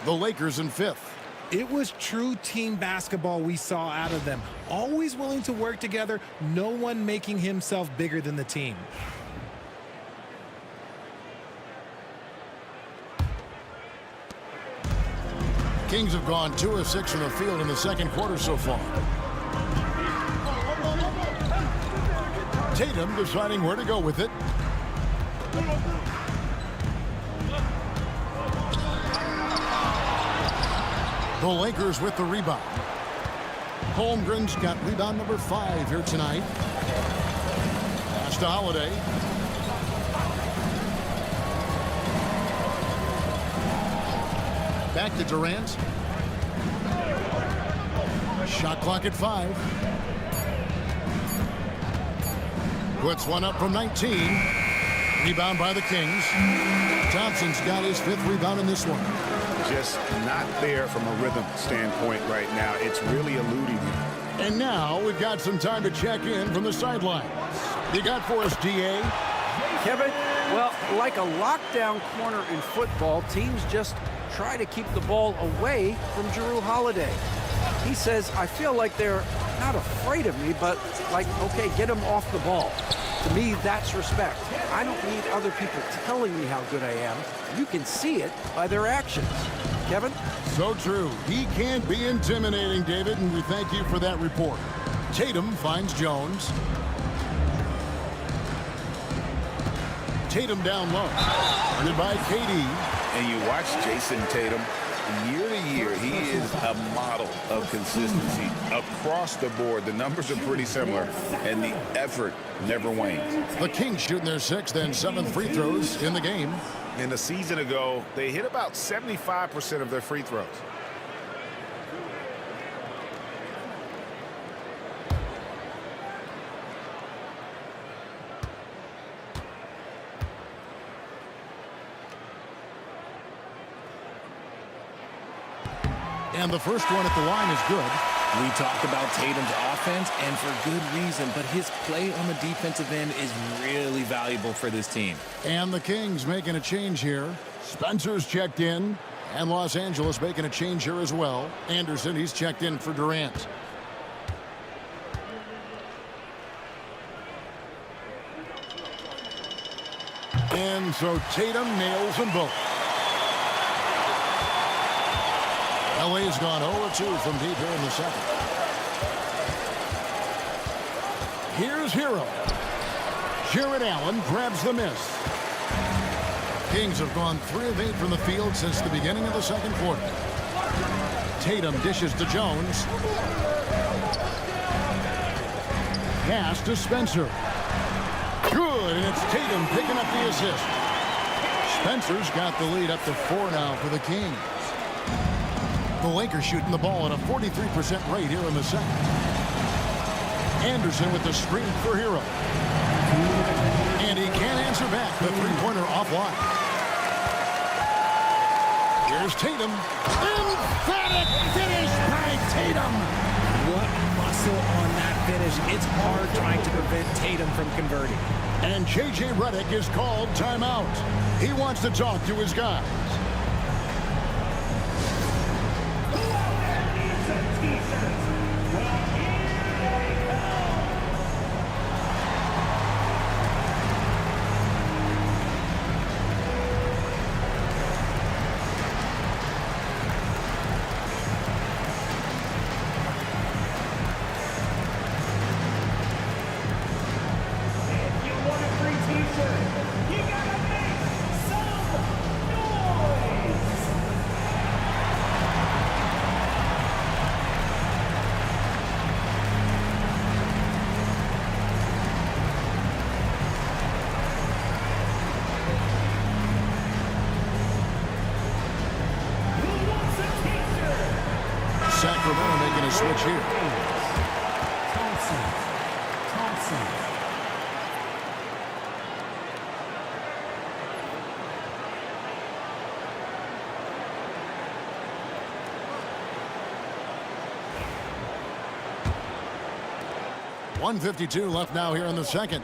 The Lakers in 5th. It was true team basketball we saw out of them. Always willing to work together, no one making himself bigger than the team. Kings have gone 2 of 6 from the field in the second quarter so far. Tatum deciding where to go with it. The Lakers with the rebound. Holmgren's got rebound number 5 here tonight. Pass to Holiday. Back to Durant. Shot clock at 5. Puts one up from 19. Rebound by the Kings. Thompson's got his 5th rebound in this one. Just not there from a rhythm standpoint right now. It's really eluding him. And now we've got some time to check in from the sidelines. You got for us, DA? Kevin, well, like a lockdown corner in football, teams just try to keep the ball away from Jrue Holiday. He says, I feel like they're not afraid of me, but like, okay, get him off the ball. To me, that's respect. I don't need other people telling me how good I am. You can see it by their actions. Kevin? So true. He can be intimidating, David, and we thank you for that report. Tatum finds Jones. Tatum down low. Guarded by KD. And you watch Jason Tatum. Year to year, he is a model of consistency across the board. The numbers are pretty similar, and the effort never wanes. The Kings shooting their 6th and 7th free throws in the game. And a season ago, they hit about 75% of their free throws. And the first one at the line is good. We talked about Tatum's offense, and for good reason, but his play on the defensive end is really valuable for this team. And the Kings making a change here. Spencer's checked in, and Los Angeles making a change here as well. Anderson, he's checked in for Durant. And so Tatum nails them both. LA's gone 0-2 from deep here in the second. Here's Hero. Jared Allen grabs the miss. Kings have gone 3 of 8 from the field since the beginning of the second quarter. Tatum dishes to Jones. Pass to Spencer. Good, and it's Tatum picking up the assist. Spencer's got the lead up to 4 now for the Kings. The Lakers shooting the ball at a 43% rate here in the second. Anderson with the screen for Hero. And he can't answer back. The three-pointer offline. Here's Tatum. Emphatic finish by Tatum. What muscle on that finish. It's hard trying to prevent Tatum from converting. And J.J. Redick is called timeout. He wants to talk to his guys. Sacramento making a switch here. Thompson. .152 left now here in the second.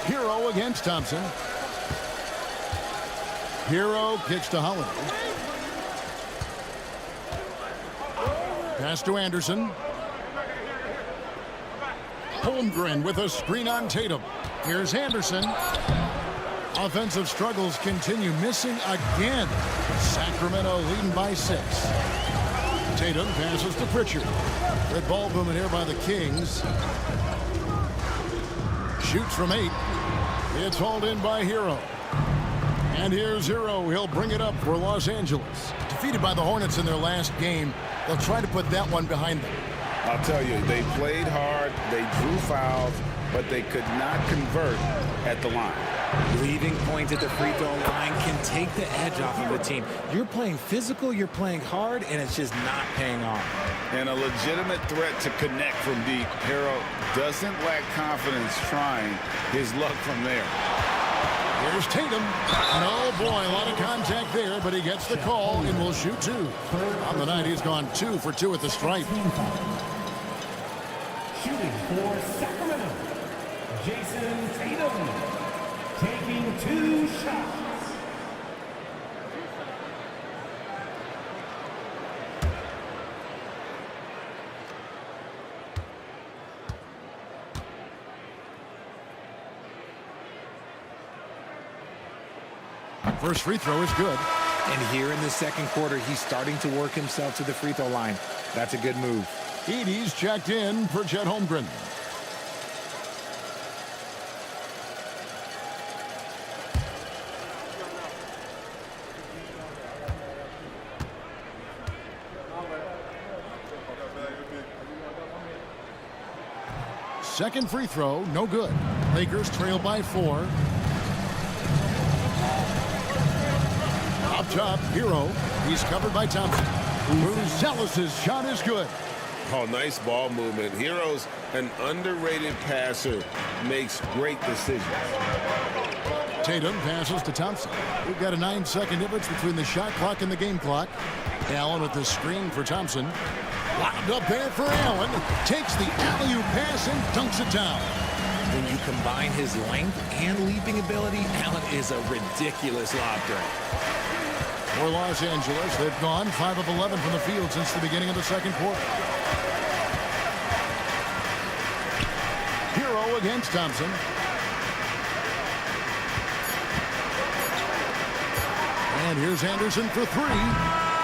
Hero against Thompson. Hero kicks to Holiday. Pass to Anderson. Holmgren with a screen on Tatum. Here's Anderson. Offensive struggles continue, missing again. Sacramento leading by 6. Tatum passes to Pritchard. Red ball movement here by the Kings. Shoots from 8. It's hauled in by Hero. And here's Hero. He'll bring it up for Los Angeles. Defeated by the Hornets in their last game. They'll try to put that one behind them. I'll tell you, they played hard, they drew fouls, but they could not convert at the line. Leaving points at the free throw line can take the edge off of a team. You're playing physical, you're playing hard, and it's just not paying off. And a legitimate threat to connect from deep. Hero doesn't lack confidence trying his luck from there. Here's Tatum. And oh boy, a lot of contact there, but he gets the call and will shoot 2. On the night, he's gone 2 for 2 at the stripe. Shooting for Sacramento, Jason Tatum, taking 2 shots. First free throw is good. And here in the second quarter, he's starting to work himself to the free throw line. That's a good move. Edey's checked in for Chet Holmgren. Second free throw, no good. Lakers trail by 4. Up top, Hero. He's covered by Thompson. Buzelis' shot is good. Oh, nice ball movement. Hero's an underrated passer. Makes great decisions. Tatum passes to Thompson. We've got a 9-second difference between the shot clock and the game clock. Allen with the screen for Thompson. Lobbed up there for Allen. Takes the alley-oop pass and dunks it down. When you combine his length and leaping ability, Allen is a ridiculous lob threat. For Los Angeles, they've gone 5 of 11 from the field since the beginning of the second quarter. Hero against Thompson. And here's Anderson for 3.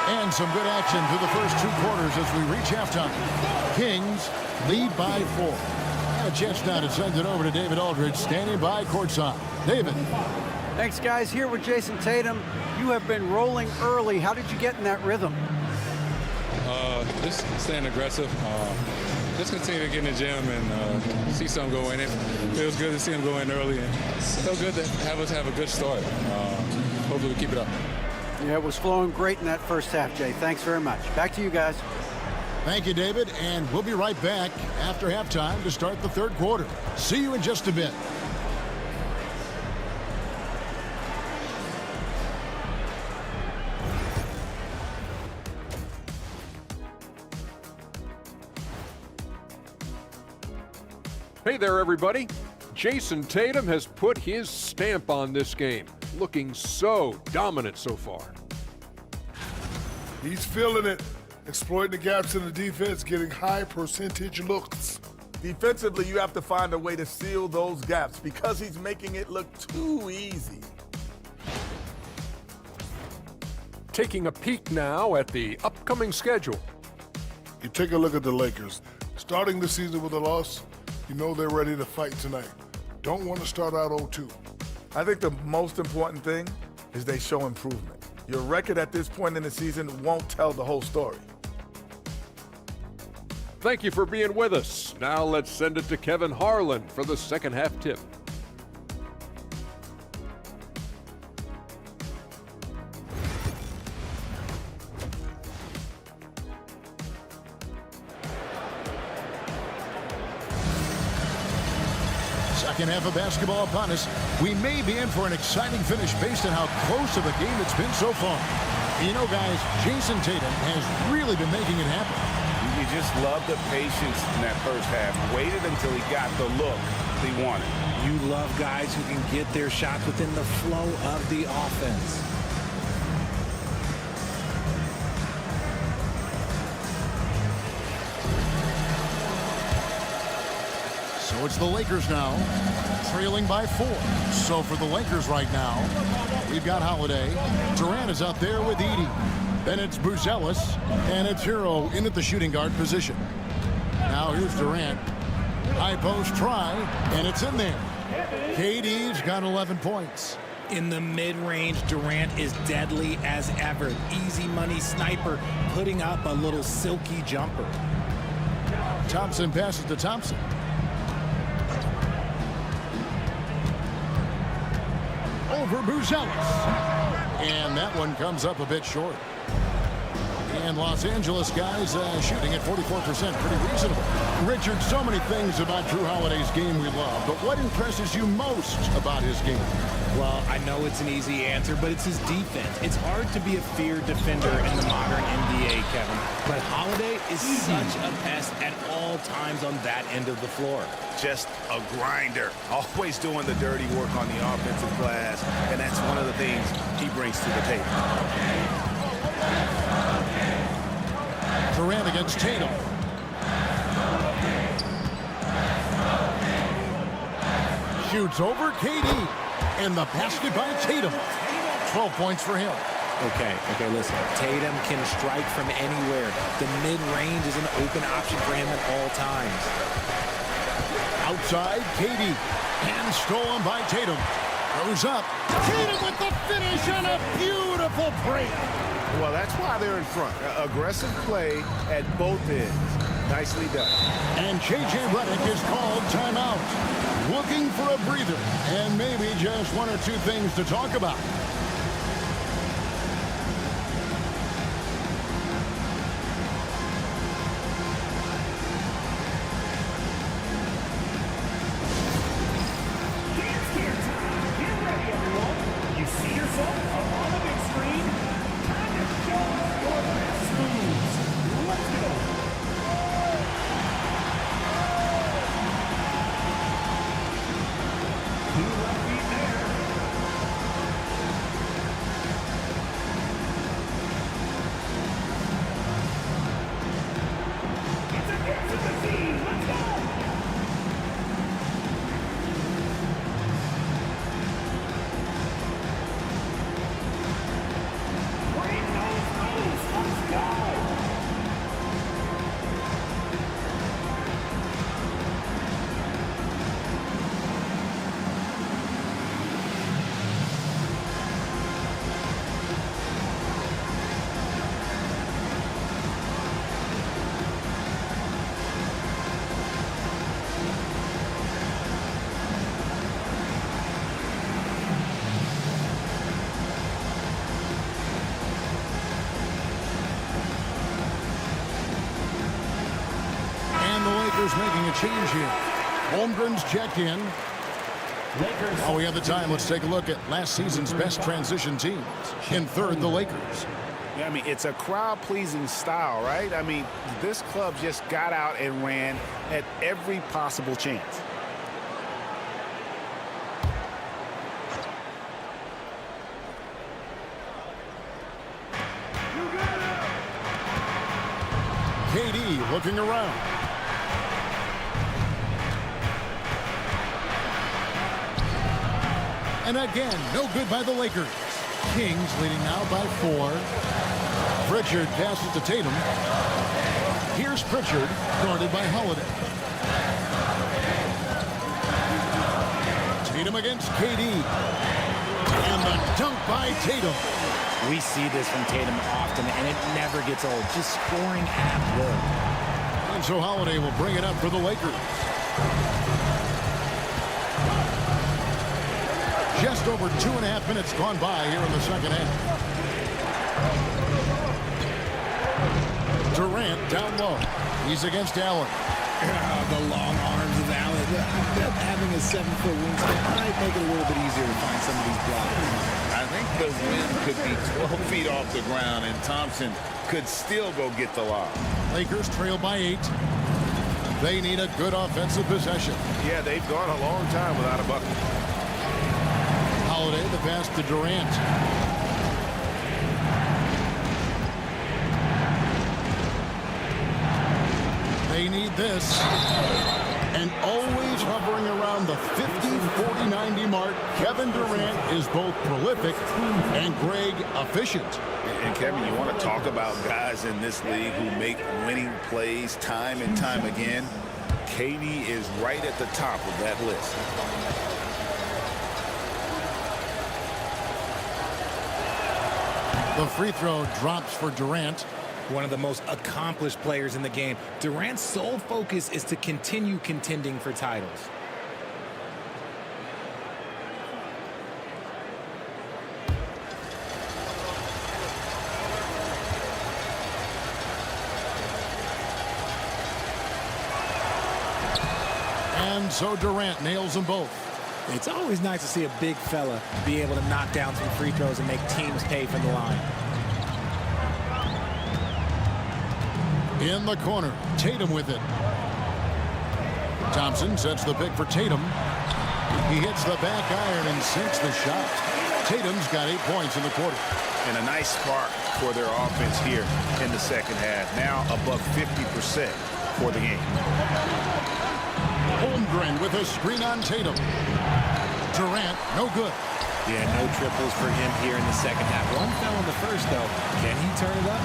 And some good action through the first 2 quarters as we reach halftime. Kings lead by 4. A chance now to send it over to David Aldridge, standing by courtside. David. Thanks, guys. Here with Jason Tatum. You have been rolling early. How did you get in that rhythm? Just staying aggressive. Just continue to get in the gym and see something go in. It feels good to see him go in early. And it feels good to have us have a good start. Hopefully we keep it up. Yeah, it was flowing great in that first half, Jay. Thanks very much. Back to you guys. Thank you, David. And we'll be right back after halftime to start the third quarter. See you in just a bit. Hey there, everybody. Jason Tatum has put his stamp on this game, looking so dominant so far. He's feeling it, exploiting the gaps in the defense, getting high percentage looks. Defensively, you have to find a way to seal those gaps because he's making it look too easy. Taking a peek now at the upcoming schedule. You take a look at the Lakers. Starting the season with a loss, you know they're ready to fight tonight. Don't want to start out 0-2. I think the most important thing is they show improvement. Your record at this point in the season won't tell the whole story. Thank you for being with us. Now let's send it to Kevin Harlan for the second half tip. Second half of basketball upon us. We may be in for an exciting finish based on how close of a game it's been so far. You know, guys, Jason Tatum has really been making it happen. You just love the patience in that first half. Waited until he got the look he wanted. You love guys who can get their shots within the flow of the offense. So it's the Lakers now, trailing by 4. So for the Lakers right now, we've got Holiday. Durant is out there with Edey. Then it's Buzelis, and it's Hero in at the shooting guard position. Now here's Durant. High post try, and it's in there. KD's got 11 points. In the mid-range, Durant is deadly as ever. Easy money sniper, putting up a little silky jumper. Thompson passes to Thompson. Over Buzelis. And that one comes up a bit short. And Los Angeles guys shooting at 44%. Pretty reasonable. Richard, so many things about Drew Holiday's game we love, but what impresses you most about his game? Well, I know it's an easy answer, but it's his defense. It's hard to be a feared defender in the modern NBA, Kevin. But Holiday is such a pest at all times on that end of the floor. Just a grinder, always doing the dirty work on the offensive glass, and that's one of the things he brings to the table. Durant against Tatum. Shoots over KD. And the basket by Tatum. 12 points for him. Okay, listen. Tatum can strike from anywhere. The mid-range is an open option for him at all times. Outside, KD. And stolen by Tatum. Goes up. Tatum with the finish and a beautiful break. Well, that's why they're in front. Aggressive play at both ends. Nicely done. And J.J. Redick is called timeout. Looking for a breather and maybe just one or two things to talk about. Dance gear time. Get ready, everyone. You see yourself up on the big screen. Time to show us your best moves. Let's go. Two left feet there. It's a dance with the scene. Let's go. Bring those moves. Let's go. And the Lakers making a change here. Holmgren's checked in. While we have the time, let's take a look at last season's best transition teams. In third, the Lakers. Yeah, I mean, it's a crowd-pleasing style, right? I mean, this club just got out and ran at every possible chance. KD looking around. And again, no good by the Lakers. Kings leading now by 4. Pritchard passes to Tatum. Here's Pritchard, guarded by Holiday. Tatum against KD. And the dunk by Tatum. We see this from Tatum often, and it never gets old. Just scoring at will. And so Holiday will bring it up for the Lakers. Just over 2.5 minutes gone by here in the second half. Durant down low. He's against Allen. The long arms of Allen. Having a 7-foot wingspan might make it a little bit easier to find some of these blocks. I think the wind could be 12 feet off the ground, and Thompson could still go get the lob. Lakers trail by 8. They need a good offensive possession. Yeah, they've gone a long time without a bucket. Holiday, the pass to Durant. They need this. And always hovering around the 50, 40, 90 mark, Kevin Durant is both prolific and, Greg, efficient. And Kevin, you want to talk about guys in this league who make winning plays time and time again? KD is right at the top of that list. The free throw drops for Durant. One of the most accomplished players in the game. Durant's sole focus is to continue contending for titles. And so Durant nails them both. It's always nice to see a big fella be able to knock down some free throws and make teams pay from the line. In the corner, Tatum with it. Thompson sets the pick for Tatum. He hits the back iron and sinks the shot. Tatum's got 8 points in the quarter. And a nice spark for their offense here in the second half. Now above 50% for the game. Holmgren with a screen on Tatum. Durant, no good. Yeah, no triples for him here in the second half. One fell in the first, though. Can he turn it up?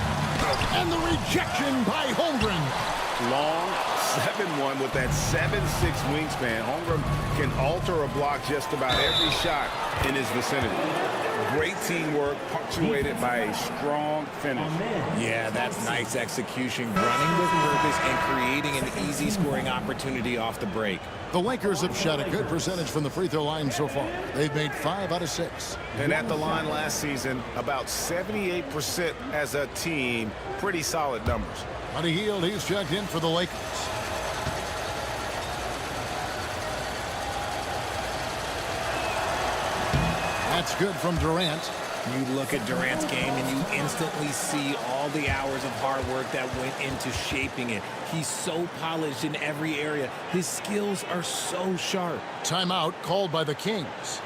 And the rejection by Holmgren. Long 7-1 with that 7'6" wingspan. Holmgren can alter or block just about every shot in his vicinity. Great teamwork punctuated by a strong finish. Yeah, that's nice execution, running with purpose and creating an easy scoring opportunity off the break. The Lakers have shot a good percentage from the free throw line so far. They've made 5 out of 6. And at the line last season, about 78% as a team. Pretty solid numbers. Buddy Hield, he's checked in for the Lakers. That's good from Durant. You look at Durant's game and you instantly see all the hours of hard work that went into shaping it. He's so polished in every area. His skills are so sharp. Timeout called by the Kings.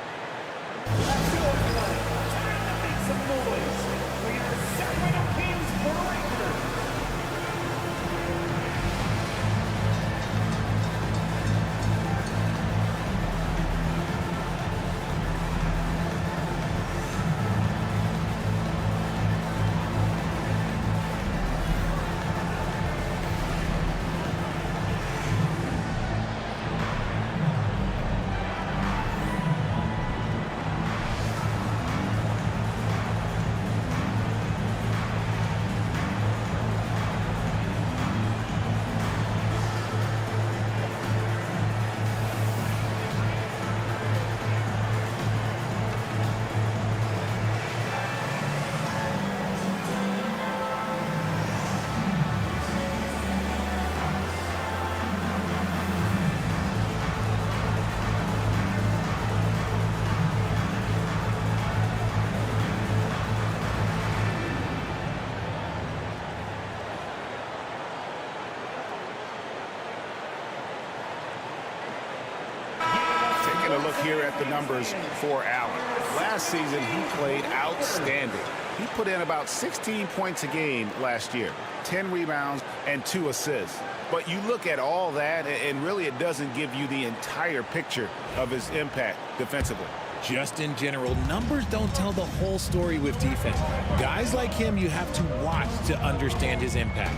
Taking a look here at the numbers for Allen. Last season, he played outstanding. He put in about 16 points a game last year, 10 rebounds and 2 assists. But you look at all that, and really it doesn't give you the entire picture of his impact defensively. Just in general, numbers don't tell the whole story with defense. Guys like him, you have to watch to understand his impact.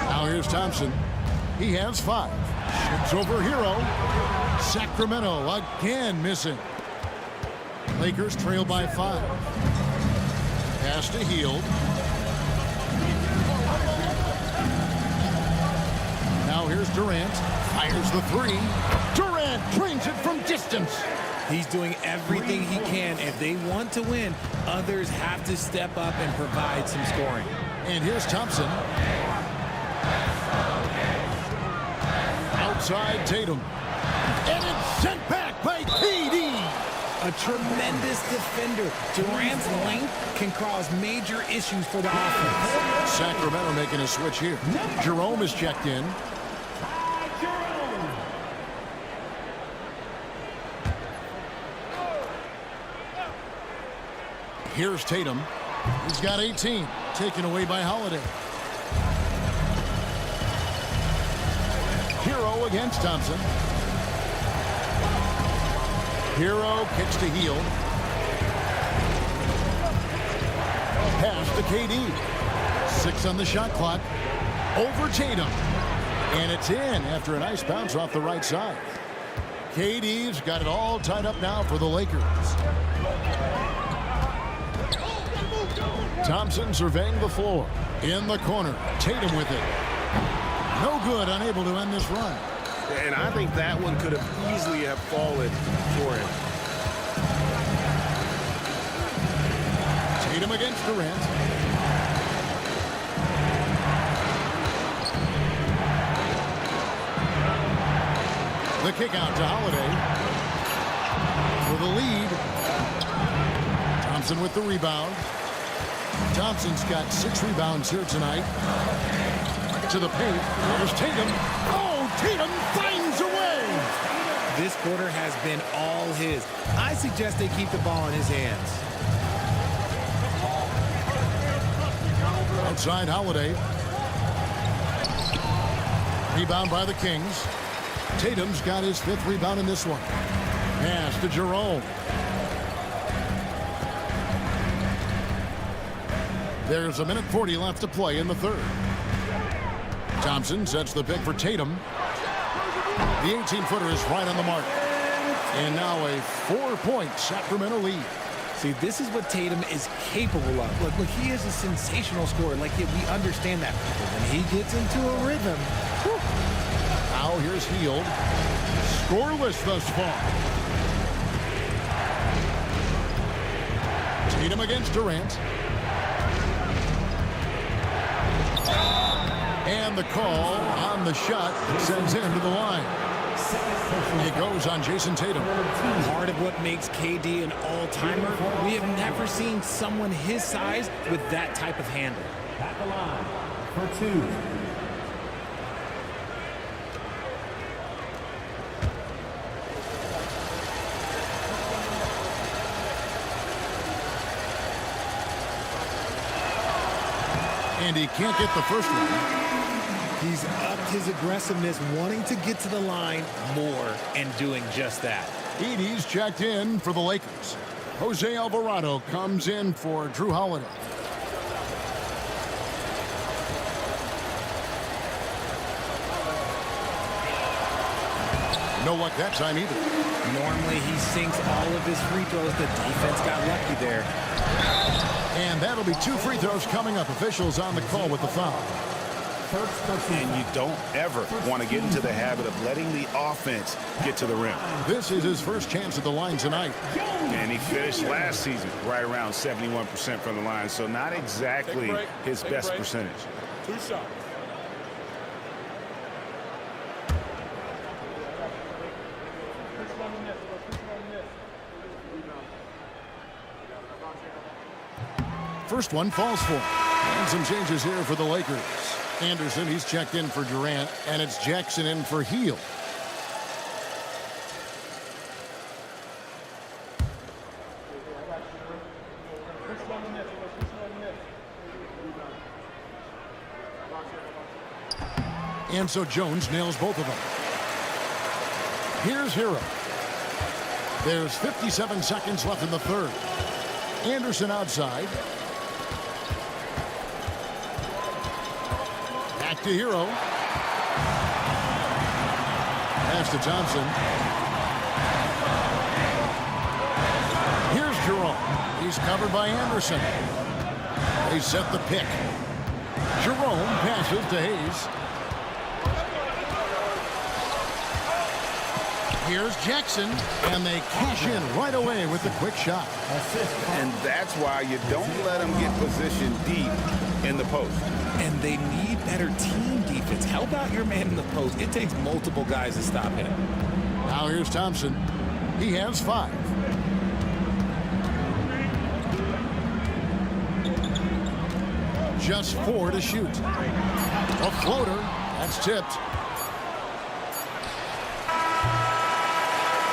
Now here's Thompson. He has 5. Shoots over Hero. Sacramento again missing. Lakers trail by 5. Pass to Hield. Now here's Durant. Fires the 3. Durant drains it from distance. He's doing everything he can. If they want to win, others have to step up and provide some scoring. And here's Thompson. Outside Tatum. And it's sent back by KD. A tremendous defender. Durant's length can cause major issues for the offense. Sacramento making a switch here. Jerome is checked in. Here's Tatum. He's got 18. Taken away by Holiday. Hero against Thompson. Hero kicks to Hield. Pass to KD. 6 on the shot clock. Over Tatum. And it's in after a nice bounce off the right side. KD's got it all tied up now for the Lakers. Thompson surveying the floor. In the corner. Tatum with it. No good. Unable to end this run. And I think that one could have easily have fallen for him. Tatum against Durant. The kick out to Holiday. For the lead. Thompson with the rebound. Thompson's got 6 rebounds here tonight. To the paint. There's Tatum. Oh, Tatum finds a way. This quarter has been all his. I suggest they keep the ball in his hands. Outside Holiday. Rebound by the Kings. Tatum's got his 5th rebound in this one. Pass to Jerome. There's 1:40 left to play in the third. Thompson sets the pick for Tatum. The 18-footer is right on the mark. And now a 4-point Sacramento lead. See, this is what Tatum is capable of. Look, he is a sensational scorer. Like, we understand that. But when he gets into a rhythm, whew. Now here's Hield. Scoreless thus far. Tatum against Durant. And the call on the shot sends him to the line. It goes on Jason Tatum. Part of what makes KD an all-timer, we have never seen someone his size with that type of handle. At the line for 2. And he can't get the first one. He's upped his aggressiveness, wanting to get to the line more and doing just that. Edey's checked in for the Lakers. Jose Alvarado comes in for Drew Holiday. No luck that time either. Normally he sinks all of his free throws. The defense got lucky there. And that'll be 2 free throws coming up. Officials on the call with the foul. And you don't ever want to get into the habit of letting the offense get to the rim. This is his first chance at the line tonight. And he finished last season right around 71% from the line, so not exactly his best percentage. 2 shots. First one falls for him. And some changes here for the Lakers. Anderson, he's checked in for Durant, and it's Jackson in for Hield. And so Jones nails both of them. Here's Hero. There's 57 seconds left in the third. Anderson outside. Back to Hero. Pass to Thompson. Here's Jerome. He's covered by Anderson. They set the pick. Jerome passes to Hayes. Here's Jackson, and they cash in right away with the quick shot. And that's why you don't let them get positioned deep in the post. And they need better team defense. Help out your man in the post. It takes multiple guys to stop him. Now here's Thompson. He has 5. Just 4 to shoot. A floater. That's tipped.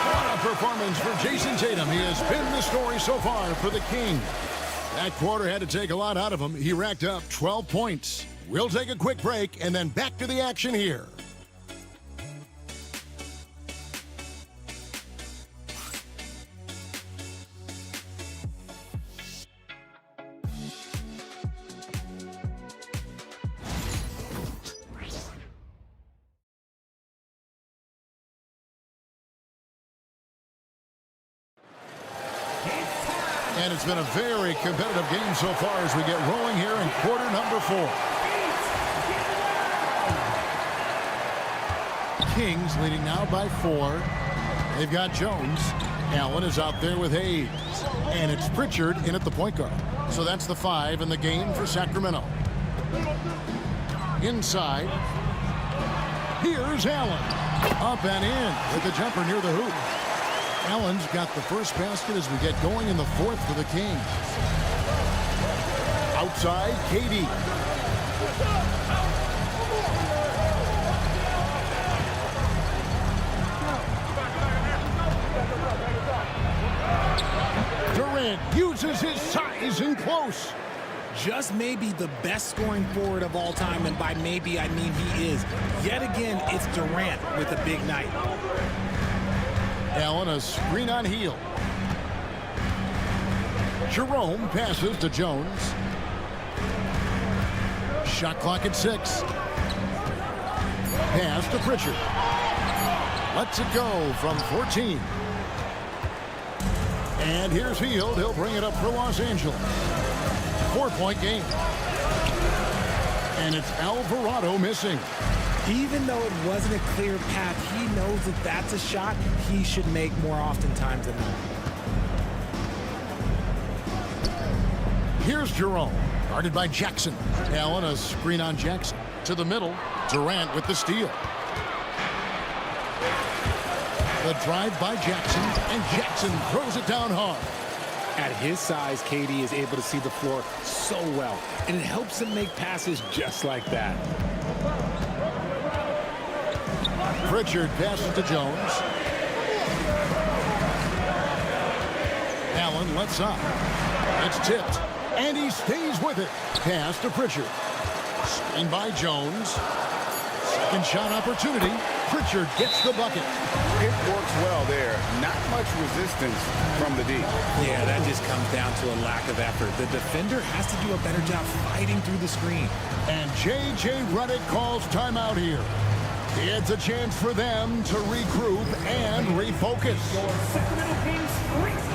What a performance for Jason Tatum. He has been the story so far for the Kings. That quarter had to take a lot out of him. He racked up 12 points. We'll take a quick break and then back to the action here. And it's been a very competitive game so far as we get rolling here in quarter number 4. Kings leading now by 4. They've got Jones. Allen is out there with Hayes. And it's Pritchard in at the point guard. So that's the 5 in the game for Sacramento. Inside. Here's Allen. Up and in with the jumper near the hoop. Allen's got the first basket as we get going in the fourth for the Kings. Outside, KD. Durant uses his size in close. Just maybe the best scoring forward of all time, and by maybe I mean he is. Yet again, it's Durant with a big night. Allen, a screen on Heel. Jerome passes to Jones. Shot clock at 6. Pass to Pritchard. Lets it go from 14. And here's Hield. He'll bring it up for Los Angeles. 4-point game. And it's Alvarado missing. Even though it wasn't a clear path, he knows that that's a shot he should make more oftentimes than not. Here's Jerome, guarded by Jackson. Allen, a screen on Jackson. To the middle, Durant with the steal. The drive by Jackson, and Jackson throws it down hard. At his size, KD is able to see the floor so well, and it helps him make passes just like that. Pritchard passes to Jones. Allen lets up. It's tipped, and he stays with it. Pass to Pritchard. Screen by Jones. Second shot opportunity. Pritchard gets the bucket. It works well there. Not much resistance from the D. Yeah, that just comes down to a lack of effort. The defender has to do a better job fighting through the screen. And J.J. Redick calls timeout here. It's a chance for them to regroup and refocus. Your Sacramento Kings racing.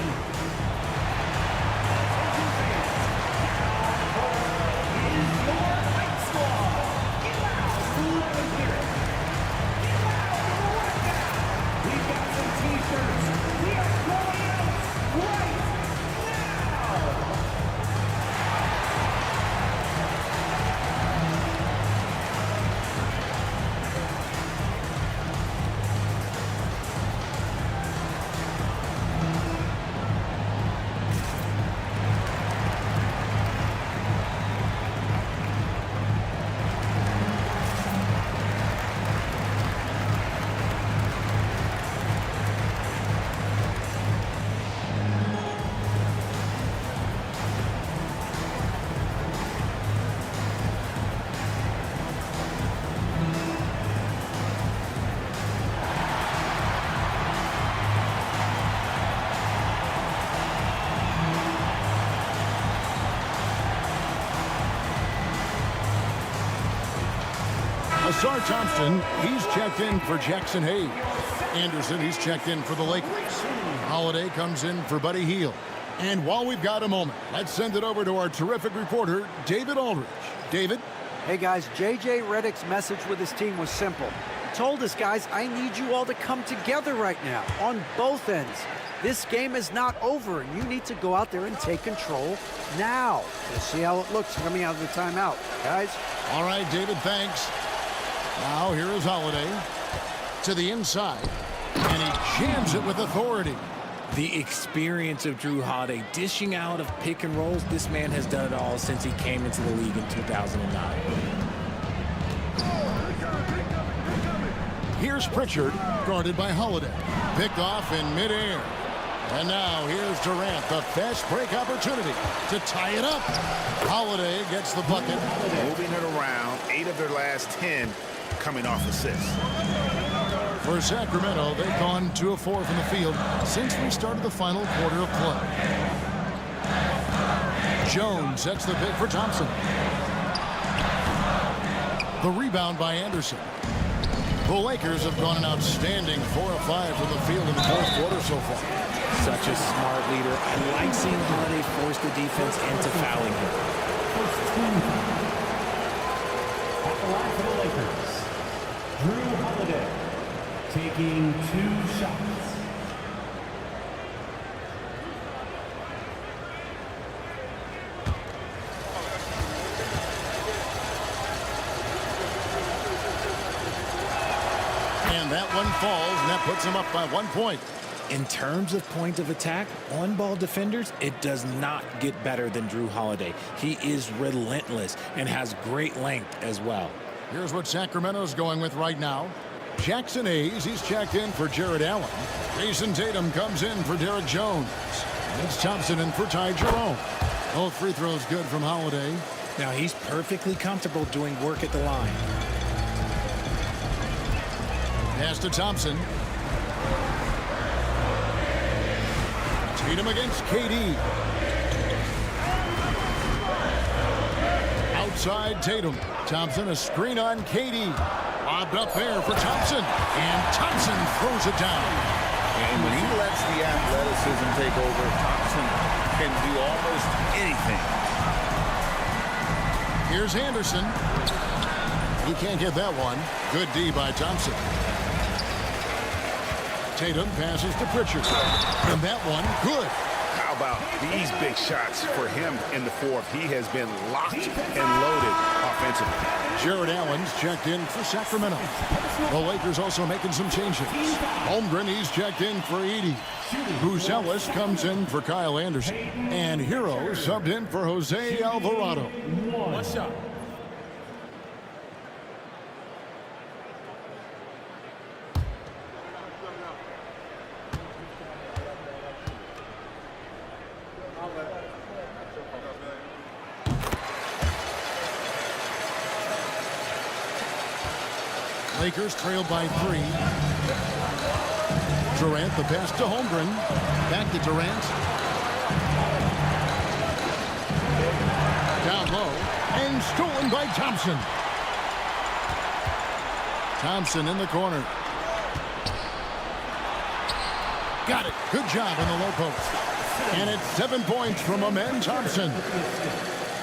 Asar Thompson, he's checked in for Jackson Hayes. Anderson, he's checked in for the Lakers. Holiday comes in for Buddy Hield. And while we've got a moment, let's send it over to our terrific reporter, David Aldridge. David? Hey, guys, J.J. Redick's message with his team was simple. He told us, guys, I need you all to come together right now on both ends. This game is not over, and you need to go out there and take control now. We'll see how it looks coming out of the timeout, guys. All right, David, thanks. Now here is Holiday to the inside, and he jams it with authority. The experience of Drew Holiday dishing out of pick and rolls, this man has done it all since he came into the league in 2009. Here's Pritchard, guarded by Holiday. Picked off in midair. And now here's Durant, the fast break opportunity to tie it up. Holiday gets the bucket. Moving it around, 8 of their last 10 coming off assists. For Sacramento, they've gone 2 of 4 from the field since we started the final quarter of play. Jones sets the pick for Thompson. The rebound by Anderson. The Lakers have gone an outstanding 4 of 5 from the field in the fourth quarter so far. Such a smart leader. I like seeing Holiday force the defense into fouling him. At the line for the Lakers, Drew Holiday taking 2 shots. And that That one falls, and that puts them up by 1 point. In terms of point of attack, on-ball defenders, it does not get better than Drew Holiday. He is relentless and has great length as well. Here's what Sacramento's going with right now. Jackson Hayes, he's checked in for Jared Allen. Jason Tatum comes in for Derek Jones. It's Thompson in for Ty Jerome. Both free throws good from Holiday. Now he's perfectly comfortable doing work at the line. Pass to Thompson. Tatum against KD. Outside Tatum. Thompson, a screen on KD. Lobbed up there for Thompson. And Thompson throws it down. And when he lets the athleticism take over, Thompson can do almost anything. Here's Anderson. He can't get that one. Good D by Thompson. Tatum passes to Pritchard. And that one, good. How about these big shots for him in the fourth? He has been locked and loaded offensively. Jared Allen's checked in for Sacramento. The Lakers also making some changes. Holmgren, he's checked in for Edey. Buzelis comes in for Kyle Anderson. And Hero subbed in for Jose Alvarado. One shot. Lakers trailed by 3. Durant, the pass to Holmgren. Back to Durant. Down low. And stolen by Thompson. Thompson in the corner. Got it. Good job in the low post. And it's 7 points from Amen Thompson.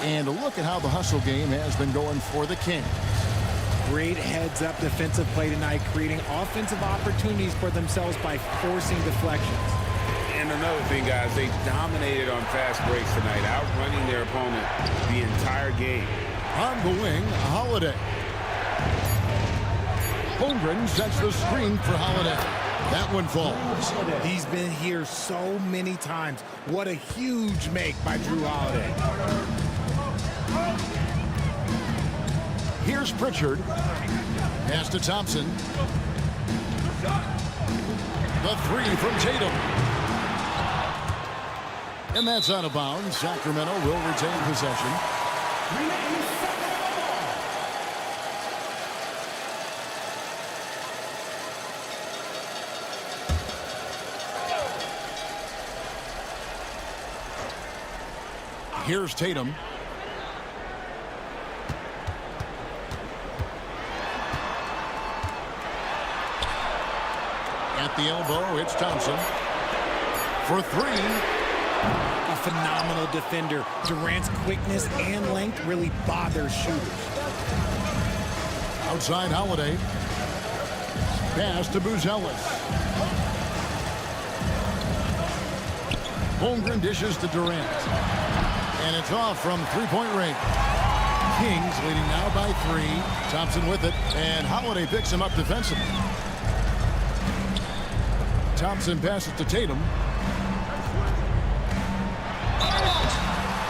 And look at how the hustle game has been going for the Kings. Great heads-up defensive play tonight, creating offensive opportunities for themselves by forcing deflections. And another thing, guys, they dominated on fast breaks tonight, outrunning their opponent the entire game. On the wing, Holiday. Holmgren sets the screen for Holiday. That one falls. He's been here so many times. What a huge make by Drew Holiday. Here's Pritchard. Pass to Thompson. The 3 from Tatum. And that's out of bounds. Sacramento will retain possession. Here's Tatum. At the elbow, it's Thompson. For 3. A phenomenal defender. Durant's quickness and length really bothers shooters. Outside Holiday. Pass to Buzelis. Holmgren dishes to Durant. And it's off from three-point range. Kings leading now by 3. Thompson with it. And Holiday picks him up defensively. Thompson passes to Tatum.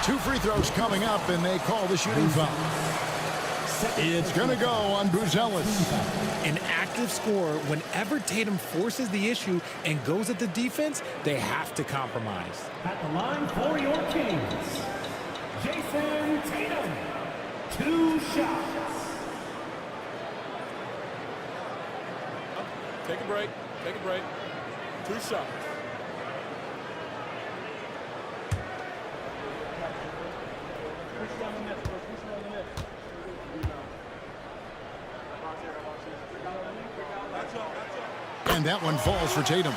2 free throws coming up, and they call the shooting foul. It's going to go on Buzelis. An active scorer, whenever Tatum forces the issue and goes at the defense, they have to compromise. At the line for your Kings, Jason Tatum. 2 shots. Take a break. Take a break. 2 shots. And that one falls for Tatum.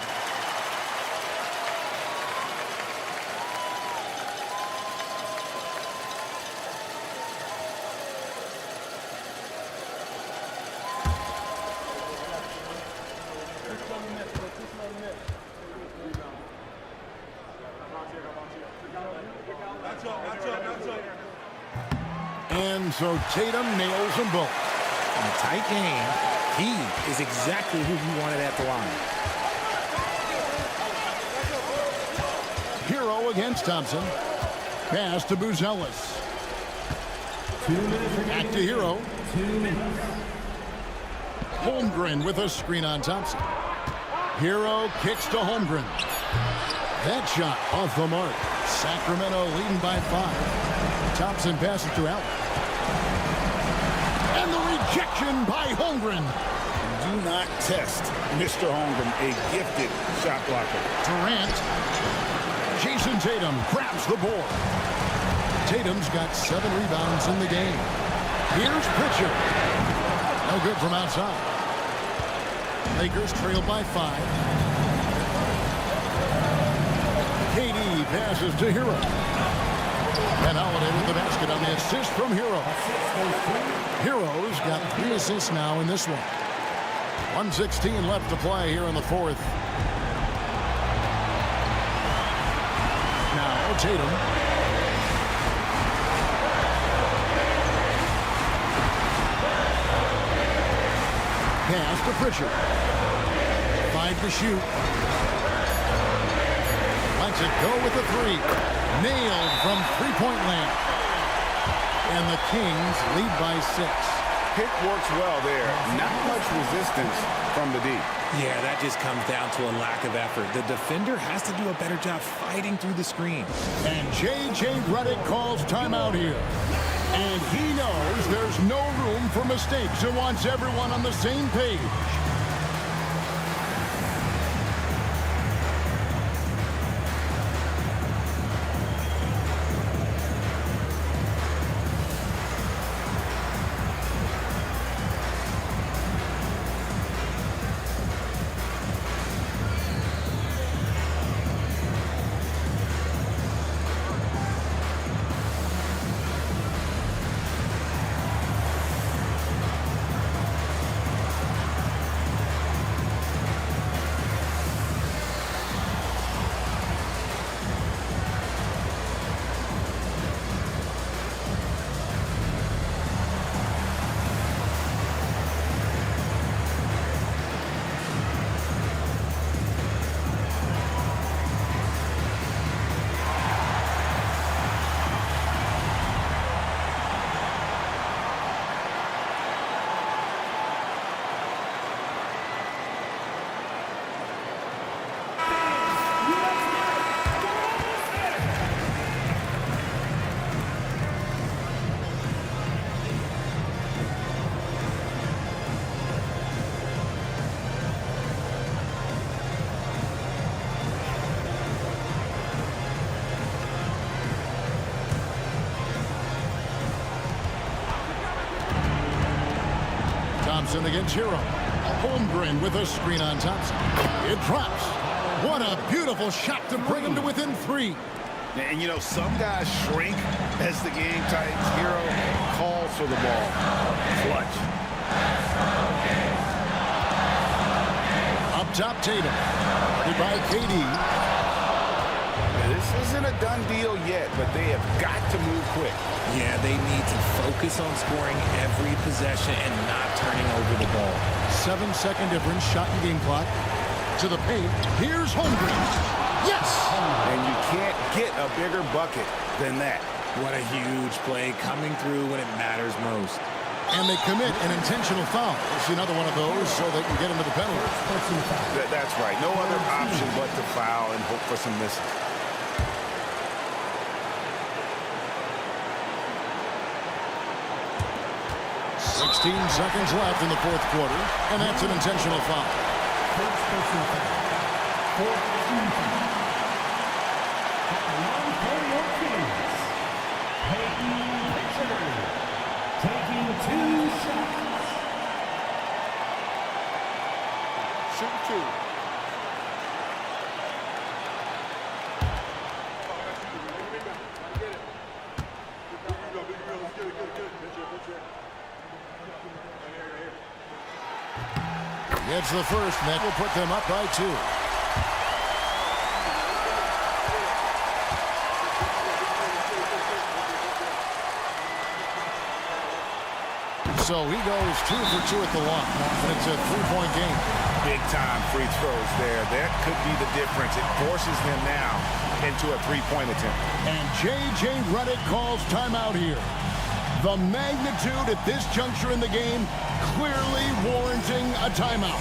And so Tatum nails them both. In a tight game, He is exactly who you wanted at the line. Hero against Thompson. Pass to Buzelis. 2 minutes. Back to Hero. 2 minutes. Holmgren with a screen on Thompson. Hero kicks to Holmgren. That shot off the mark. Sacramento leading by 5. Thompson passes to Allen. And the rejection by Holmgren. Do not test Mr. Holmgren, a gifted shot blocker. Durant. Jason Tatum grabs the board. Tatum's got 7 rebounds in the game. Here's Pritchard. No good from outside. Lakers trail by 5. KD passes to Hero. And Holiday with the basket on the assist from Hero. Hero's got 3 assists now in this one. 1:16 left to play here in the 4th. Now Tatum. Pass to Pritchard. 5 to shoot. Lets it go with the 3. Nailed from three-point land. And the Kings lead by 6. Pick works well there. Not much resistance from the D. Yeah, that just comes down to a lack of effort. The defender has to do a better job fighting through the screen. And J.J. Redick calls timeout here. And he knows there's no room for mistakes and wants everyone on the same page. Thompson against Hero. Holmgren with a screen on Thompson. It drops. What a beautiful shot to bring him to within 3. And, you know, some guys shrink as the game tightens. Hero calls for the ball. Clutch. Up top, Tatum. Guarded by KD. This isn't a done deal yet, but they have got to move quick. Yeah, they need to focus on scoring every possession and not turning over the ball. 7-second difference, shot and game clock. To the paint. Here's Holmgren. Yes! And you can't get a bigger bucket than that. What a huge play coming through when it matters most. And they commit an intentional foul. We'll see another one of those so they can get into the penalty. That's right. No other option but to foul and hope for some misses. Sixteen seconds left in the 4th quarter, and that's an intentional foul. Taking 2 shots. Shoot 2. Gets the first, and that will put them up by 2. So he goes 2 for 2 at the line. And it's a 3-point game. Big-time free throws there. That could be the difference. It forces them now into a three-point attempt. And J.J. Redick calls timeout here. The magnitude at this juncture in the game clearly warranting a timeout.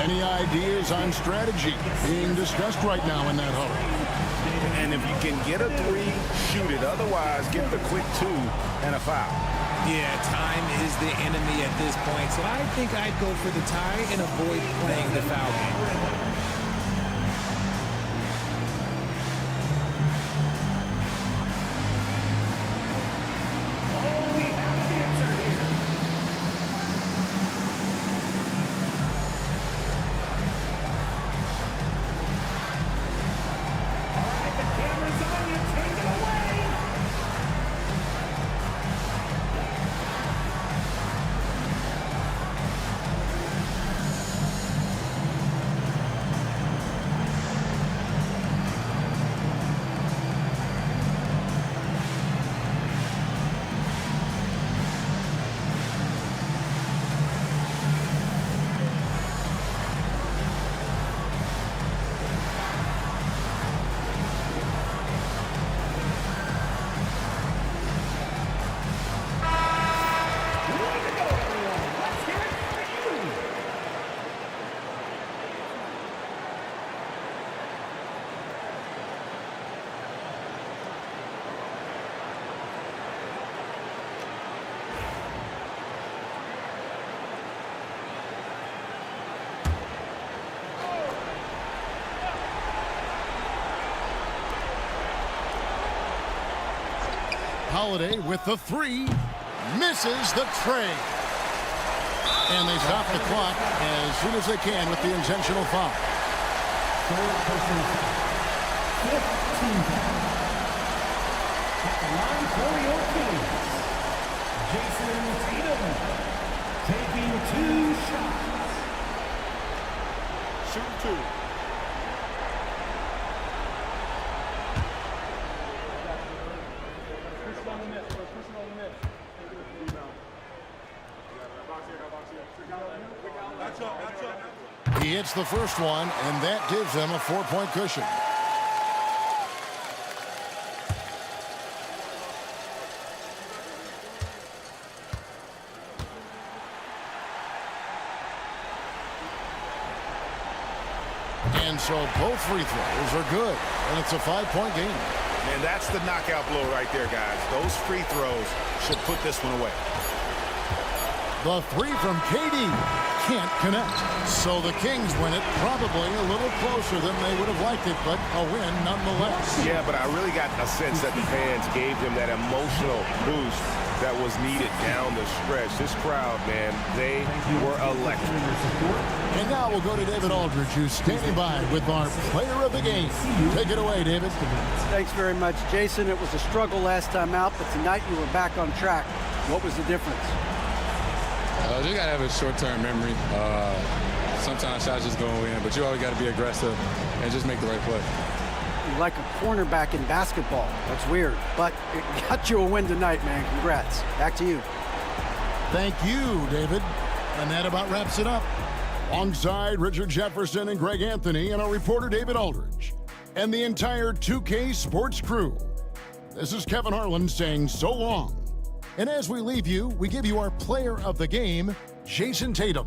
Any ideas on strategy being discussed right now in that huddle? And if you can get a three, shoot it. Otherwise, get the quick 2 and a foul. Yeah, time is the enemy at this point, so I think I'd go for the tie and avoid playing the foul game. Holiday with the 3, misses the tray. And they stop the clock as soon as they can with the intentional foul. At the line for your Kings, Jason Tatum, taking 2 shots. Shoot 2. He hits the first one, and that gives them a 4-point cushion. And so both free throws are good, and it's a 5-point game. And that's the knockout blow right there, guys. Those free throws should put this one away. The 3 from KD can't connect. So the Kings win it, probably a little closer than they would have liked it, but a win nonetheless. Yeah, but I really got a sense that the fans gave them that emotional boost that was needed down the stretch. This crowd, man, they were electric. And now we'll go to David Aldridge, who's standing by with our player of the game. Take it away, David. Thanks very much, Jason. It was a struggle last time out, but tonight you were back on track. What was the difference? You got to have a short-term memory. Sometimes shots just go in, but you always got to be aggressive and just make the right play. You're like a cornerback in basketball. That's weird, but it got you a win tonight, man. Congrats. Back to you. Thank you, David. And that about wraps it up. Alongside Richard Jefferson and Greg Anthony and our reporter David Aldridge and the entire 2K Sports crew, this is Kevin Harlan saying so long. And as we leave you, we give you our player of the game, Jason Tatum.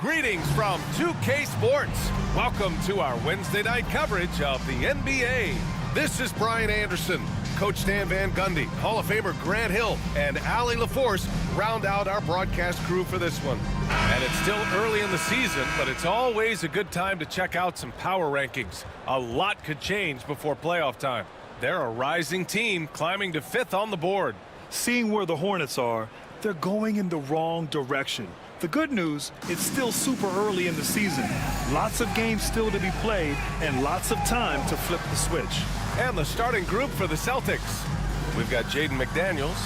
Greetings from 2K Sports. Welcome to our Wednesday night coverage of the NBA. This is Brian Anderson. Coach Stan Van Gundy, Hall of Famer Grant Hill, and Allie LaForce round out our broadcast crew for this one. And it's still early in the season, but it's always a good time to check out some power rankings. A lot could change before playoff time. They're a rising team climbing to 5th on the board. Seeing where the Hornets are, they're going in the wrong direction. The good news, it's still super early in the season. Lots of games still to be played and lots of time to flip the switch. And the starting group for the Celtics. We've got Jaden McDaniels,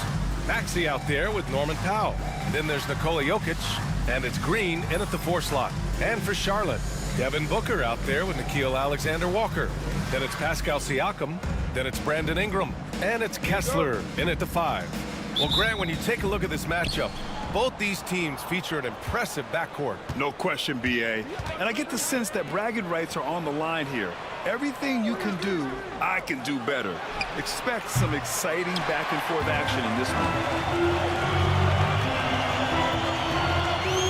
Maxey out there with Norman Powell. Then there's Nikola Jokic, and it's Green in at the 4 slot. And for Charlotte, Devin Booker out there with Nickeil Alexander-Walker. Then it's Pascal Siakam. Then it's Brandon Ingram. And it's Kessler in at the 5. Well, Grant, when you take a look at this matchup, both these teams feature an impressive backcourt. No question, B.A. And I get the sense that bragging rights are on the line here. Everything you can do, I can do better. Expect some exciting back-and-forth action in this one.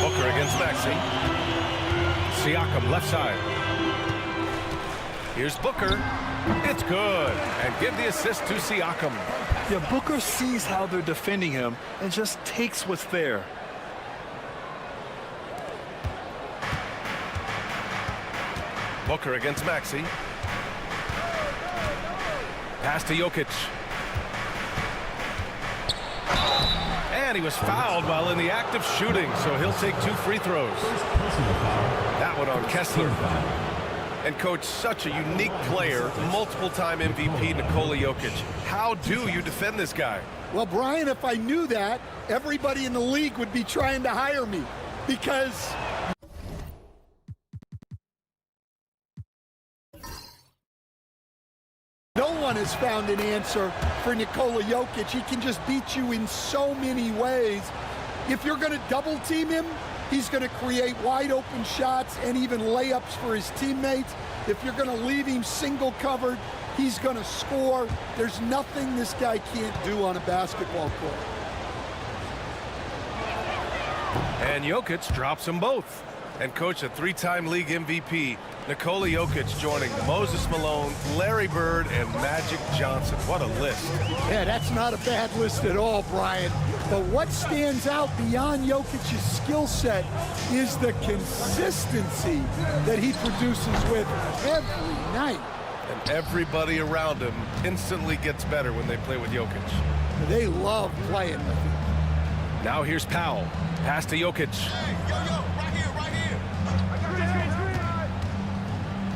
Booker against Maxey. Siakam left side. Here's Booker. It's good. And give the assist to Siakam. Yeah, Booker sees how they're defending him and just takes what's there. Booker against Maxey. Pass to Jokic. And he was fouled while in the act of shooting, so he'll take 2 free throws. That one on Kessler. And, Coach, such a unique player, multiple-time MVP Nikola Jokic. How do you defend this guy? Well, Brian, if I knew that, everybody in the league would be trying to hire me because no one has found an answer for Nikola Jokic. He can just beat you in so many ways. If you're going to double-team him, he's going to create wide-open shots and even layups for his teammates. If you're going to leave him single-covered, he's going to score. There's nothing this guy can't do on a basketball court. And Jokic drops them both. And, Coach, a 3-time league MVP, Nikola Jokic joining Moses Malone, Larry Bird, and Magic Johnson. What a list. Yeah, that's not a bad list at all, Brian. But what stands out beyond Jokic's skill set is the consistency that he produces with every night. And everybody around him instantly gets better when they play with Jokic. They love playing with him. Now here's Powell. Pass to Jokic. Hey, yo, right here, right here.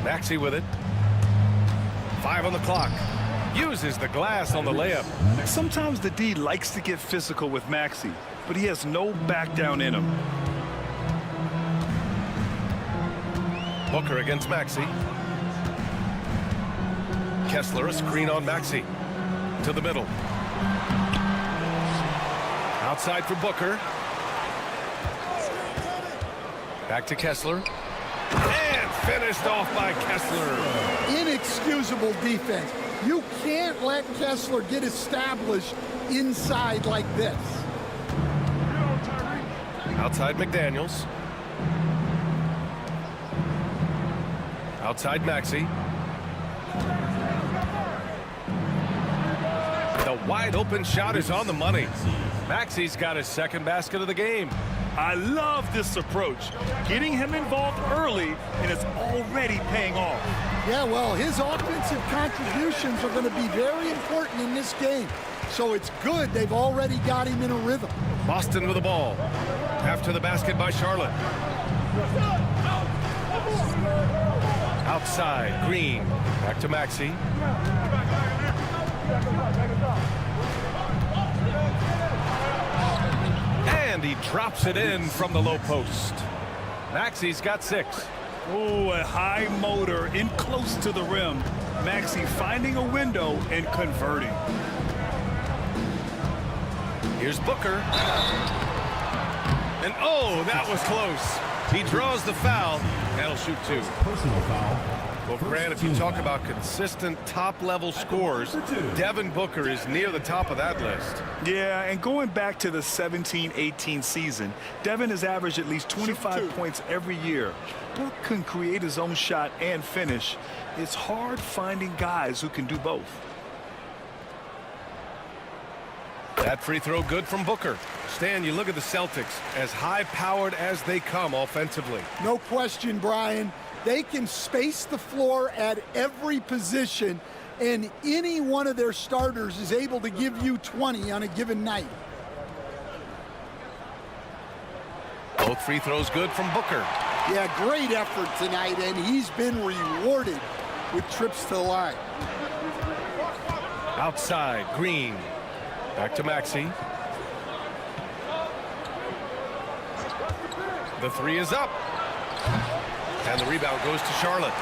Maxey with it. 5 on the clock. Uses the glass on the layup. Sometimes the D likes to get physical with Maxey, but he has no back down in him. Booker against Maxey. Kessler, a screen on Maxey. To the middle. Outside for Booker. Back to Kessler. And finished off by Kessler. Inexcusable defense. You can't let Kessler get established inside like this. Outside McDaniels. Outside Maxey. The wide open shot is on the money. Maxey's got his 2nd basket of the game. I love this approach. Getting him involved early, and it's already paying off. Yeah, well, his offensive contributions are going to be very important in this game. So it's good they've already got him in a rhythm. Boston with the ball. After the basket by Charlotte. Outside, Green. Back to Maxey. And he drops it in from the low post. Maxey's got 6. Oh, a high motor in close to the rim. Maxey finding a window and converting. Here's Booker. And oh, that was close. He draws the foul, and he'll shoot 2. Personal foul. Well, Grant, if you talk about consistent top-level scores, Devin Booker is near the top of that list. Yeah, and going back to the 17-18 season, Devin has averaged at least 25 points every year. Book can create his own shot and finish. It's hard finding guys who can do both. That free throw good from Booker. Stan, you look at the Celtics, as high-powered as they come offensively. No question, Brian. They can space the floor at every position, and any one of their starters is able to give you 20 on a given night. Both free throws good from Booker. Yeah, great effort tonight, and he's been rewarded with trips to the line. Outside, Green. Back to Maxey. The three is up. And the rebound goes to Charlotte.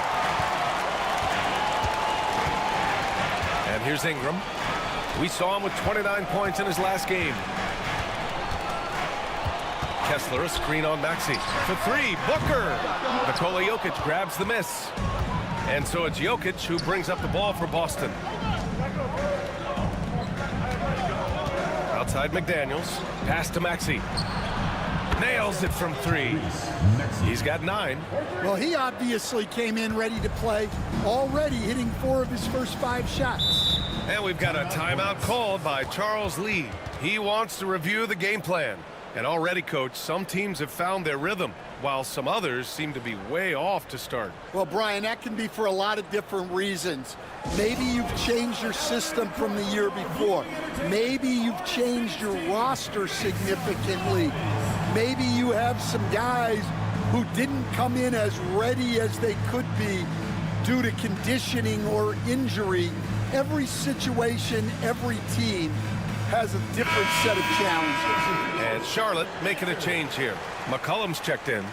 And here's Ingram. We saw him with 29 points in his last game. Kessler, a screen on Maxey. For three, Booker. Nikola Jokic grabs the miss. And so it's Jokic who brings up the ball for Boston. Outside McDaniels. Pass to Maxey. Nails it from three. He's got 9. Well, he obviously came in ready to play, already hitting 4 of his first 5 shots. And we've got a timeout called by Charles Lee. He wants to review the game plan. And already, Coach, some teams have found their rhythm, while some others seem to be way off to start. Well, Brian, that can be for a lot of different reasons. Maybe you've changed your system from the year before. Maybe you've changed your roster significantly. Maybe you have some guys who didn't come in as ready as they could be due to conditioning or injury. Every situation, every team has a different set of challenges. And Charlotte making a change here. McCollum's checked in.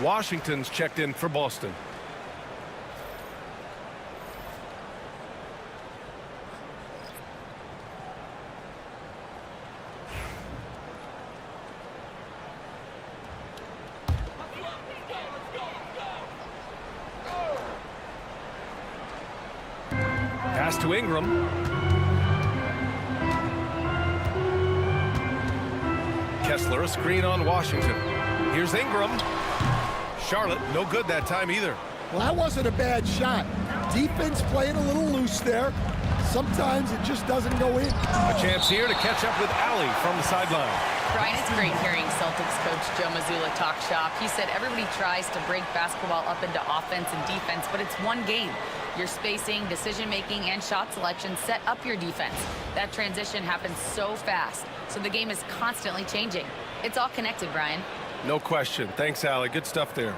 Washington's checked in for Boston. Pass to Ingram. Kessler, a screen on Washington. Here's Ingram. Charlotte, no good that time either. Well, that wasn't a bad shot. Defense playing a little loose there. Sometimes it just doesn't go in. A chance here to catch up with Allie from the sideline. Brian, it's great hearing Celtics coach Joe Mazzulla talk shop. He said everybody tries to break basketball up into offense and defense, but it's one game. Your spacing, decision-making, and shot selection set up your defense. That transition happens so fast, so the game is constantly changing. It's all connected, Brian. No question. Thanks, Allie. Good stuff there.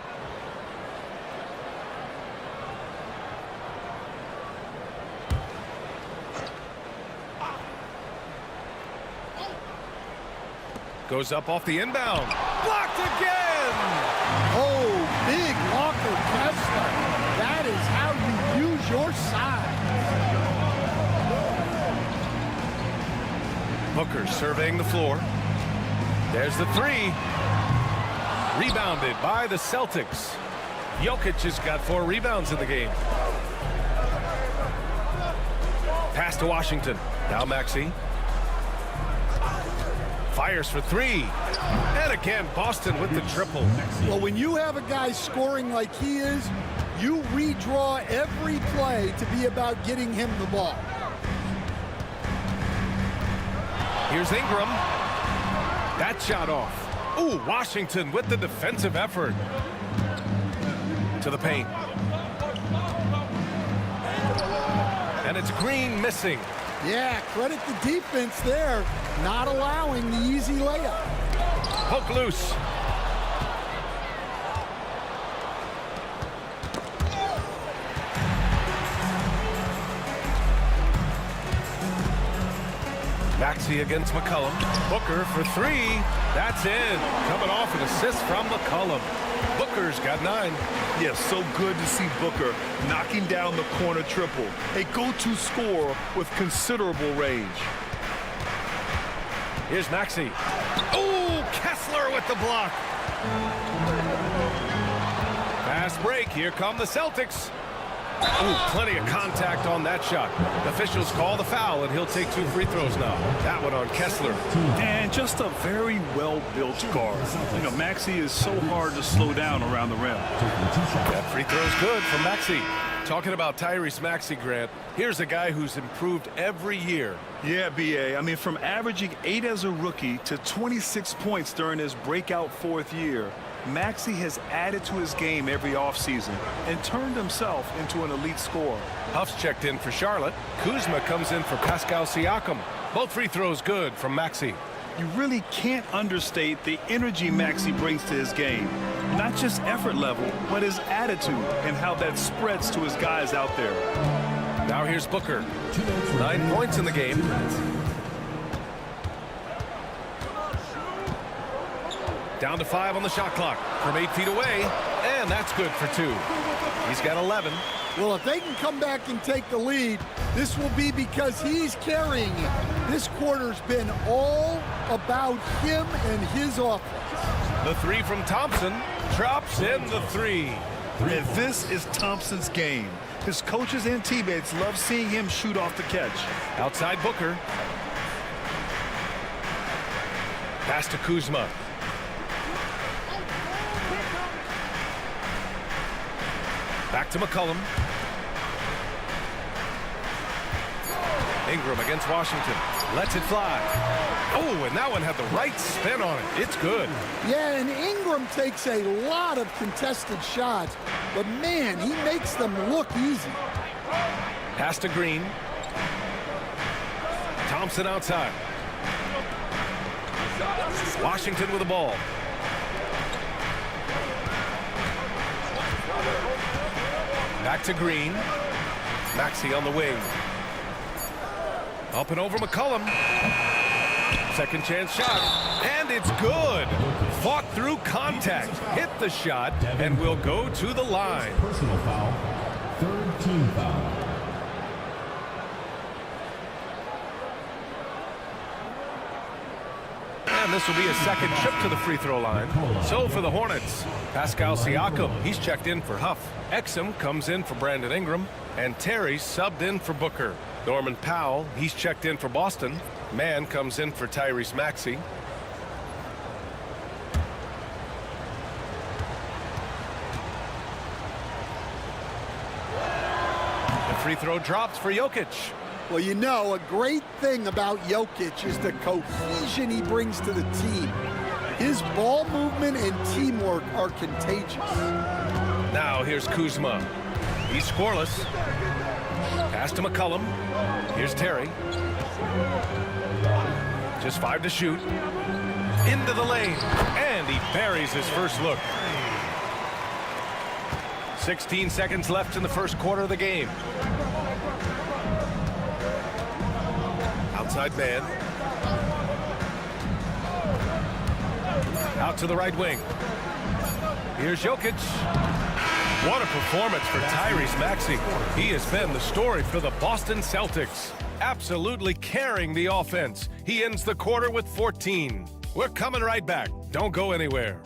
Goes up off the inbound. Blocked again! Oh, big Walker Kessler. That is how you use your size. Booker surveying the floor. There's the three. Rebounded by the Celtics. Jokic has got 4 rebounds in the game. Pass to Washington. Now Maxey. Fires for 3. And again, Boston with the triple. Well, when you have a guy scoring like he is, you redraw every play to be about getting him the ball. Here's Ingram. That shot off. Ooh, Washington with the defensive effort. To the paint. And it's Green missing. Yeah, credit the defense there, not allowing the easy layup. Poke loose. Maxey against McCollum. Booker for 3. That's in. Coming off an assist from McCollum. Booker's got 9. Yes, so good to see Booker knocking down the corner triple. A go-to scorer with considerable range. Here's Maxey. Ooh, Kessler with the block. Fast break. Here come the Celtics. Ooh, plenty of contact on that shot. Officials call the foul, and he'll take 2 free throws now. That one on Kessler. And just a very well-built guard. You know, Maxey is so hard to slow down around the rim. That free throw's good from Maxey. Talking about Tyrese Maxey, Grant, here's a guy who's improved every year. Yeah, B.A. I mean, from averaging 8 as a rookie to 26 points during his breakout 4th year, Maxey has added to his game every offseason and turned himself into an elite scorer. Huff's checked in for Charlotte. Kuzma comes in for Pascal Siakam. Both free throws good from Maxey. You really can't understate the energy Maxey brings to his game. Not just effort level, but his attitude and how that spreads to his guys out there. Now here's Booker. 9 points in the game. Down to 5 on the shot clock from 8 feet away, and that's good for 2. He's got 11. Well, if they can come back and take the lead, this will be because he's carrying it. This quarter's been all about him and his offense. The 3 from Thompson drops in the 3. And this is Thompson's game. His coaches and teammates love seeing him shoot off the catch. Outside Booker. Pass to Kuzma. Back to McCollum. Ingram against Washington. Lets it fly. Oh, and that one had the right spin on it. It's good. Yeah, and Ingram takes a lot of contested shots, but man, he makes them look easy. Pass to Green. Thompson outside. Washington with the ball. Back to Green. Maxey on the wing. Up and over McCollum. Second chance shot. And it's good. Fought through contact. Hit the shot and will go to the line. Personal foul. 3rd team foul. And this will be a second trip to the free throw line. So for the Hornets, Pascal Siakam, he's checked in for Huff. Exum comes in for Brandon Ingram. And Terry subbed in for Booker. Norman Powell, he's checked in for Boston. Mann comes in for Tyrese Maxey. The free throw drops for Jokic. Well, you know, a great thing about Jokic is the cohesion he brings to the team. His ball movement and teamwork are contagious. Now here's Kuzma. He's scoreless. Pass to McCollum. Here's Terry. Just 5 to shoot. Into the lane. And he buries his first look. 16 seconds left in the first quarter of the game. Outside man. Out to the right wing. Here's Jokic. What a performance for Tyrese Maxey. He has been the story for the Boston Celtics. Absolutely carrying the offense. He ends the quarter with 14. We're coming right back. Don't go anywhere.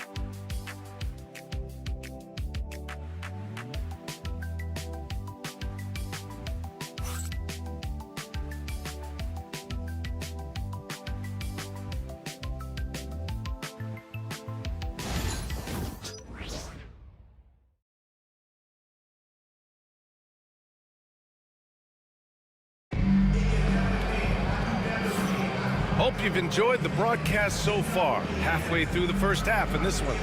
Hope you've enjoyed the broadcast so far. Halfway through the first half in this one.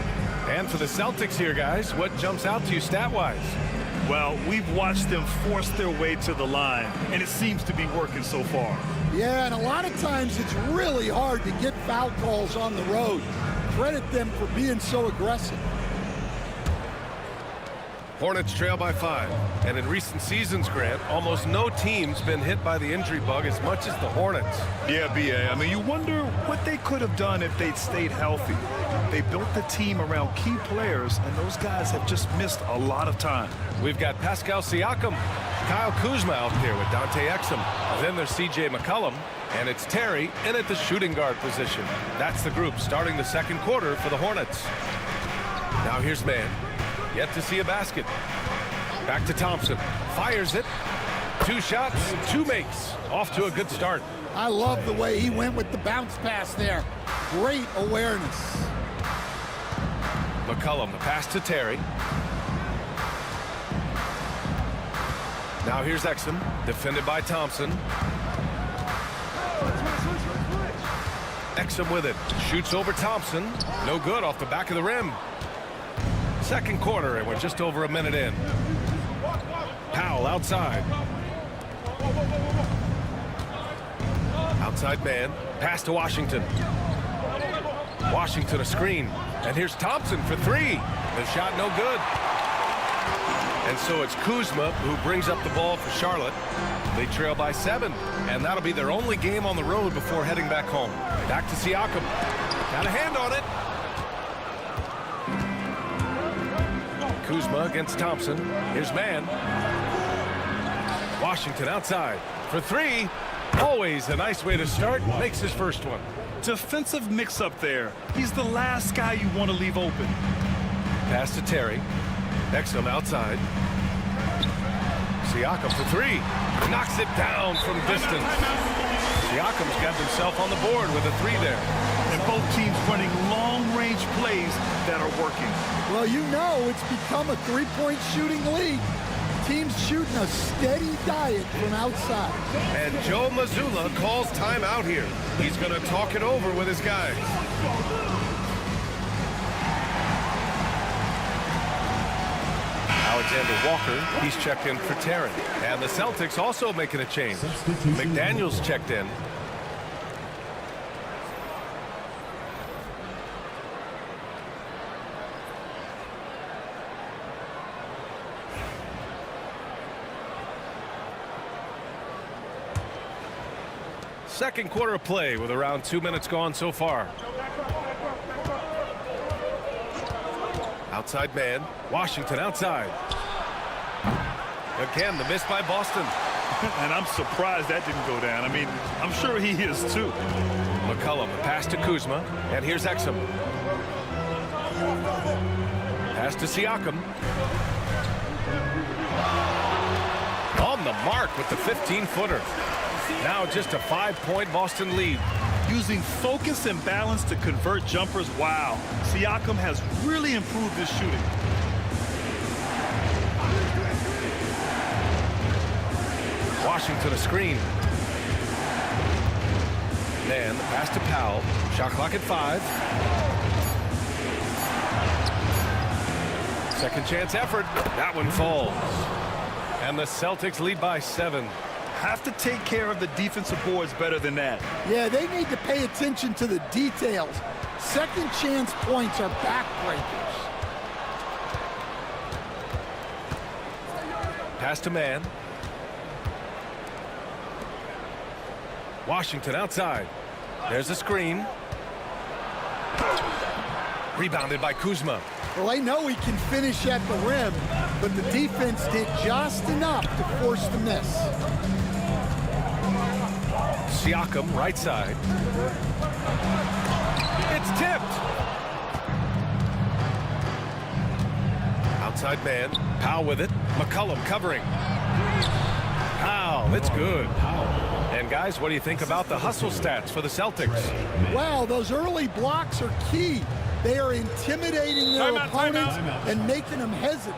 And for the Celtics here, guys, what jumps out to you stat-wise? Well, we've watched them force their way to the line, and it seems to be working so far. Yeah, and a lot of times it's really hard to get foul calls on the road. Credit them for being so aggressive. Hornets trail by 5. And in recent seasons, Grant, almost no team's been hit by the injury bug as much as the Hornets. Yeah, B.A. I mean, you wonder what they could have done if they'd stayed healthy. They built the team around key players, and those guys have just missed a lot of time. We've got Pascal Siakam, Kyle Kuzma out there with Dante Exum. Then there's C.J. McCollum, and it's Terry in at the shooting guard position. That's the group starting the second quarter for the Hornets. Now here's Mann. Yet to see a basket. Back to Thompson. Fires it. 2 shots, 2 makes. Off to a good start. I love the way he went with the bounce pass there. Great awareness. McCollum, the pass to Terry. Now here's Exum, defended by Thompson. Exum with it. Shoots over Thompson. No good off the back of the rim. Second quarter, and we're just over a minute in. Powell outside. Outside man. Pass to Washington. Washington a screen. And here's Thompson for 3. The shot no good. And so it's Kuzma who brings up the ball for Charlotte. They trail by 7. And that'll be their only game on the road before heading back home. Back to Siakam. Got a hand on it. Kuzma against Thompson. Here's man. Washington outside for 3. Always a nice way to start. Makes his first one. Defensive mix-up there. He's the last guy you want to leave open. Pass to Terry. Exum outside. Siakam for 3. Knocks it down from distance. Siakam's got himself on the board with a 3 there. And both teams running long-range plays that are working. Well, you know it's become a three-point shooting league. Teams shooting a steady diet from outside. And Joe Mazzulla calls timeout here. He's going to talk it over with his guys. Alexander Walker, he's checked in for Terry. And the Celtics also making a change. McDaniels checked in. Second quarter of play with around 2 minutes gone so far. Outside man. Washington outside. Again, the miss by Boston. And I'm surprised that didn't go down. I mean, I'm sure he is too. McCollum, pass to Kuzma. And here's Exum. Pass to Siakam. On the mark with the 15-footer. Now just a 5-point Boston lead. Using focus and balance to convert jumpers. Wow. Siakam has really improved his shooting. Washington a screen. Then the pass to Powell. Shot clock at 5. Second chance effort. That one falls. And the Celtics lead by 7. Have to take care of the defensive boards better than that. Yeah, they need to pay attention to the details. Second chance points are backbreakers. Pass to man. Washington outside. There's a screen. Rebounded by Kuzma. Well, they know he can finish at the rim, but the defense did just enough to force the miss. Siakam, right side. It's tipped. Outside man. Powell with it. McCollum covering. Powell, it's good. And guys, what do you think about the hustle stats for the Celtics? Wow, those early blocks are key. They are intimidating their opponents and making them hesitant.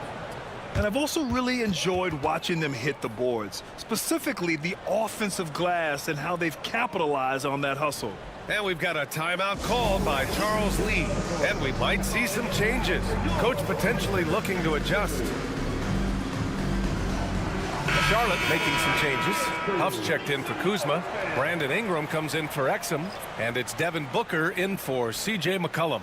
And I've also really enjoyed watching them hit the boards, specifically the offensive glass and how they've capitalized on that hustle. And we've got a timeout called by Charles Lee. And we might see some changes. Coach potentially looking to adjust. Charlotte making some changes. Huff's checked in for Kuzma. Brandon Ingram comes in for Exum. And it's Devin Booker in for C.J. McCollum.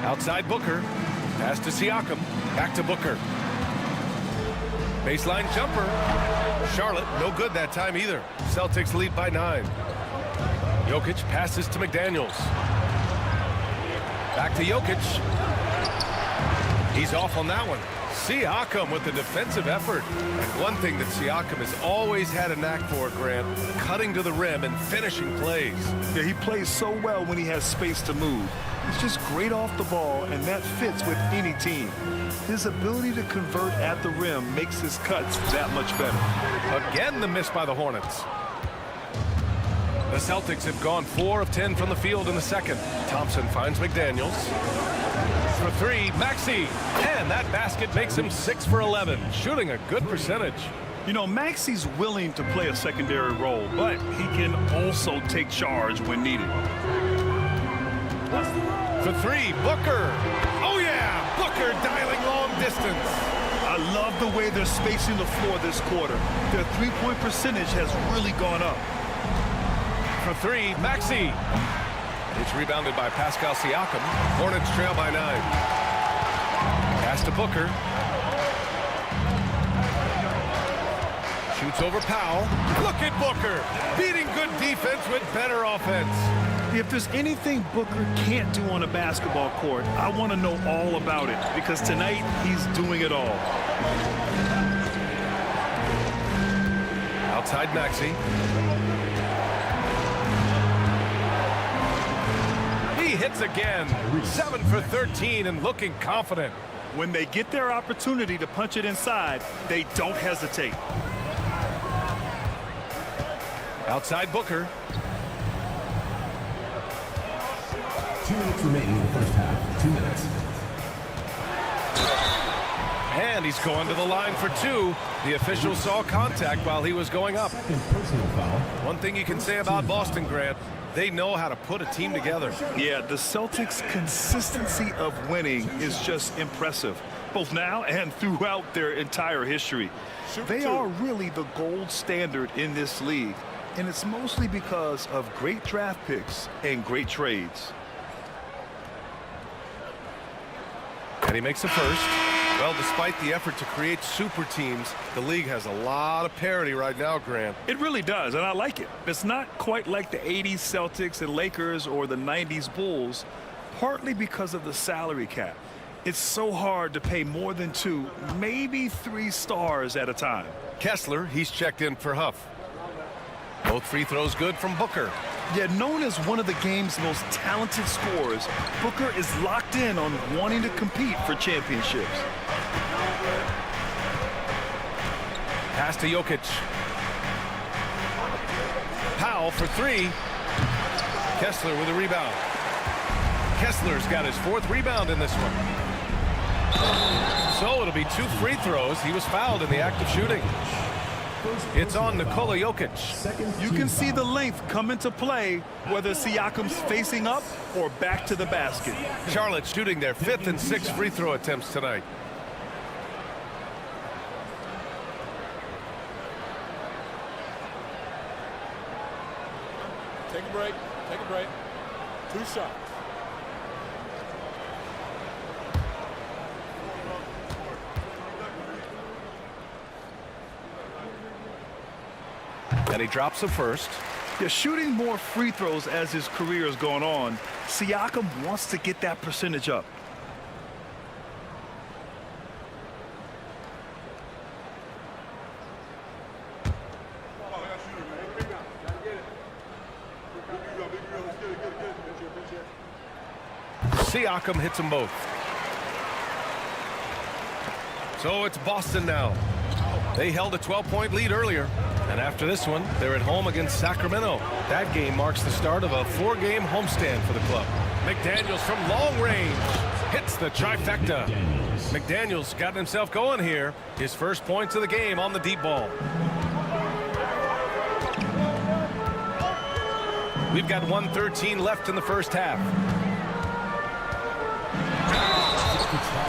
Outside Booker. Pass to Siakam. Back to Booker. Baseline jumper. Charlotte, no good that time either. Celtics lead by 9. Jokic passes to McDaniels. Back to Jokic. He's off on that one. Siakam with the defensive effort. And one thing that Siakam has always had a knack for, Grant, cutting to the rim and finishing plays. Yeah, he plays so well when he has space to move. He's just great off the ball, and that fits with any team. His ability to convert at the rim makes his cuts that much better. Again, the miss by the Hornets. The Celtics have gone 4 of 10 from the field in the second. Thompson finds McDaniels. For 3, Maxey. And that basket makes him 6 for 11, shooting a good percentage. You know, Maxey's willing to play a secondary role, but he can also take charge when needed. For 3, Booker. Oh, yeah, Booker dialing long distance. I love the way they're spacing the floor this quarter. Their three-point percentage has really gone up. For 3, Maxey. It's rebounded by Pascal Siakam. Hornets trail by 9. Pass to Booker. Shoots over Powell. Look at Booker, beating good defense with better offense. If there's anything Booker can't do on a basketball court, I want to know all about it, because tonight he's doing it all. Outside Maxey. He hits again. 7 for 13 and looking confident. When they get their opportunity to punch it inside, they don't hesitate. Outside Booker. 2 minutes remaining in the first half. 2 minutes. And he's going to the line for 2. The official saw contact while he was going up. One thing you can say about Boston, Grant, they know how to put a team together. Yeah, the Celtics' consistency of winning is just impressive, both now and throughout their entire history. They are really the gold standard in this league, and it's mostly because of great draft picks and great trades. And he makes the first. Well, despite the effort to create super teams, the league has a lot of parity right now, Grant. It really does, and I like it. It's not quite like the 80s Celtics and Lakers or the 90s Bulls, partly because of the salary cap. It's so hard to pay more than 2, maybe 3 stars at a time. Kessler, he's checked in for Huff. Both free throws good from Booker. Yet known as one of the game's most talented scorers, Booker is locked in on wanting to compete for championships. Pass to Jokic. Powell for 3. Kessler with a rebound. Kessler's got his 4th rebound in this one. So it'll be 2 free throws. He was fouled in the act of shooting. It's on Nikola Jokic. You can see the length come into play, whether Siakam's facing up or back to the basket. Charlotte shooting their 5th and 6th free throw attempts tonight. Take a break. Take a break. 2 shots. And he drops the first. Yeah, shooting more free throws as his career has gone on, Siakam wants to get that percentage up. Siakam hits them both. So it's Boston now. They held a 12-point lead earlier. And after this one, they're at home against Sacramento. That game marks the start of a 4-game homestand for the club. McDaniels from long range hits the trifecta. McDaniels got himself going here. His first points of the game on the deep ball. We've got 1:13 left in the first half.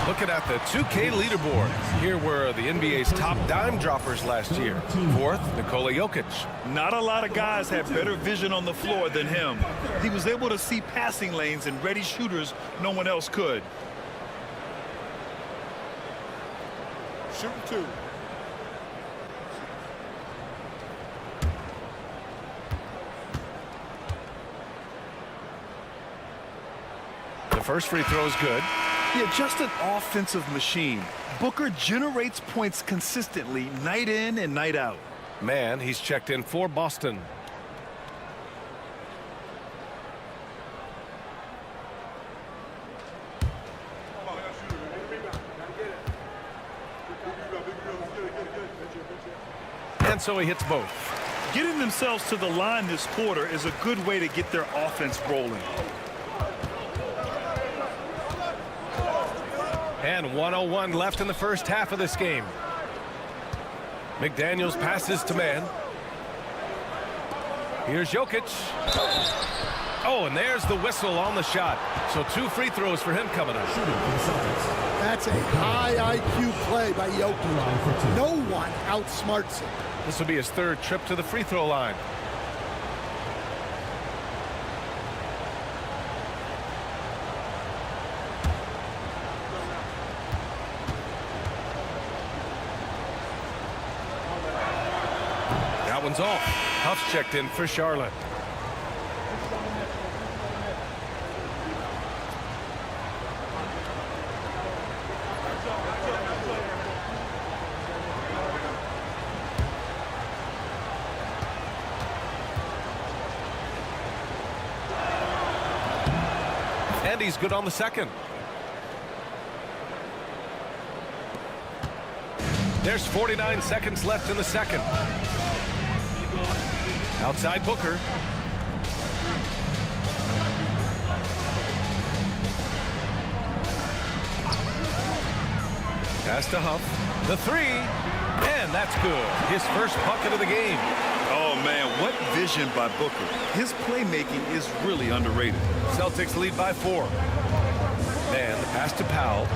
Looking at the 2K leaderboard, here were the NBA's top dime droppers last year. 4th, Nikola Jokic. Not a lot of guys had better vision on the floor than him. He was able to see passing lanes and ready shooters no one else could. Shooting 2. The first free throw is good. Yeah, just an offensive machine. Booker generates points consistently night in and night out. Man, he's checked in for Boston. And so he hits both. Getting themselves to the line this quarter is a good way to get their offense rolling. And 1:01 left in the first half of this game. McDaniels passes to man. Here's Jokic. Oh, and there's the whistle on the shot. So 2 free throws for him coming up. That's a high IQ play by Jokic. No one outsmarts him. This will be his 3rd trip to the free throw line. That one's off. Huff's checked in for Charlotte. And he's good on the second. There's 49 seconds left in the second. Outside Booker. Pass to Huff. The 3. And that's good. His first bucket of the game. Oh, man, what vision by Booker. His playmaking is really underrated. Celtics lead by 4. Man, the pass to Powell.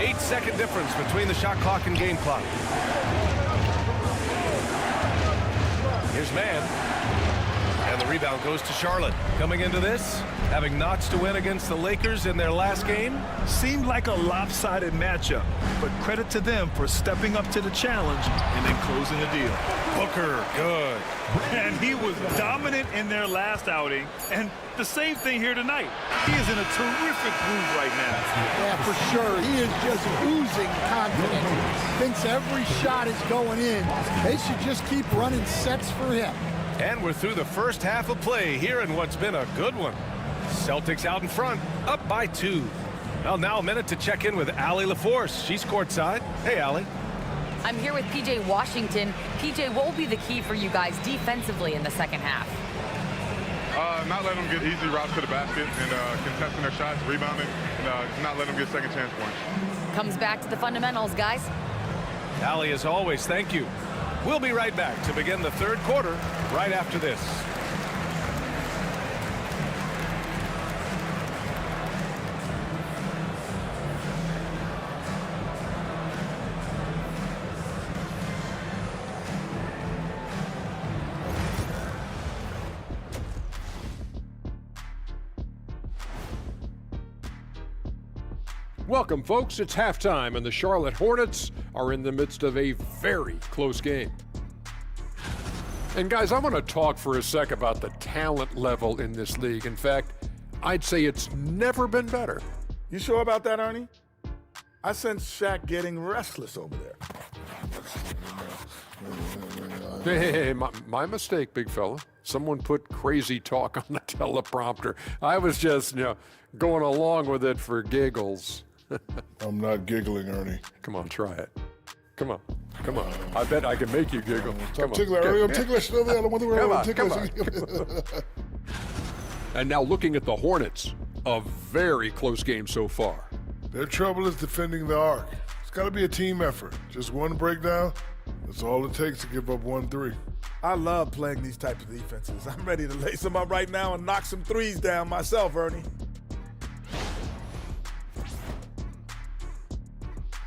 8-second difference between the shot clock and game clock. Here's man. And the rebound goes to Charlotte. Coming into this, having notched to win against the Lakers in their last game. Seemed like a lopsided matchup, but credit to them for stepping up to the challenge and then closing the deal. Booker, good. And he was dominant in their last outing, and the same thing here tonight. He is in a terrific groove right now. Yeah, for sure. He is just oozing confidence. Thinks every shot is going in. They should just keep running sets for him. And we're through the first half of play here in what's been a good one. Celtics out in front, up by 2. Well, now a minute to check in with Allie LaForce. She's courtside. Hey, Allie. I'm here with PJ Washington. PJ, what will be the key for you guys defensively in the second half? Not letting them get easy routes to the basket and contesting their shots, rebounding, and not letting them get second chance points. Comes back to the fundamentals, guys. Allie, as always, thank you. We'll be right back to begin the third quarter right after this. Welcome, folks. It's halftime, and the Charlotte Hornets are in the midst of a very close game. And guys, I want to talk for a sec about the talent level in this league. In fact, I'd say it's never been better. You sure about that, Ernie? I sense Shaq getting restless over there. Hey, my mistake, big fella. Someone put crazy talk on the teleprompter. I was just, going along with it for giggles. I'm not giggling, Ernie. Come on, try it. Come on. I bet I can make you giggle. I'm ticklish. I'm ticklish. I don't want to worry about ticklish. And now looking at the Hornets, a very close game so far. Their trouble is defending the arc. It's got to be a team effort. Just one breakdown, that's all it takes to give up 1-3. I love playing these types of defenses. I'm ready to lace them up right now and knock some threes down myself, Ernie.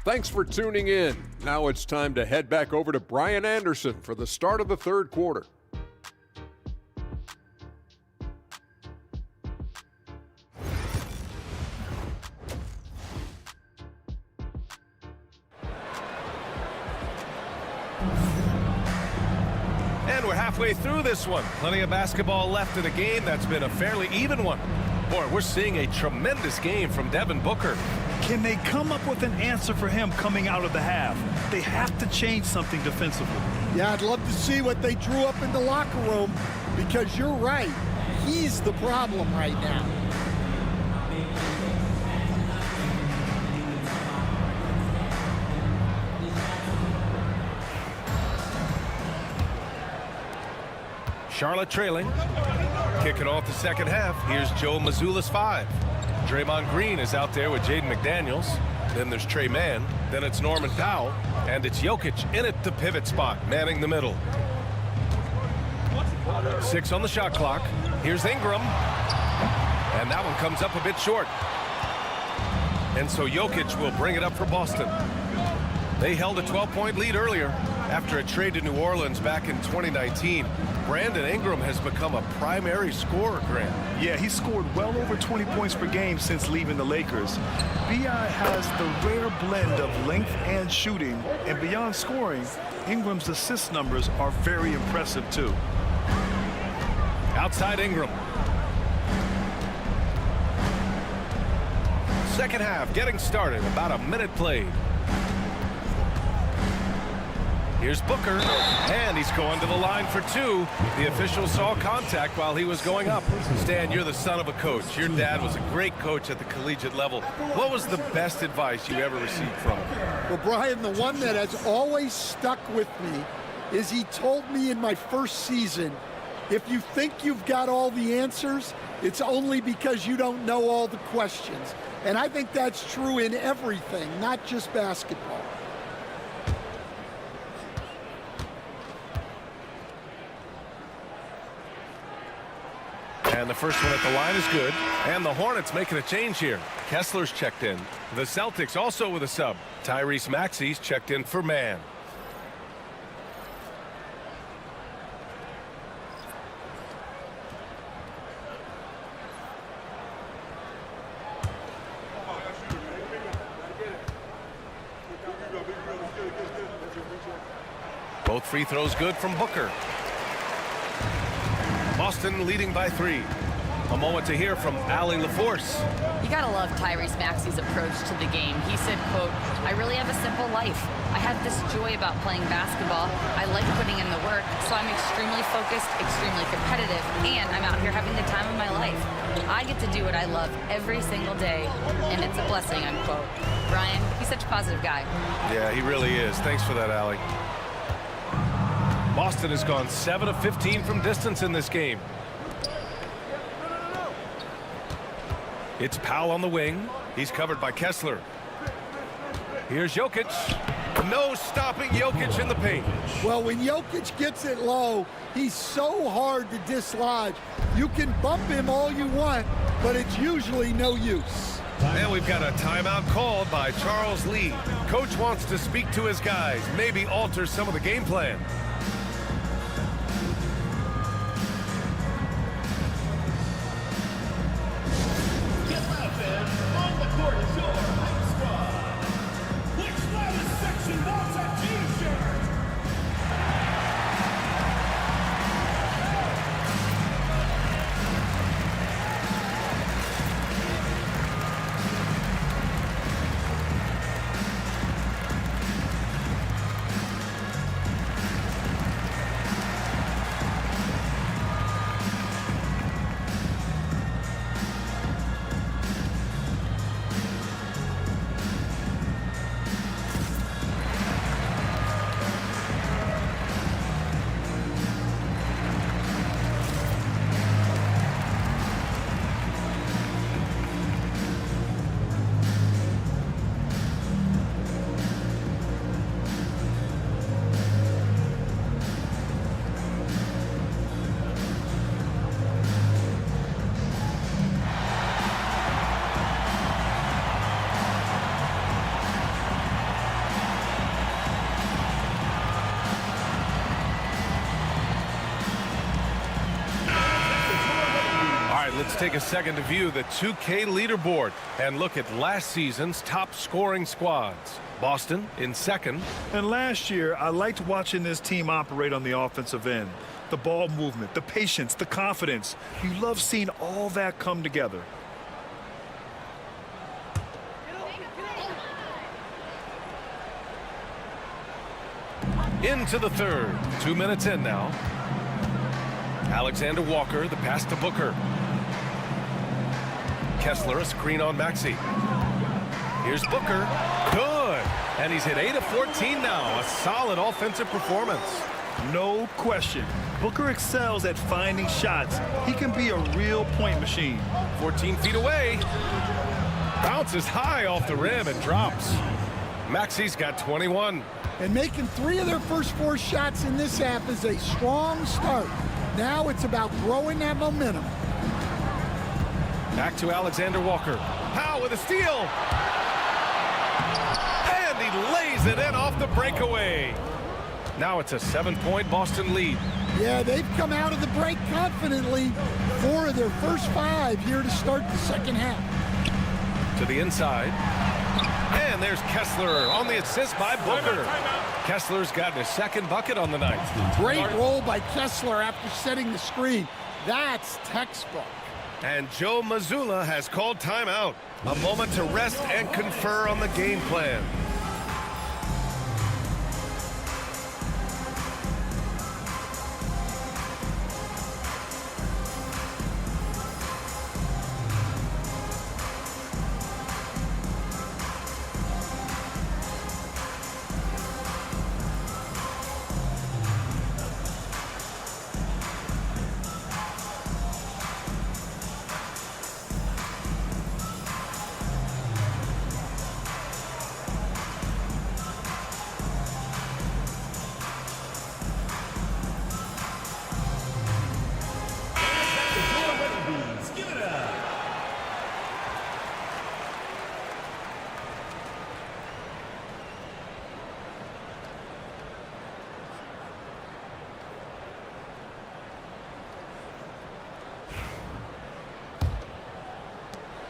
Thanks for tuning in. Now it's time to head back over to Brian Anderson for the start of the third quarter. And we're halfway through this one. Plenty of basketball left in a game that's been a fairly even one. Boy, we're seeing a tremendous game from Devin Booker. Can they come up with an answer for him coming out of the half? They have to change something defensively. Yeah, I'd love to see what they drew up in the locker room, because you're right. He's the problem right now. Charlotte trailing. Kicking off the second half. Here's Joe Mazzulla's 5. Draymond Green is out there with Jaden McDaniels. Then there's Trey Mann. Then it's Norman Powell. And it's Jokic in at the pivot spot, manning the middle. 6 on the shot clock. Here's Ingram. And that one comes up a bit short. And so Jokic will bring it up for Boston. They held a 12-point lead earlier after a trade to New Orleans back in 2019. Brandon Ingram has become a primary scorer, Grant. Yeah, he scored well over 20 points per game since leaving the Lakers. B.I. has the rare blend of length and shooting, and beyond scoring, Ingram's assist numbers are very impressive too. Outside Ingram. Second half getting started, about a minute played. Here's Booker, and he's going to the line for 2. The official saw contact while he was going up. Stan, you're the son of a coach. Your dad was a great coach at the collegiate level. What was the best advice you ever received from him? Well, Brian, the one that has always stuck with me is he told me in my first season, if you think you've got all the answers, it's only because you don't know all the questions. And I think that's true in everything, not just basketball. And the first one at the line is good. And the Hornets making a change here. Kessler's checked in. The Celtics also with a sub. Tyrese Maxey's checked in for Mann. Both free throws good from Booker. Boston leading by 3. A moment to hear from Allie LaForce. You gotta love Tyrese Maxey's approach to the game. He said, quote, I really have a simple life. I have this joy about playing basketball. I like putting in the work, so I'm extremely focused, extremely competitive, and I'm out here having the time of my life. I get to do what I love every single day, and it's a blessing, unquote. Brian, he's such a positive guy. Yeah, he really is. Thanks for that, Allie. Boston has gone 7 of 15 from distance in this game. It's Powell on the wing. He's covered by Kessler. Here's Jokic. No stopping Jokic in the paint. Well, when Jokic gets it low, he's so hard to dislodge. You can bump him all you want, but it's usually no use. And we've got a timeout called by Charles Lee. Coach wants to speak to his guys, maybe alter some of the game plan. Let's take a second to view the 2K leaderboard and look at last season's top scoring squads. Boston in second. And last year, I liked watching this team operate on the offensive end. The ball movement, the patience, the confidence. You love seeing all that come together. Into the third. 2 minutes in now. Alexander Walker, the pass to Booker. Kessler, a screen on Maxey. Here's Booker. Good. And he's hit 8 of 14 now. A solid offensive performance. No question. Booker excels at finding shots. He can be a real point machine. 14 feet away. Bounces high off the rim and drops. Maxey's got 21. And making 3 of their first 4 shots in this half is a strong start. Now it's about growing that momentum. Back to Alexander Walker. Powell with a steal. And he lays it in off the breakaway. Now it's a 7-point Boston lead. Yeah, they've come out of the break confidently. 4 of their first 5 here to start the second half. To the inside. And there's Kessler on the assist by Booker. Kessler's gotten his second bucket on the night. Great roll by Kessler after setting the screen. That's textbook. And Joe Mazzulla has called timeout. A moment to rest and confer on the game plan.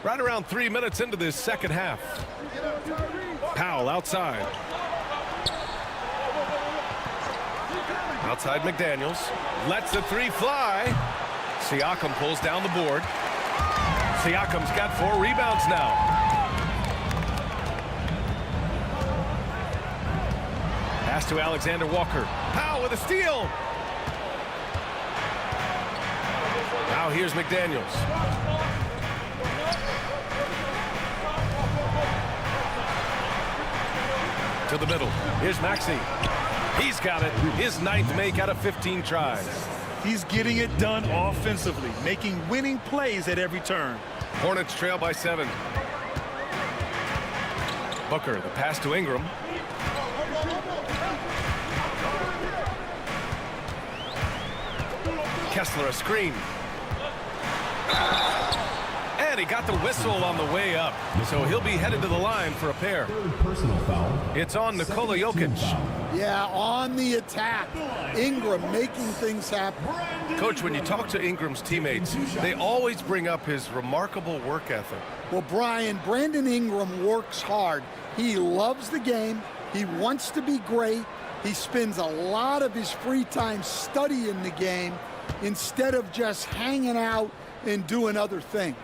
Right around 3 minutes into this second half. Powell outside. Outside McDaniels. Lets the 3 fly. Siakam pulls down the board. Siakam's got 4 rebounds now. Pass to Alexander Walker. Powell with a steal. Now here's McDaniels. To the middle. Here's Maxey. He's got it. His 9th make out of 15 tries. He's getting it done offensively, making winning plays at every turn. Hornets trail by 7. Booker, the pass to Ingram. Kessler, a screen. And he got the whistle on the way up. So he'll be headed to the line for a pair. Personal foul. It's on Nikola Jokic. Yeah, on the attack. Ingram making things happen. Coach, when you talk to Ingram's teammates, they always bring up his remarkable work ethic. Well, Brian, Brandon Ingram works hard. He loves the game. He wants to be great. He spends a lot of his free time studying the game instead of just hanging out and doing other things.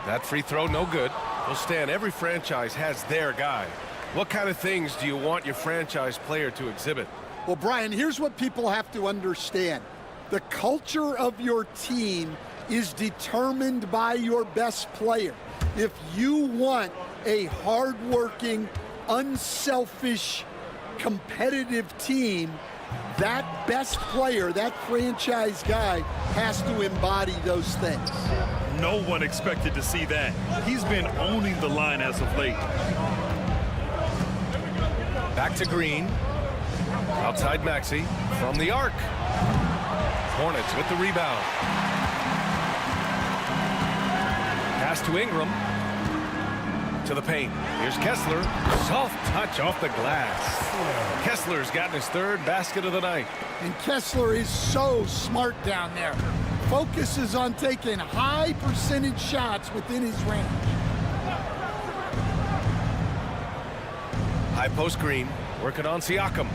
That free throw, no good. Well, Stan, every franchise has their guy. What kind of things do you want your franchise player to exhibit? Well, Brian, here's what people have to understand. The culture of your team is determined by your best player. If you want a hardworking, unselfish, competitive team, that best player, that franchise guy, has to embody those things. No one expected to see that. He's been owning the line as of late. Back to Green. Outside Maxey from the arc. Hornets with the rebound. Pass to Ingram. To the paint. Here's Kessler. Soft touch off the glass. Kessler's gotten his 3rd basket of the night. And Kessler is so smart down there. Focuses on taking high percentage shots within his range. High post Green. Working on Siakam.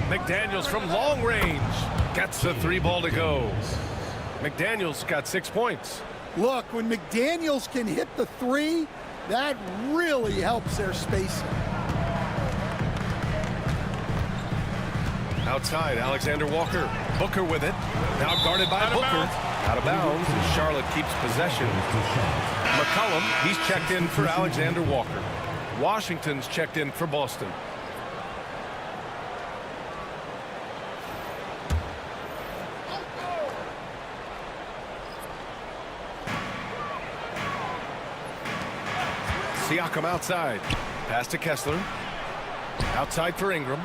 McDaniels from long range. Gets the 3 ball to go. McDaniels got 6 points. Look, when McDaniels can hit the 3, That really helps their spacing. Outside, Alexander Walker. Booker with it. Now guarded by Booker. Out of bounds as Charlotte keeps possession. McCollum, he's checked in for Alexander Walker. Washington's checked in for Boston. Siakam outside. Pass to Kessler. Outside for Ingram.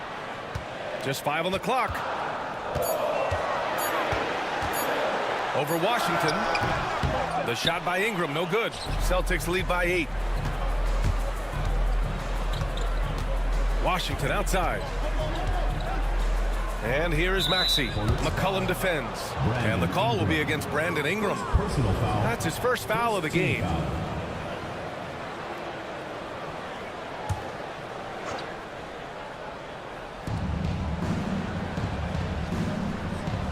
Just 5 on the clock. Over Washington. The shot by Ingram, no good. Celtics lead by 8. Washington outside. And here is Maxey. McCollum defends. And the call will be against Brandon Ingram. That's his first foul of the game.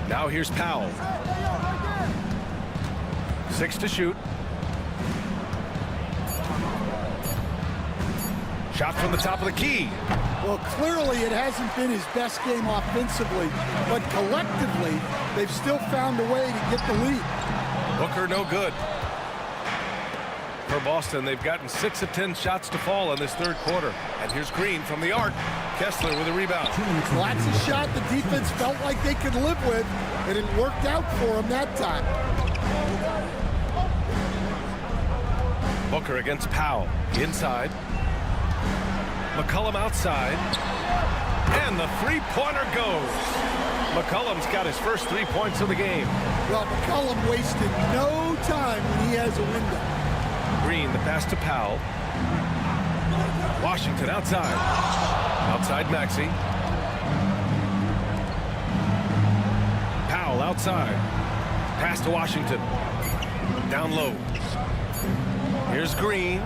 Now here's Powell. 6 to shoot. Shot from the top of the key. Well, clearly it hasn't been his best game offensively, but collectively, they've still found a way to get the lead. Booker no good. For Boston, they've gotten 6 of 10 shots to fall in this third quarter. And here's Green from the arc. Kessler with a rebound. Well, that's a shot the defense felt like they could live with, and it worked out for them that time. Booker against Powell. Inside. McCollum outside. And the three-pointer goes. McCollum's got his first 3 points of the game. Well, McCollum wasted no time when he has a window. Green, the pass to Powell. Washington outside. Outside Maxey. Powell outside. Pass to Washington. Down low. Here's Green.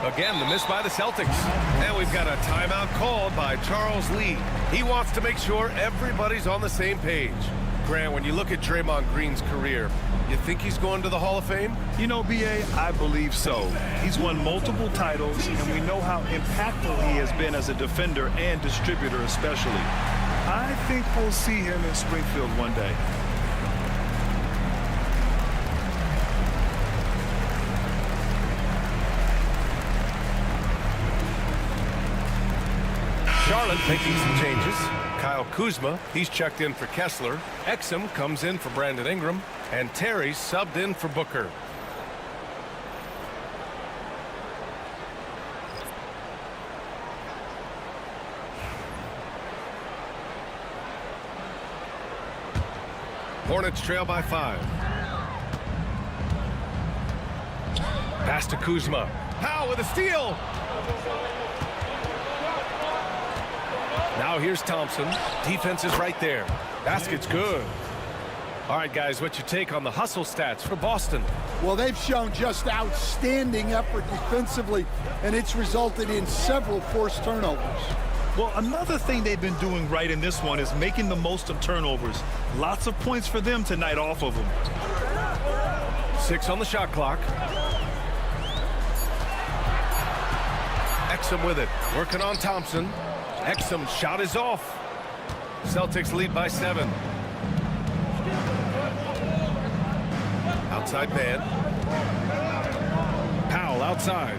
Again, the miss by the Celtics. And we've got a timeout called by Charles Lee. He wants to make sure everybody's on the same page. Grant, when you look at Draymond Green's career, you think he's going to the Hall of Fame? You know, B.A., I believe so. He's won multiple titles, and we know how impactful he has been as a defender and distributor especially. I think we'll see him in Springfield one day. Charlotte making some changes. Kyle Kuzma, he's checked in for Kessler. Exum comes in for Brandon Ingram. And Terry subbed in for Booker. Hornets trail by 5. Pass to Kuzma. Powell with a steal. Now here's Thompson. Defense is right there. Basket's good. All right, guys, what's your take on the hustle stats for Boston? Well, they've shown just outstanding effort defensively, and it's resulted in several forced turnovers. Well, another thing they've been doing right in this one is making the most of turnovers. Lots of points for them tonight off of them. 6 on the shot clock. Exum with it. Working on Thompson. Exum's shot is off. Celtics lead by 7. Outside man. Powell outside.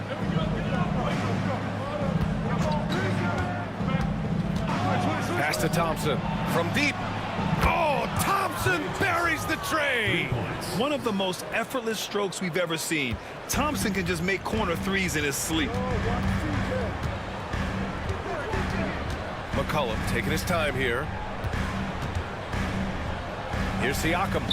Pass to Thompson from deep. Oh, Thompson buries the tray. One of the most effortless strokes we've ever seen. Thompson can just make corner threes in his sleep. McCollum taking his time here. Here's Siakam.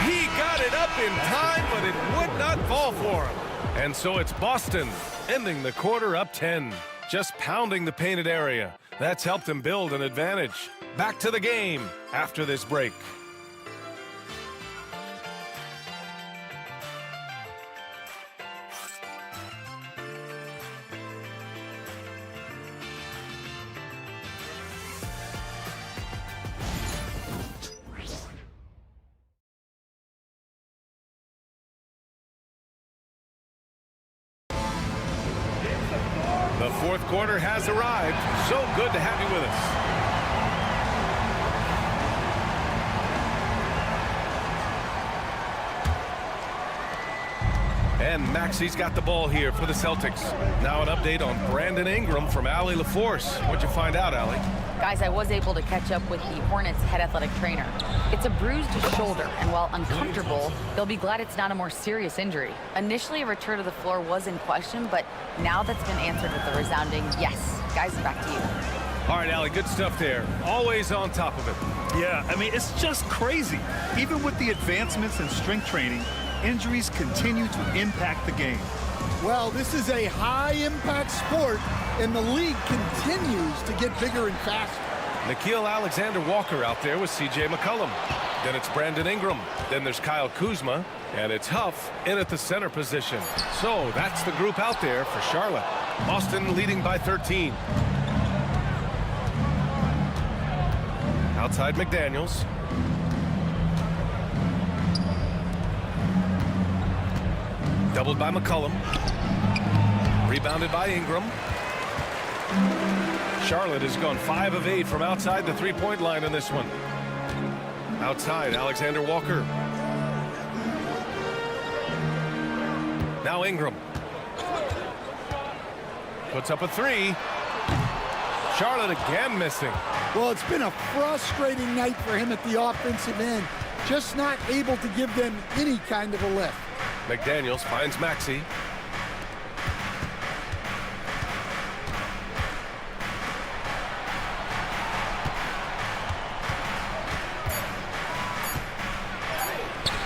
He got it up in time, but it would not fall for him. And so it's Boston ending the quarter up 10. Just pounding the painted area. That's helped him build an advantage. Back to the game after this break. The fourth quarter has arrived. So good to have you with us. And Maxey's got the ball here for the Celtics. Now an update on Brandon Ingram from Allie LaForce. What'd you find out, Allie? Guys, I was able to catch up with the Hornets head athletic trainer. It's a bruised shoulder, and while uncomfortable, they'll be glad it's not a more serious injury. Initially, a return to the floor was in question, but now that's been answered with a resounding yes. Guys, back to you. All right, Allie, good stuff there. Always on top of it. Yeah, I mean, it's just crazy. Even with the advancements in strength training, injuries continue to impact the game. Well, this is a high-impact sport, and the league continues to get bigger and faster. Nickeil Alexander-Walker out there with C.J. McCollum. Then it's Brandon Ingram. Then there's Kyle Kuzma. And it's Huff in at the center position. So that's the group out there for Charlotte. Boston leading by 13. Outside McDaniels. Doubled by McCollum. Rebounded by Ingram. Charlotte has gone 5 of 8 from outside the three-point line in this one. Outside, Alexander Walker. Now Ingram. Puts up a three. Charlotte again missing. Well, it's been a frustrating night for him at the offensive end. Just not able to give them any kind of a lift. McDaniels finds Maxey.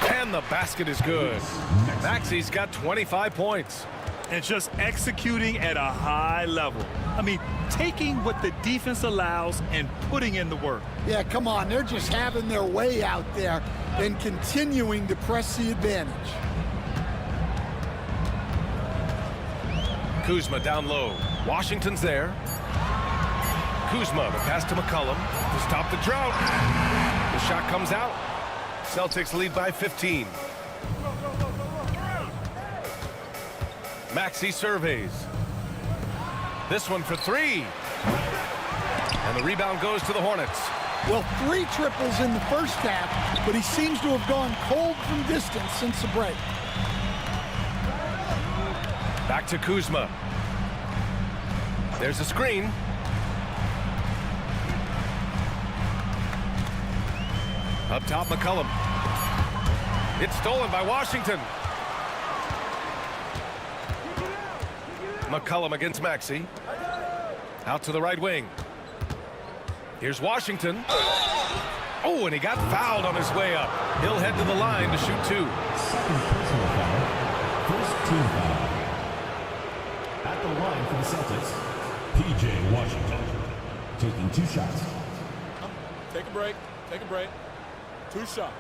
And the basket is good. Maxey's got 25 points. And just executing at a high level. I mean, taking what the defense allows and putting in the work. Yeah, come on. They're just having their way out there and continuing to press the advantage. Kuzma down low. Washington's there. Kuzma, the pass to McCollum to stop the drought. The shot comes out. Celtics lead by 15. Maxey surveys. This one for three. And the rebound goes to the Hornets. Well, 3 triples in the first half, but he seems to have gone cold from distance since the break. Back to Kuzma. There's a screen. Up top, McCollum. It's stolen by Washington. McCollum against Maxey. Out to the right wing. Here's Washington. Oh, and he got fouled on his way up. He'll head to the line to shoot 2. Second personal foul. First team foul. At the line for the Celtics, P.J. Washington, taking 2 shots. Take a break. Take a break. 2 shots.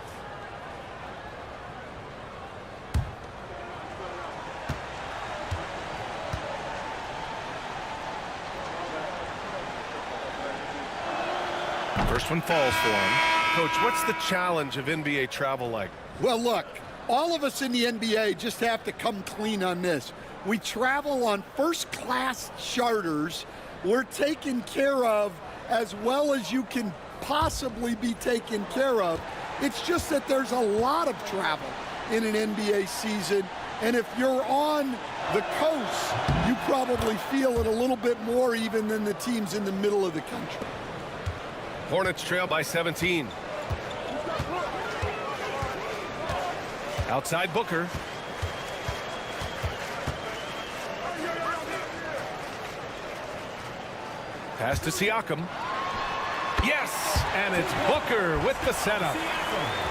First one falls for him. Coach, what's the challenge of NBA travel like? Well, look, all of us in the NBA just have to come clean on this. We travel on first-class charters. We're taken care of as well as you can possibly be taken care of. It's just that there's a lot of travel in an NBA season, and if you're on the coast, you probably feel it a little bit more even than the teams in the middle of the country. Hornets trail by 17. Outside Booker. Pass to Siakam. Yes, and it's Booker with the setup.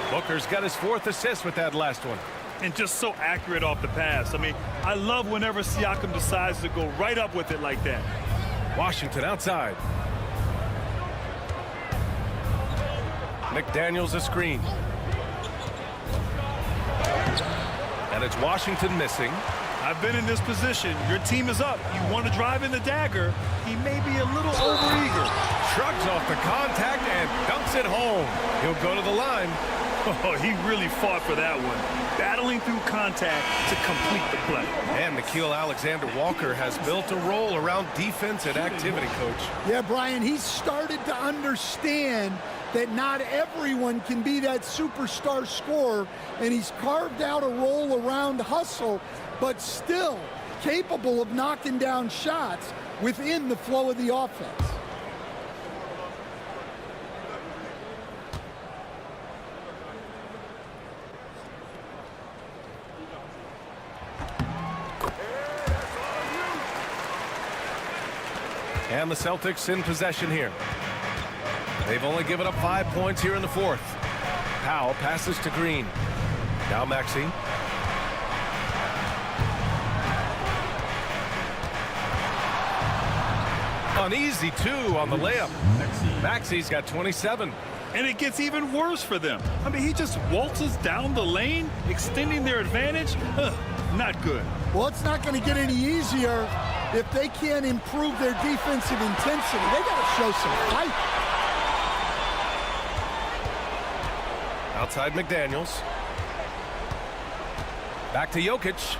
Booker's got his 4th assist with that last one. And just so accurate off the pass. I mean, I love whenever Siakam decides to go right up with it like that. Washington outside. McDaniels a screen. And it's Washington missing. I've been in this position. Your team is up. You want to drive in the dagger. He may be a little overeager. Shrugs off the contact and dunks it home. He'll go to the line. Oh, he really fought for that one, battling through contact to complete the play. And Nickeil Alexander-Walker has built a role around defense and activity, Coach. Yeah, Brian, he's started to understand that not everyone can be that superstar scorer, and he's carved out a role around hustle, but still capable of knocking down shots within the flow of the offense. And the Celtics in possession here. They've only given up 5 points here in the fourth. Powell passes to Green. Now Maxey. An easy 2 on the layup. Maxey's got 27. And it gets even worse for them. I mean, he just waltzes down the lane, extending their advantage. Not good. Well, it's not going to get any easier if they can't improve their defensive intensity. They got to show some fight. Outside McDaniels. Back to Jokic.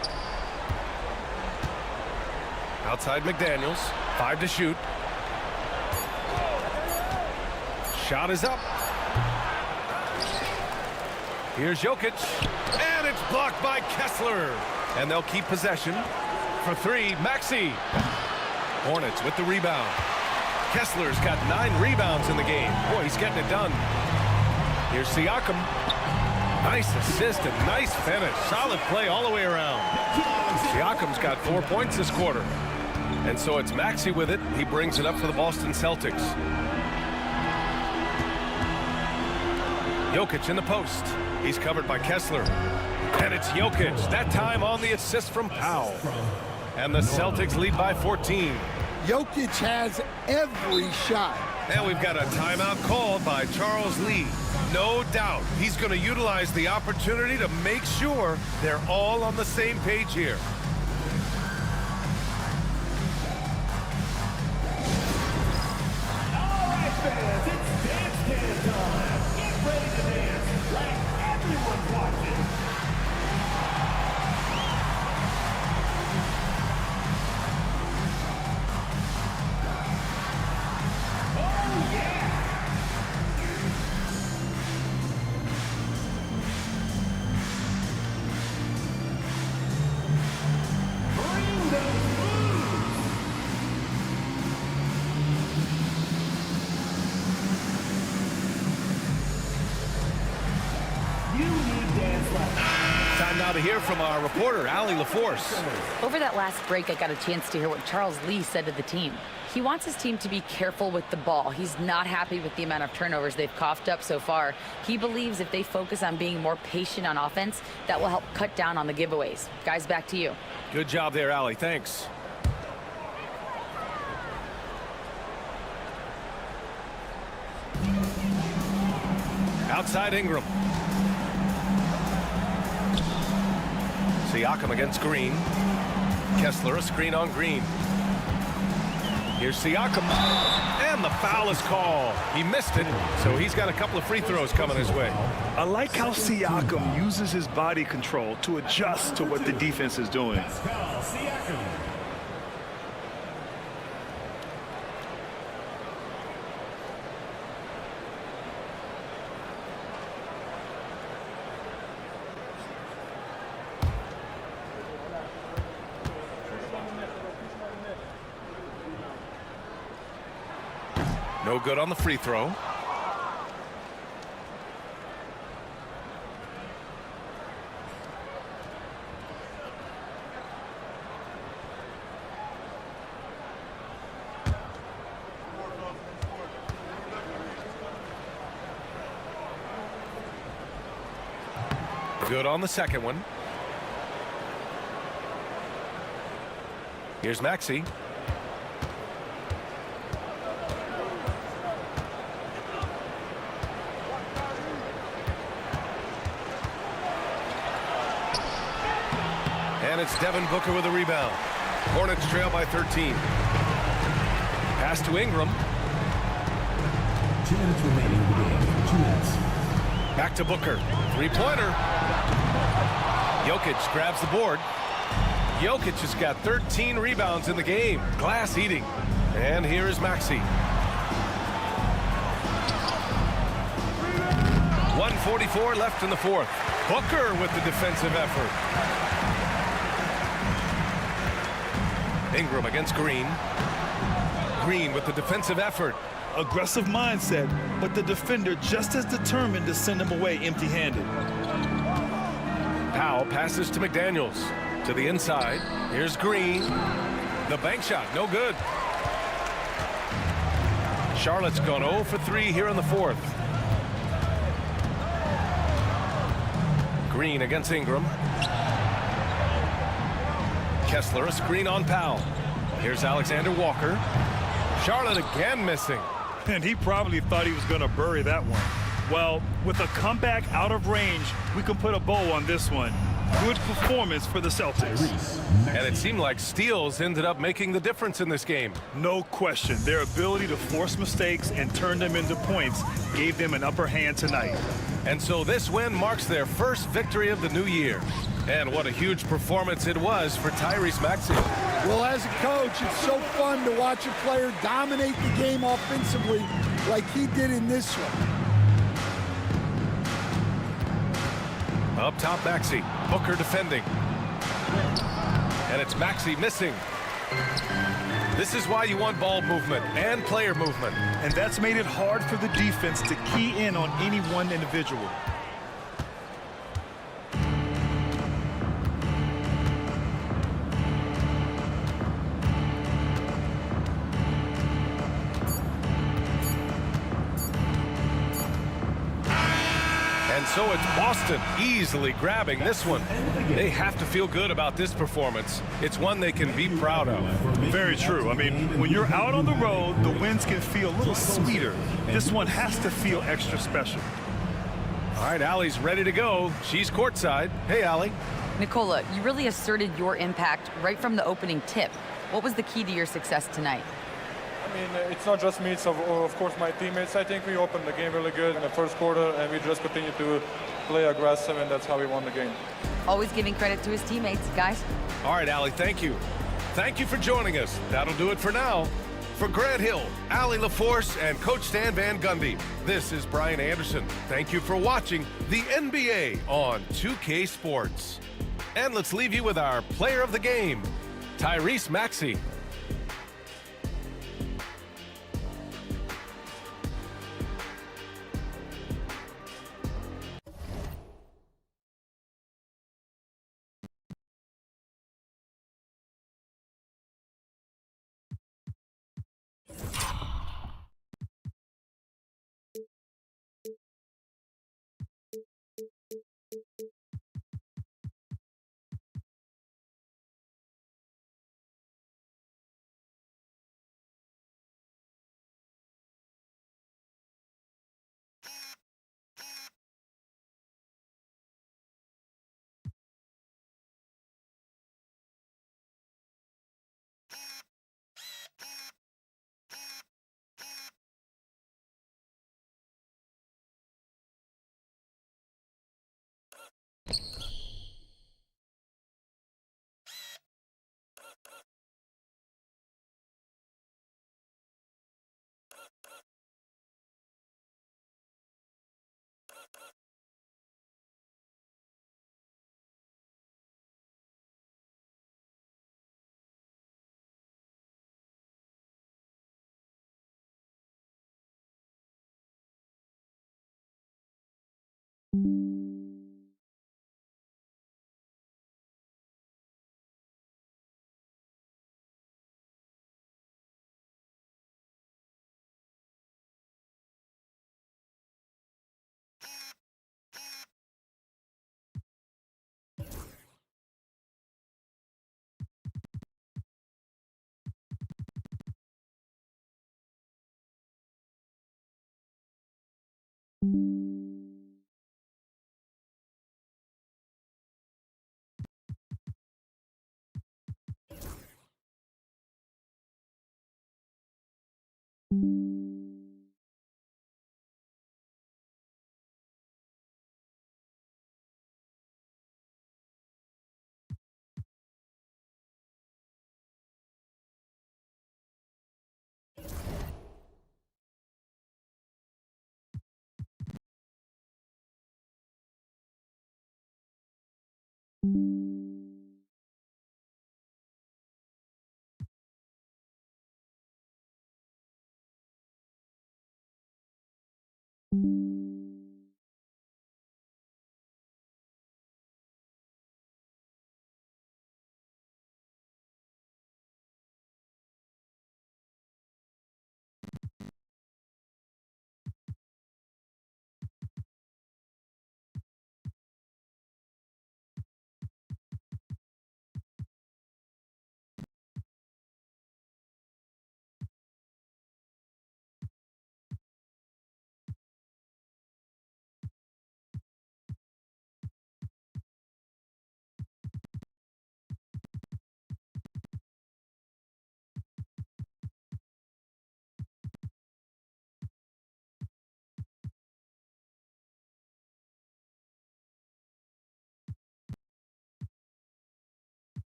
Outside McDaniels. 5 to shoot. Shot is up. Here's Jokic. And it's blocked by Kessler. And they'll keep possession. For 3, Maxey. Hornets with the rebound. Kessler's got 9 rebounds in the game. Boy, he's getting it done. Here's Siakam. Nice assist and nice finish. Solid play all the way around. Siakam's got 4 points this quarter. And so it's Maxey with it. He brings it up for the Boston Celtics. Jokic in the post. He's covered by Kessler. And it's Jokic, that time on the assist from Powell. And the Celtics lead by 14. Jokic has every shot. And we've got a timeout called by Charles Lee. No doubt he's going to utilize the opportunity to make sure they're all on the same page here. All right, fans, it's dance time. Get ready to dance like everyone's watching. Oh, yeah. Bring those moves. You need dance like Time now to hear from our reporter, Allie LaForce. Over that last break, I got a chance to hear what Charles Lee said to the team. He wants his team to be careful with the ball. He's not happy with the amount of turnovers they've coughed up so far. He believes if they focus on being more patient on offense, that will help cut down on the giveaways. Guys, back to you. Good job there, Allie. Thanks. Outside Ingram. Siakam against Green. Kessler, a screen on Green. Here's Siakam. And the foul is called. He missed it, so he's got a couple of free throws coming his way. I like how Siakam uses his body control to adjust to what the defense is doing. No good on the free throw. Good on the second one. Here's Maxey. And it's Devin Booker with a rebound. Hornets trail by 13. Pass to Ingram. 2 minutes remaining in the game. 2 minutes. Back to Booker. Three-pointer. Jokic grabs the board. Jokic has got 13 rebounds in the game. Glass eating. And here is Maxey. 1:44 left in the fourth. Booker with the defensive effort. Ingram against Green. Green with the defensive effort. Aggressive mindset, but the defender just as determined to send him away empty-handed. Powell passes to McDaniels. To the inside. Here's Green. The bank shot, no good. Charlotte's gone 0 for 3 here in the fourth. Green against Ingram. Kessler, a screen on Powell. Here's Alexander Walker. Charlotte again missing. And he probably thought he was going to bury that one. Well, with a comeback out of range, we can put a bow on this one. Good performance for the Celtics. And it seemed like steals ended up making the difference in this game. No question. Their ability to force mistakes and turn them into points gave them an upper hand tonight. And so this win marks their first victory of the new year. And what a huge performance it was for Tyrese Maxey. Well, as a coach, it's so fun to watch a player dominate the game offensively like he did in this one. Up top, Maxey. Booker defending. And it's Maxey missing. This is why you want ball movement and player movement. And that's made it hard for the defense to key in on any one individual. And so it's Boston easily grabbing this one. They have to feel good about this performance. It's one they can be proud of. Very true. I mean, when you're out on the road, the wins can feel a little sweeter. This one has to feel extra special. All right, Allie's ready to go. She's courtside. Hey, Allie. Nikola, you really asserted your impact right from the opening tip. What was the key to your success tonight? I mean, it's not just me, it's of course my teammates. I think we opened the game really good in the first quarter, and we just continued to play aggressive, and that's how we won the game. Always giving credit to his teammates, guys. All right, Allie, thank you. Thank you for joining us. That'll do it for now. For Grant Hill, Allie LaForce, and Coach Stan Van Gundy, this is Brian Anderson. Thank you for watching the NBA on 2K Sports. And let's leave you with our player of the game, Tyrese Maxey.